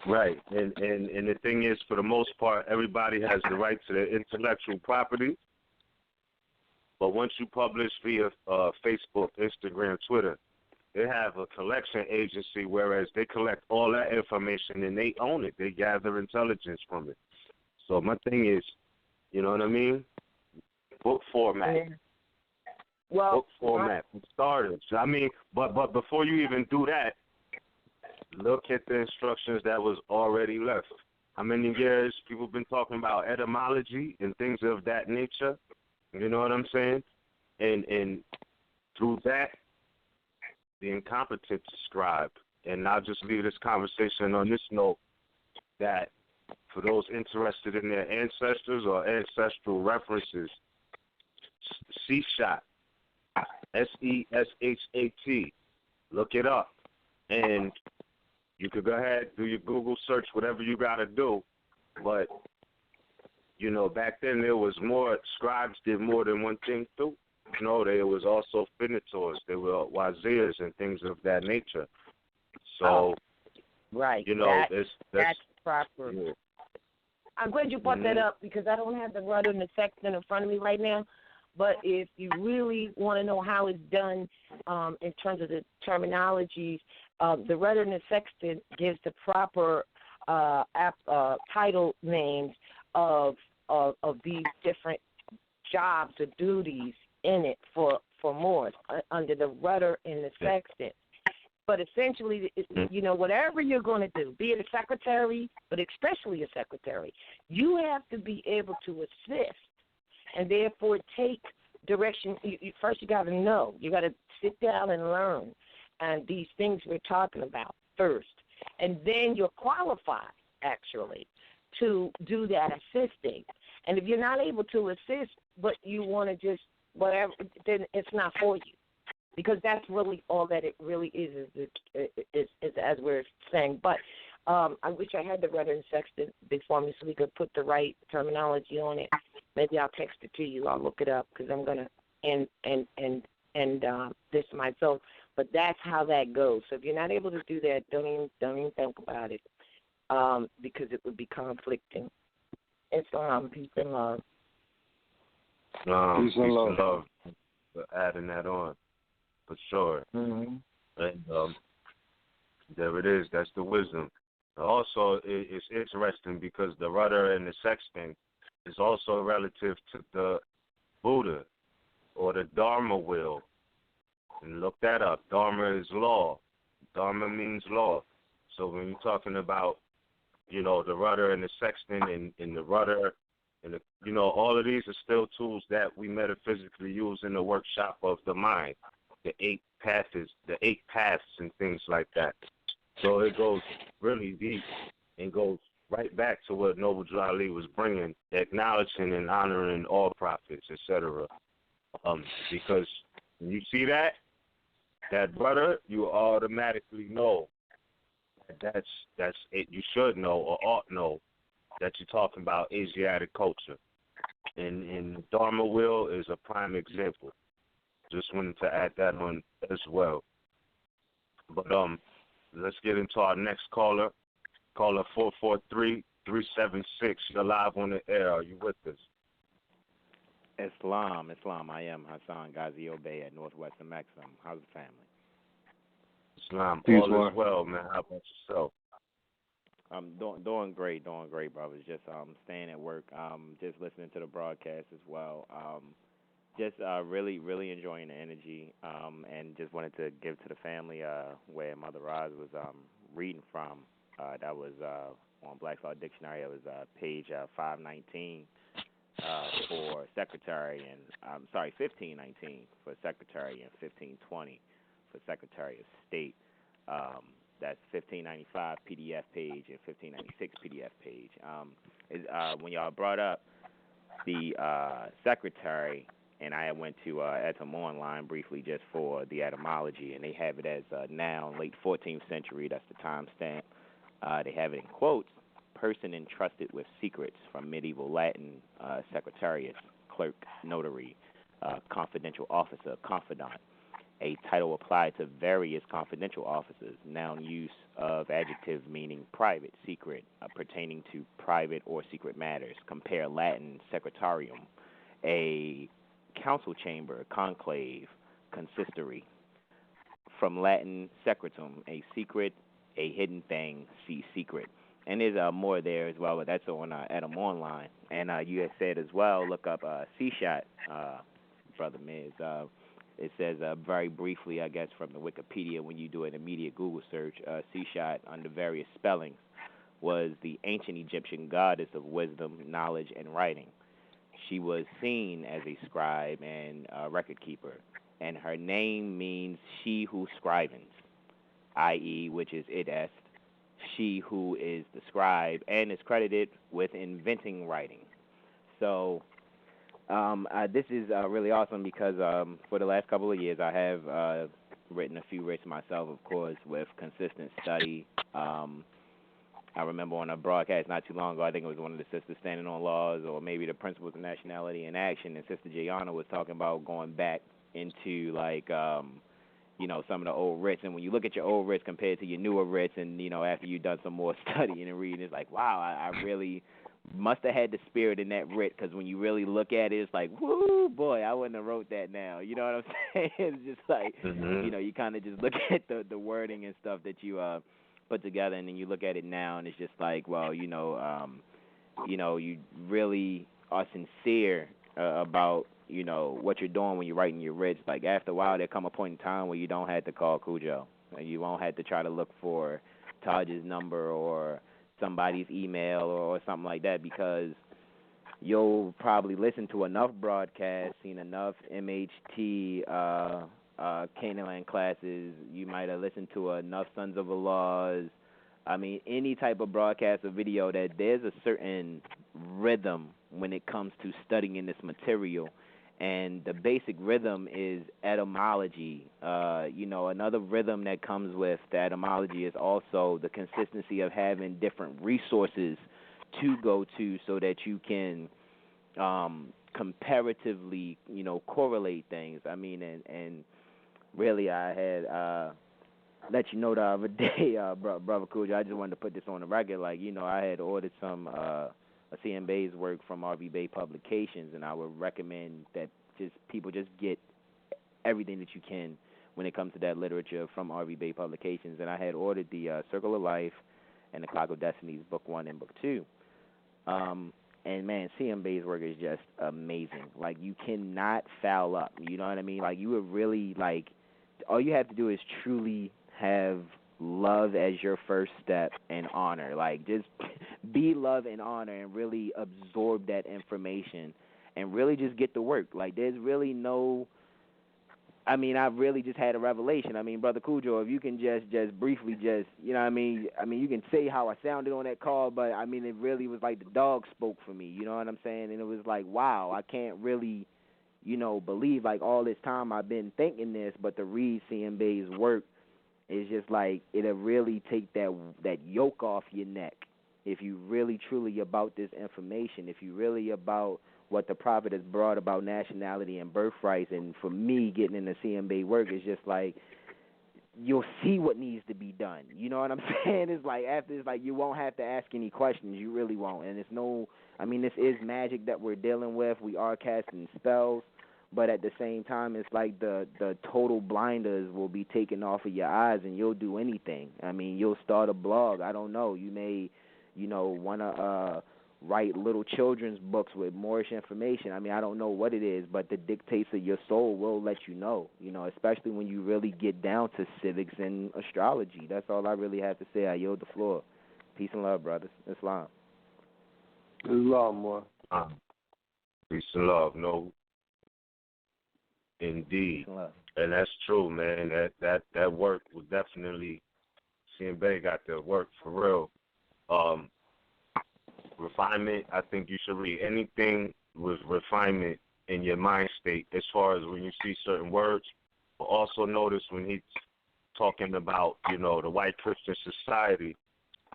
Right, and the thing is, for the most part, everybody has the right to their intellectual property. But once you publish via Facebook, Instagram, Twitter, they have a collection agency, whereas they collect all that information and they own it. They gather intelligence from it. So my thing is, you know what I mean? Book format. Yeah. Well, book format for starters. I mean, but before you even do that, look at the instructions that was already left. How many years people been talking about etymology and things of that nature? You know what I'm saying? And through that, the incompetent scribe. And I'll just leave this conversation on this note that for those interested in their ancestors or ancestral references, SESHAT, SESHAT, look it up. And you could go ahead, do your Google search, whatever you got to do. But, you know, back then there was more, scribes did more than one thing too. You know, there was also finitors, there were wazirs and things of that nature. So, right, you know, that's proper. Yeah. I'm glad you brought that up because I don't have the rudder and the sextant in front of me right now. But if you really want to know how it's done in terms of the terminologies, the rudder and the sextant gives the proper title names of these different jobs or duties in it for Moors under the rudder and the sextant. But essentially, you know, whatever you're going to do, be it a secretary, but especially a secretary, you have to be able to assist and therefore take direction. First, you got to know. You got to sit down and learn. And these things we're talking about first. And then you're qualified, actually, to do that assisting. And if you're not able to assist, but you want to just whatever, then it's not for you. Because that's really all that it really is as we're saying. But I wish I had the rudder and sextant before me so we could put the right terminology on it. Maybe I'll text it to you. I'll look it up because I'm going to end this myself. But that's how that goes. So if you're not able to do that, don't even think about it because it would be conflicting. Islam, peace and love. Peace and love. For adding that on. For sure. Mm-hmm. And there it is. That's the wisdom. Also, it's interesting because the rudder and the sextant is also relative to the Buddha or the Dharma wheel. And look that up. Dharma is law. Dharma means law. So when you're talking about, you know, the rudder and the sextant and the rudder and, you know, all of these are still tools that we metaphysically use in the workshop of the mind. The eight paths and things like that. So it goes really deep and goes right back to what Noble Drew Ali was bringing, acknowledging and honoring all prophets, etc. Because when you see that brother, you automatically know that's it. You should know or ought know that you're talking about Asiatic culture, and the Dharma wheel is a prime example. Just wanted to add that on as well. But let's get into our next caller. Caller 443-376. You're live on the air. Are you with us? Islam. I am Hassan Ghazi Obey at Northwestern Maxim. How's the family? Islam, Peace, all Moor. is well, man. How about yourself? I'm doing great, brothers. Just staying at work. Just listening to the broadcast as well. Just really enjoying the energy. And just wanted to give to the family where Mother Roz was reading from. That was on Black Law Dictionary. It was page 519 for secretary, and 1519 for secretary, and 1520 for Secretary of State. That's 1595 PDF page and 1596 PDF page. When y'all brought up the secretary, and I went to Etam Online briefly just for the etymology, and they have it as noun, late 14th century. That's the timestamp. They have it in quotes: person entrusted with secrets, from medieval Latin, secretarius, clerk, notary, confidential officer, confidant. A title applied to various confidential officers. Noun use of adjective meaning private, secret, pertaining to private or secret matters. Compare Latin secretarium, a council chamber, conclave, consistory. From Latin secretum, a secret, a hidden thing, see secret. And there's more there as well, but that's on Adam Online. And you had said as well, look up C-Shot, Brother Miz. It says very briefly, I guess, from the Wikipedia, when you do an immediate Google search, C-Shot, under various spellings, was the ancient Egyptian goddess of wisdom, knowledge, and writing. She was seen as a scribe and record keeper, and her name means she who scribens, i.e., which is it est, she who is the scribe, and is credited with inventing writing. So this is really awesome because for the last couple of years I have written a few writs myself, of course, with consistent study. I remember on a broadcast not too long ago, I think it was one of the sisters standing on laws, or maybe the principles of nationality in action, and Sister Jayana was talking about going back into like some of the old writs. And when you look at your old writs compared to your newer writs, and after you've done some more studying and reading, it's like, wow, I really must have had the spirit in that writ, because when you really look at it, it's like, whoo, boy, I wouldn't have wrote that now. You know what I'm saying? It's just like, you kind of just look at the wording and stuff that you put together, and then you look at it now, and it's just like, well, you really are sincere about, what you're doing when you're writing your writs. Like, after a while, there come a point in time where you don't have to call Cujo, and you won't have to try to look for Taj's number or somebody's email or something like that, because you'll probably listen to enough broadcasts, seen enough MHT Canaan classes. You might have listened to enough Sons of Allahs. I mean, any type of broadcast or video, that there's a certain rhythm when it comes to studying this material. And the basic rhythm is etymology. Another rhythm that comes with the etymology is also the consistency of having different resources to go to, so that you can comparatively, correlate things. I mean, and really, I had let you know the other day, Brother Cujo, I just wanted to put this on the record. Like, I had ordered some CMBey's work from RVBey Publications, and I would recommend that people just get everything that you can when it comes to that literature from RVBey Publications. And I had ordered the Circle of Life and the Clock of Destinies, Book 1 and Book 2. And, man, CMBey's work is just amazing. Like, you cannot foul up. You know what I mean? Like, you would really, like, all you have to do is truly have love as your first step, and honor. Like, just be love and honor, and really absorb that information, and really just get to work. Like, there's really no, I mean, I've really just had a revelation. I mean, Brother Cujo, if you can just briefly just, you know what I mean, you can say how I sounded on that call, but, I mean, it really was like the dog spoke for me, you know what I'm saying? And it was like, wow, I can't really, believe, like, all this time I've been thinking this, but to read CMBey's work, it's just like it'll really take that yoke off your neck if you really truly about this information, if you really about what the Prophet has brought about nationality and birthrights. And for me, getting into CMBey work is just like you'll see what needs to be done. You know what I'm saying? It's like after it's like you won't have to ask any questions. You really won't. And it's no, I mean, this is magic that we're dealing with. We are casting spells, but at the same time, it's like the total blinders will be taken off of your eyes, and you'll do anything. I mean, you'll start a blog. I don't know. You may, want to write little children's books with Moorish information. I mean, I don't know what it is, but the dictates of your soul will let you know, especially when you really get down to civics and astrology. That's all I really have to say. I yield the floor. Peace and love, brothers. Islam. Islam, Moor. Peace and love. No, indeed. And that's true, man. That work was definitely, CCY got the work for real. Refinement, I think you should read anything with refinement in your mind state as far as when you see certain words. But also notice when he's talking about, the white Christian society,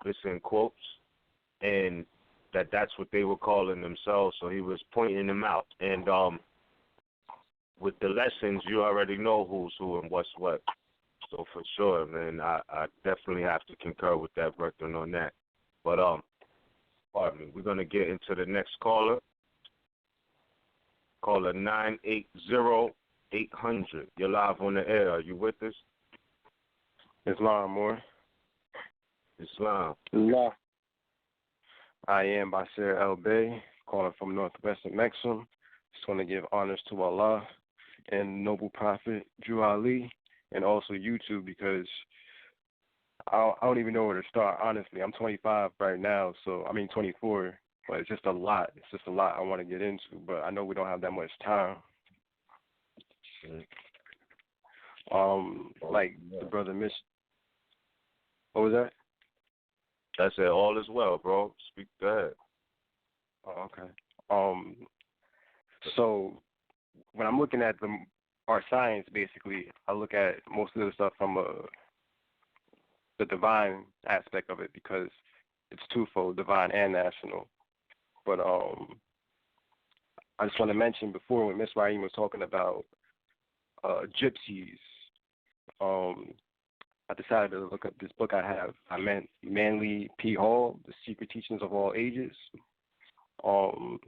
it's in quotes, and that's what they were calling themselves. So he was pointing them out. And with the lessons, you already know who's who and what's what. So for sure, man, I definitely have to concur with that, Bertrand, on that. But pardon me, we're gonna get into the next caller. Caller 980-800. You're live on the air. Are you with us? Islam, Moor. Islam. Allah. I am Basir RVBey, calling from northwestern Maxim. Just want to give honors to Allah and noble prophet Drew Ali, and also YouTube, because I don't even know where to start, honestly. I'm 25 right now, 24, but it's just a lot. It's just a lot I want to get into, but I know we don't have that much time. Like the brother Miss. What was that? I said all is well, bro. Speak, go ahead. Oh, okay. So when I'm looking at our science, basically, I look at most of the stuff from the divine aspect of it, because it's twofold, divine and national. But I just want to mention before, when Miss Raheem was talking about gypsies, I decided to look up this book I have. I meant Manly P. Hall, The Secret Teachings of All Ages, on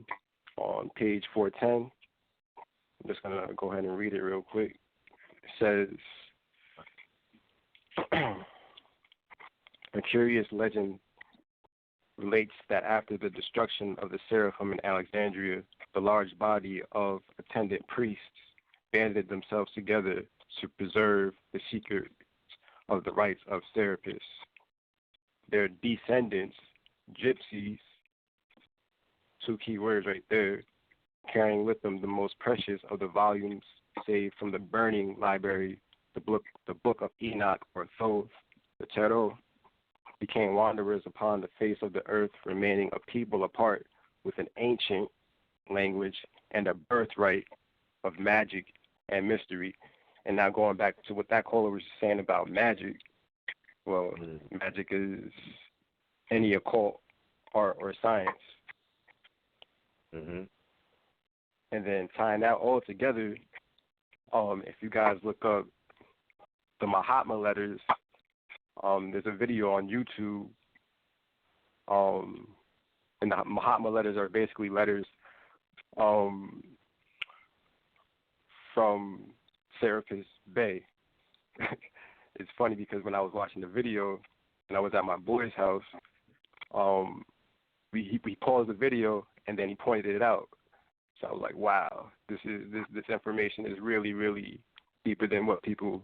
page 410. I'm just going to go ahead and read it real quick. It says, a curious legend relates that after the destruction of the Seraphim in Alexandria, the large body of attendant priests banded themselves together to preserve the secret of the rites of Serapis. Their descendants, gypsies, two key words right there, carrying with them the most precious of the volumes saved from the burning library, the book of Enoch, or Thoth, the Tarot, became wanderers upon the face of the earth, remaining a people apart with an ancient language and a birthright of magic and mystery. And now going back to what that caller was saying about magic, well, magic is any occult art or science. Mm-hmm. And then tying that all together, if you guys look up the Mahatma letters, there's a video on YouTube, and the Mahatma letters are basically letters from Serapis Bey. It's funny because when I was watching the video and I was at my boy's house, we paused the video and then he pointed it out. So I was like, wow, this information is really, really deeper than what people,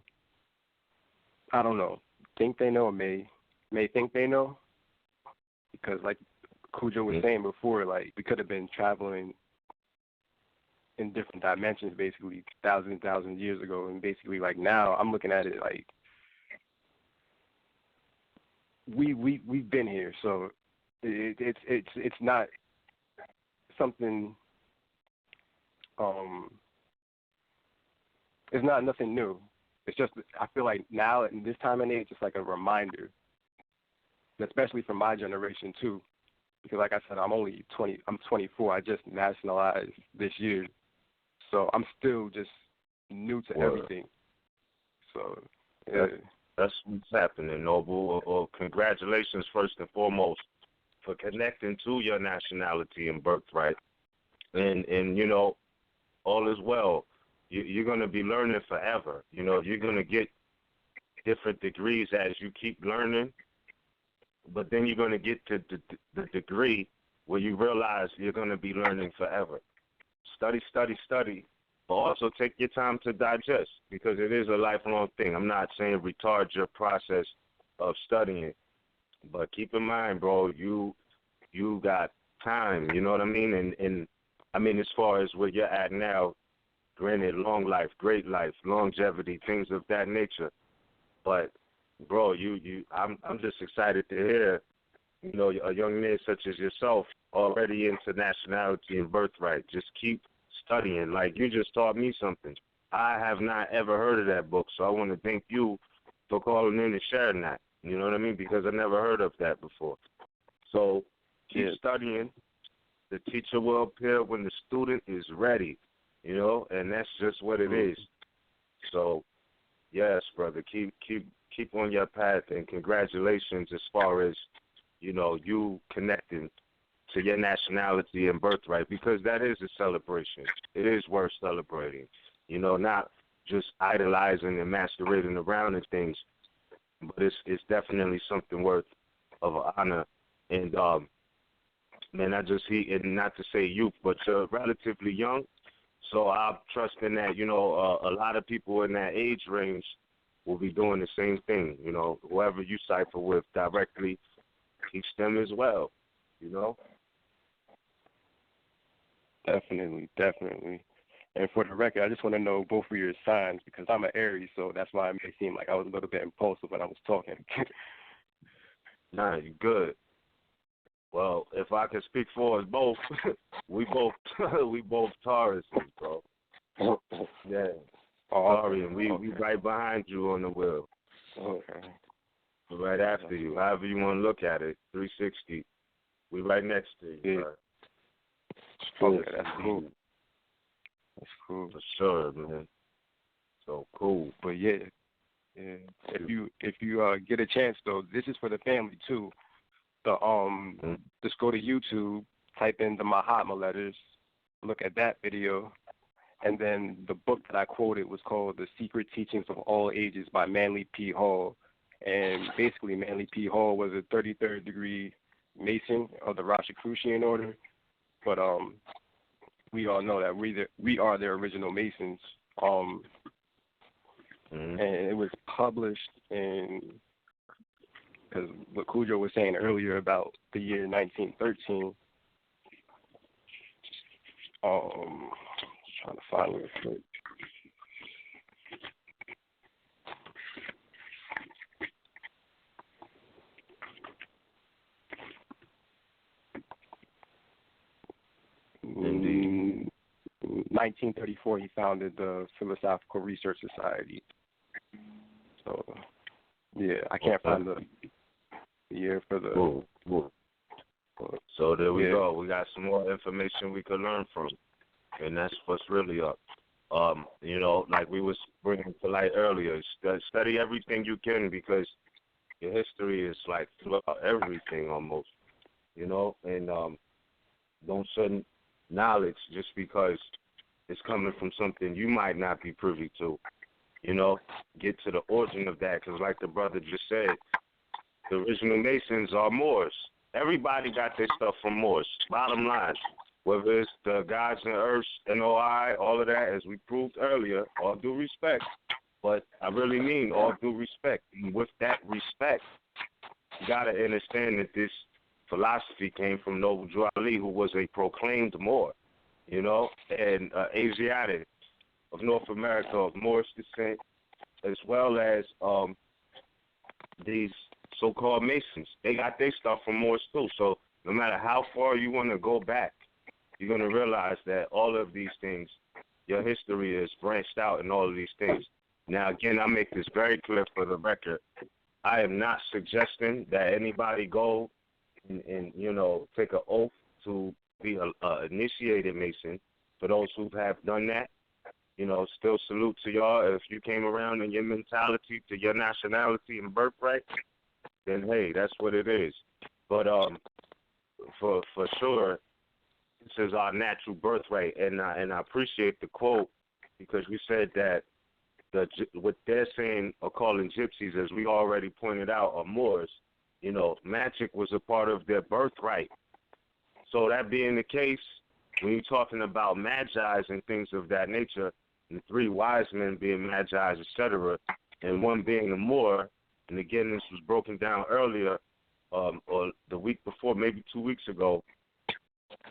I don't know, think they know, or may think they know. Because like Cujo was saying before, like we could have been traveling in different dimensions basically thousands and thousands of years ago, and basically like now I'm looking at it like we've been here, so it's not something, it's not nothing new. It's just, I feel like now in this time and age, it's like a reminder, especially for my generation too, because like I said, I'm 24. I just nationalized this year, so I'm still just new to everything. So yeah. That's what's happening, Noble. Well, congratulations first and foremost for connecting to your nationality and birthright. And you know, all is well. You're going to be learning forever. You know, you're going to get different degrees as you keep learning, but then you're going to get to the degree where you realize you're going to be learning forever. Study, study, study, but also take your time to digest, because it is a lifelong thing. I'm not saying retard your process of studying, but keep in mind, bro, you got time, you know what I mean? And I mean, as far as where you're at now, granted, long life, great life, longevity, things of that nature. But, bro, I'm just excited to hear, you know, a young man such as yourself already into nationality and birthright. Just keep studying. Like, you just taught me something. I have not ever heard of that book, so I want to thank you for calling in and sharing that. You know what I mean? Because I never heard of that before. So keep studying. The teacher will appear when the student is ready, you know, and that's just what it is. So, yes, brother, keep on your path, and congratulations as far as, you know, you connecting to your nationality and birthright, because that is a celebration. It is worth celebrating, you know, not just idolizing and masquerading around and things, but it's definitely something worth of honor. And man, and not to say youth, but you're relatively young, so I'm trusting that, you know, a lot of people in that age range will be doing the same thing. You know, whoever you cipher with directly, teach them as well, you know? Definitely. And for the record, I just want to know both of your signs, because I'm an Aries, so that's why it may seem like I was a little bit impulsive when I was talking. Nah, you're good. Well, if I can speak for us both, we both Tauruses, bro. Yeah. Sorry, and we right behind you on the wheel. Okay. Right after you, however you want to look at it, 360. We right next to you. Yeah. Okay, that's cool. That's cool. For sure, man. So cool. But yeah. If you get a chance though, this is for the family too. Just go to YouTube, type in the Mahatma letters, look at that video, and then the book that I quoted was called The Secret Teachings of All Ages by Manly P. Hall. And basically Manly P. Hall was a 33rd degree Mason of the Rosicrucian order. But we all know that we are the original Masons. And it was published in, because what Cujo was saying earlier about the year 1913. Trying to find it real quick. In 1934, he founded the Philosophical Research Society. So, yeah, I can't find the year for the. Cool. So there we go. We got some more information we could learn from, and that's what's really up. You know, like we was bringing to light earlier, study everything you can, because your history is like throughout everything almost, you know, and don't sudden knowledge just because it's coming from something you might not be privy to, you know. Get to the origin of that, because like the brother just said, the original Masons are Moors. Everybody got their stuff from Moors, bottom line. Whether it's the gods and earths, NOI, all of that, as we proved earlier, all due respect. But I really mean all due respect. And with that respect, you got to understand that this philosophy came from Noble Drew Ali, who was a proclaimed Moor, you know, and Asiatic of North America of Moorish descent, as well as these so-called Masons. They got their stuff from Moors too. So no matter how far you want to go back, you're going to realize that all of these things, your history is branched out in all of these things. Now, again, I make this very clear for the record. I am not suggesting that anybody go and you know, take an oath to be an initiated Mason. For those who have done that, still salute to y'all. If you came around in your mentality to your nationality and birthright, then hey, that's what it is. But for sure, this is our natural birthright, and I appreciate the quote because you said that what they're saying or calling gypsies, as we already pointed out, are Moors. Magic was a part of their birthright. So that being the case, when you're talking about magi's and things of that nature, and the three wise men being magi's, etc., and one being a Moor, and again, this was broken down earlier, or the week before, maybe 2 weeks ago,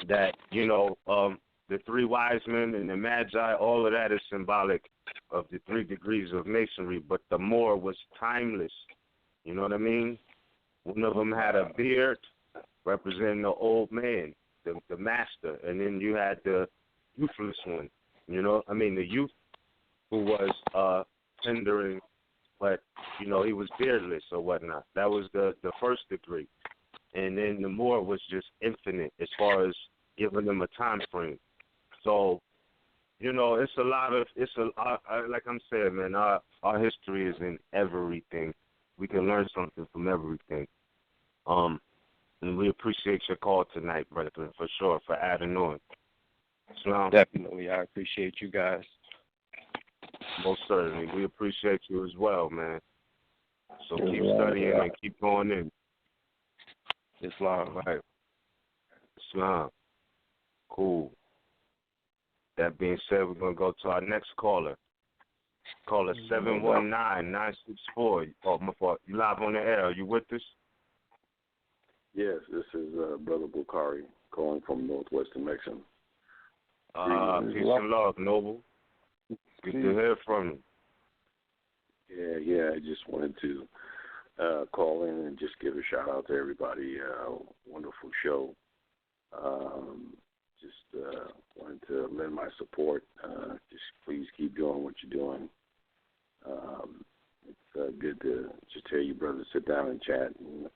that, the three wise men and the magi, all of that is symbolic of the 3 degrees of masonry, but the Moor was timeless. You know what I mean? One of them had a beard representing the old man, the master, and then you had the youthless one, the youth who was tendering, but, he was beardless or whatnot. That was the first degree. And then the Moor was just infinite as far as giving them a time frame. So, it's a lot of, like I'm saying, man, our history is in everything. We can learn something from everything. And we appreciate your call tonight, brethren, for sure, for adding on. Islam. Definitely. I appreciate you guys. Most certainly. We appreciate you as well, man. So keep studying and keep going in. Islam. Right. Islam. Cool. That being said, we're going to go to our next caller. Caller 719-964. Oh, my fault. You live on the air. Are you with us? Yes, this is Brother Bukhari calling from Northwestern Mexico. Peace and love, Noble. Good to hear from you. Yeah. I just wanted to call in and just give a shout out to everybody. Wonderful show. Just wanted to lend my support. Just please keep doing what you're doing. It's good to just hear you brothers sit down and chat and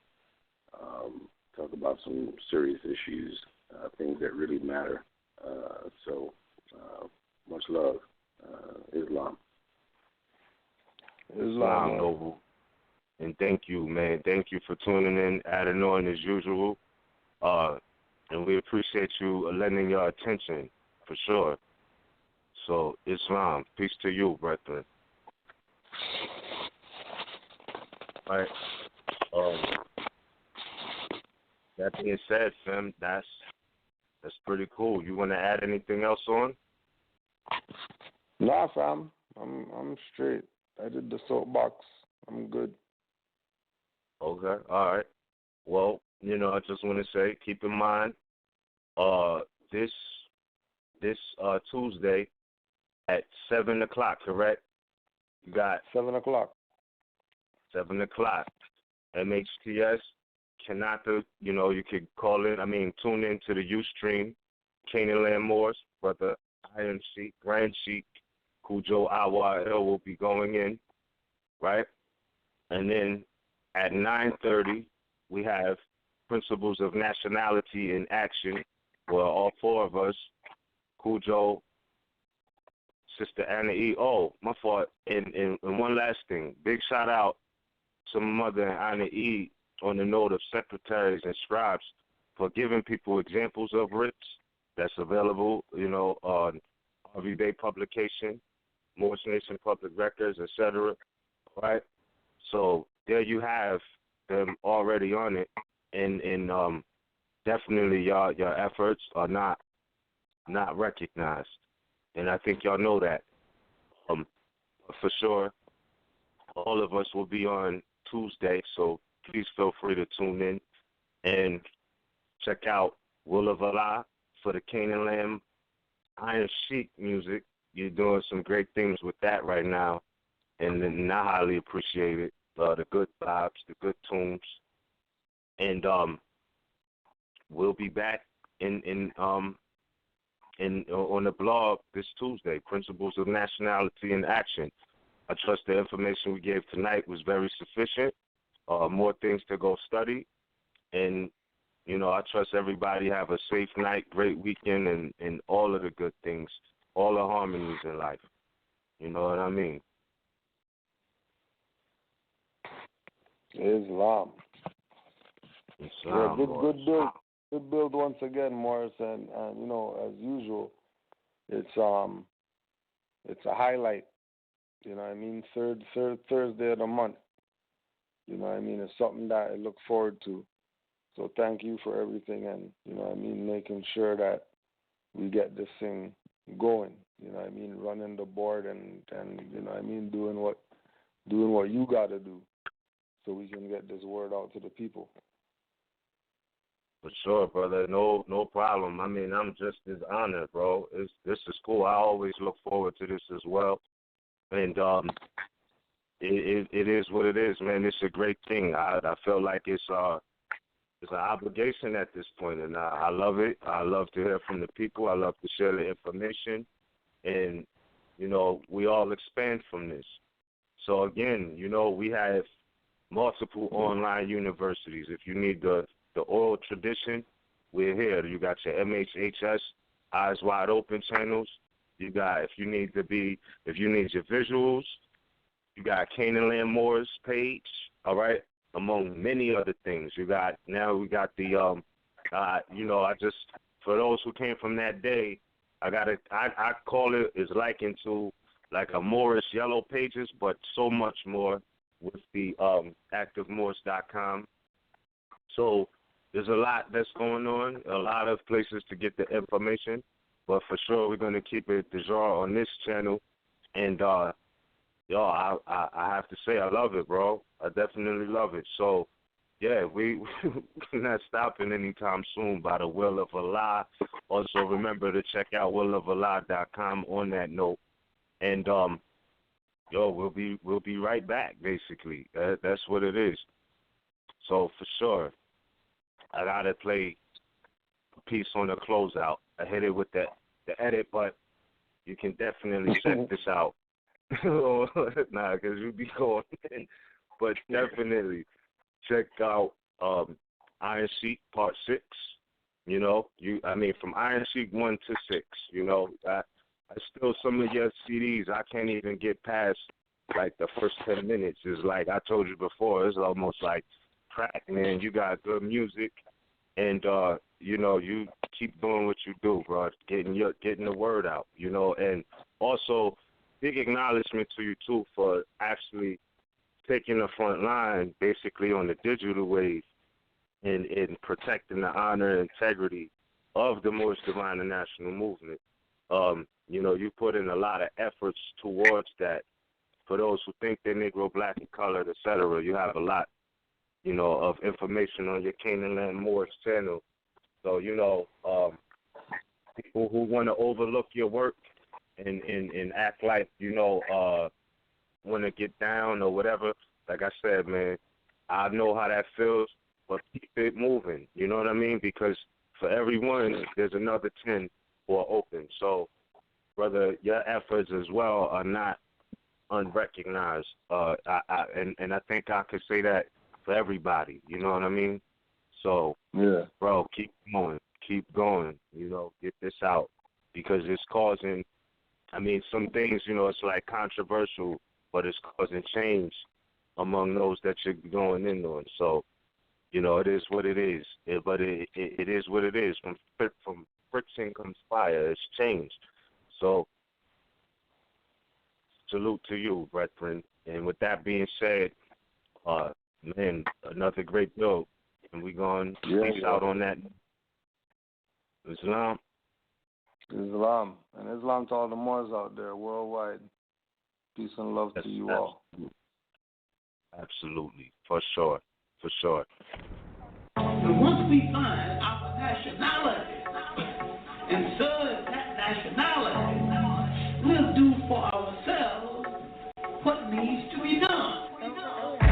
talk about some serious issues, things that really matter. So much love. Islam. Islam, Noble. And thank you, man. Thank you for tuning in, adding on as usual. And we appreciate you lending your attention, for sure. So, Islam, peace to you, brethren. All right. That being said, fam, that's pretty cool. You want to add anything else on? Nah, fam. I'm straight. I did the soapbox. I'm good. Okay. All right. Well, I just want to say, keep in mind, this Tuesday at 7 o'clock, correct? You got 7 o'clock. 7 o'clock. MHHS. You could call in. Tune in to the Ustream. Canaan Land Moors, Brother Iron Sheik, Grand Sheik, Cujo Awa will be going in, right? And then at 9:30, we have Principles of Nationality in Action, where all 4 of us, Cujo, Sister Anna E. Oh, my fault. And one last thing. Big shout out to Mother Anna E. on the note of secretaries and scribes for giving people examples of writs that's available, on RVBey publication, Moorish Nation Public Records, etc. Right? So there you have them already on it, and definitely your efforts are not recognized, and I think y'all know that. For sure, all of us will be on Tuesday, so please feel free to tune in and check out Will of Allah for the Canaan Land Iron Sheik music. You're doing some great things with that right now, and I highly appreciate it. The good vibes, the good tunes, and we'll be back on the blog this Tuesday. Principles of Nationality in Action. I trust the information we gave tonight was very sufficient. More things to go study, and I trust everybody have a safe night, great weekend, and all of the good things, all the harmonies in life. You know what I mean? Islam. Islam. Yeah, good build. Good build once again, Morris, and you know, as usual, it's a highlight. You know what I mean? Third Thursday of the month. You know what I mean? It's something that I look forward to. So thank you for everything, and you know what I mean, making sure that we get this thing going. You know what I mean? Running the board and you know what I mean, doing what you gotta do, so we can get this word out to the people. For sure, brother. No problem. I mean, I'm just as honored, bro. This is cool. I always look forward to this as well. And it is what it is, man. It's a great thing. I feel like it's an obligation at this point, and I love it. I love to hear from the people. I love to share the information, and you know, we all expand from this. So again, you know, we have multiple online universities. If you need the oral tradition, we're here. You got your MHHS Eyes Wide Open channels. You got, if you need your visuals, you got Canaanland Moor's page, all right, among many other things. We got the, you know, for those who came from that day, I call it, is likened to like a Moorish yellow pages, but so much more with the activemoors.com. So there's a lot that's going on, a lot of places to get the information, but for sure we're going to keep it du jour on this channel. And, I have to say I love it, bro. I definitely love it. So, yeah, we're not stopping anytime soon by the will of Allah. Also, remember to check out willofalah.com on that note. And, we'll be right back, basically. That's what it is. So, for sure, I got to play a piece on the closeout. I hit it with the edit, but you can definitely check this out. Nah, because you be going in. But definitely check out Iron Sheik Part 6. You know, from Iron Sheik 1 to 6, you know, I still, some of your CDs, I can't even get past, like, the first 10 minutes. It's like I told you before, it's almost like crack, man. You got good music, and, you know, you keep doing what you do, bro, getting the word out, you know. And also, big acknowledgement to you, too, for actually taking the front line, basically, on the digital wave and protecting the honor and integrity of the Moorish Divine and National Movement. You know, you put in a lot of efforts towards that. For those who think they're Negro, Black, and colored, etc., you have a lot, you know, of information on your Canaanland Moorish channel. So, you know, people who want to overlook your work and act like, you know, want to get down or whatever, like I said, man, I know how that feels, but keep it moving, you know what I mean? Because for everyone, there's another 10 who are open. So, brother, your efforts as well are not unrecognized. And I think I could say that for everybody, you know what I mean? So, yeah, bro, keep going, you know, get this out, because it's causing, some things, you know, it's like controversial, but it's causing change among those that you're going in on. So, you know, it is what it is. But it is what it is. From friction comes fire. It's change. So, salute to you, brethren. And with that being said, man, another great build. And we're going to peace out on that. Islam. And Islam to all the Moors out there worldwide. Peace and love to you all. Absolutely. For sure. And once we find our nationality and serve that nationality, we'll do for ourselves what needs to be done.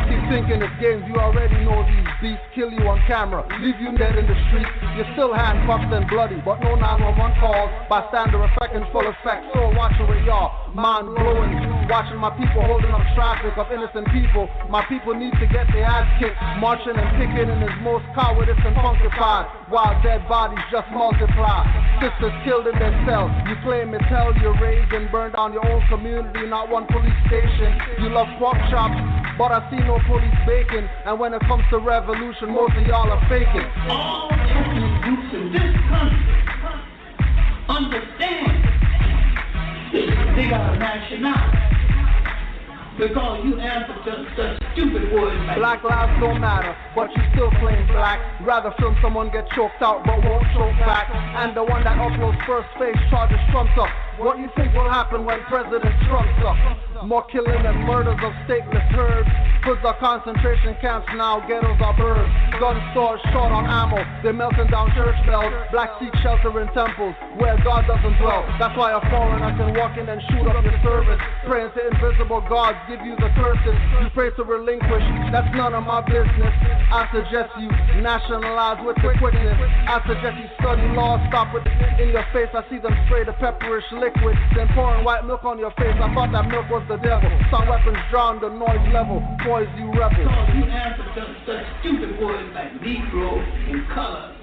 Keep thinking it's games, you already know these beats kill you on camera, leave you dead in the streets. You're still handcuffed and bloody, but no 911 calls. Bystander effect in full effect, so watching with y'all, mind blowing. watching my people holding up traffic of innocent people. My people need to get their ass kicked. Marching and picketing is most cowardice and funkified, while dead bodies just multiply. Sisters killed in their cells. You claim it's hell, you raised and burned down your own community, not one police station. You love pork chops, but I see no police bacon. And when it comes to revolution, most of y'all are faking. All ethnic groups in this country understand they got a nationality. Because you answer such stupid words like Black lives don't matter, but you still claim black. Rather film someone get choked out, but won't choke back. And the one that uploads first face charges Trump's up. What you think will happen when President Trump's up? More killing and murders of stateless herds. Hoods are concentration camps now, ghettos are birds. Gun stores short on ammo, they're melting down church bells. Black seek shelter in temples where God doesn't dwell. That's why a foreigner can walk in and shoot up your service. Praying to invisible gods give you the curses. You pray to relinquish, that's none of my business. I suggest you nationalize with the quickness. I suggest you study law, stop it in your face. I see them spray the pepperish liquid, then pouring white milk on your face. I thought that milk was the devil. Some weapons drown the noise level. Boys, you rebels. because you answer such stupid words like Negro and color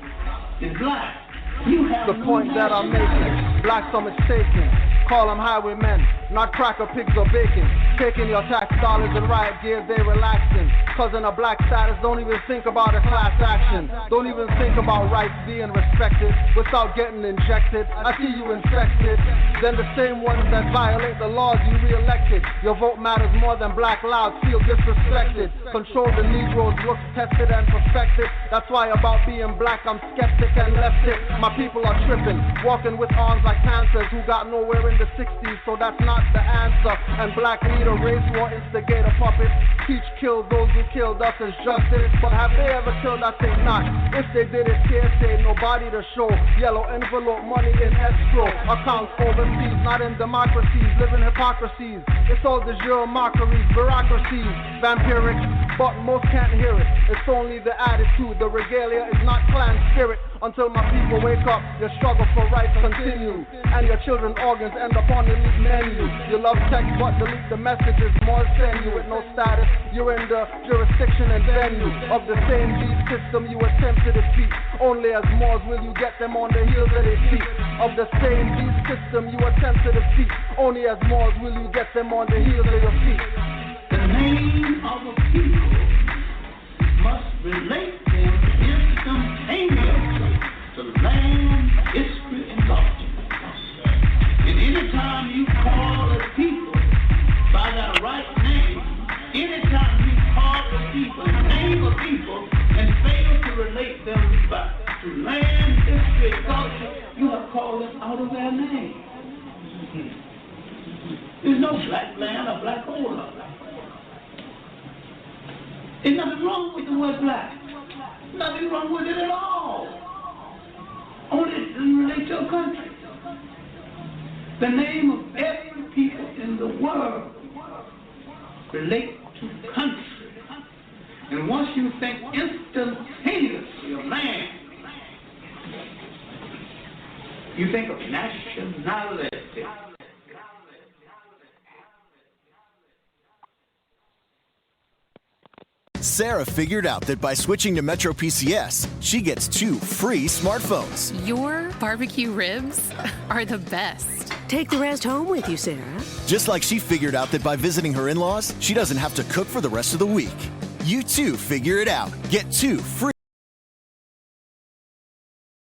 and black. You have the point that I'm making. Blacks are mistaken. Call them highwaymen, not cracker pigs or bacon. Taking your tax dollars and riot gear, they relaxing. Cause in a black status, don't even think about a class action. Don't even think about rights being respected without getting injected. I see you infected. Then the same ones that violate the laws you re-elected. Your vote matters more than black lives feel disrespected. Control the Negroes, looks tested and perfected. That's why about being black, I'm skeptic and left it. My people are tripping, walking with arms like panthers who got nowhere in the 60s, so that's not the answer. And black leader, race war, instigator, puppet. Teach kill those who killed us as justice. But have they ever killed us? Say not. If they did it, say nobody to show. Yellow envelope, money in escrow. Accounts overseas, not in democracies. Living hypocrisies. It's all de jure mockeries, bureaucracies, vampiric, but most can't hear it. It's only the attitude. The regalia is not clan spirit. Until my people wake up, your struggle for rights continue. And your children's organs end up on the elite menu. You love text but delete the messages. More send you with no status. You're in the jurisdiction and venue of the same beat system you attempt to defeat. Only as Moors will you get them on the heels of their feet. Of the same beat system you attempt to defeat. Only as Moors will you get them on the heels of your feet. The name of a people must relate them instantaneously to land, history, and culture. And anytime you call a people by their right name, anytime you call a people, name a people, and fail to relate them back to land, history, and culture, you have called them out of their name. There's no black land or black owner. There's nothing wrong with the word black. Nothing wrong with it at all. Only it doesn't relate to a country. The name of every people in the world relate to country. And once you think instantaneously of land, you think of nationality. Sarah figured out that by switching to Metro PCS, she gets 2 free smartphones. Your barbecue ribs are the best. Take the rest home with you, Sarah. Just like she figured out that by visiting her in-laws, she doesn't have to cook for the rest of the week. You too figure it out. Get 2 free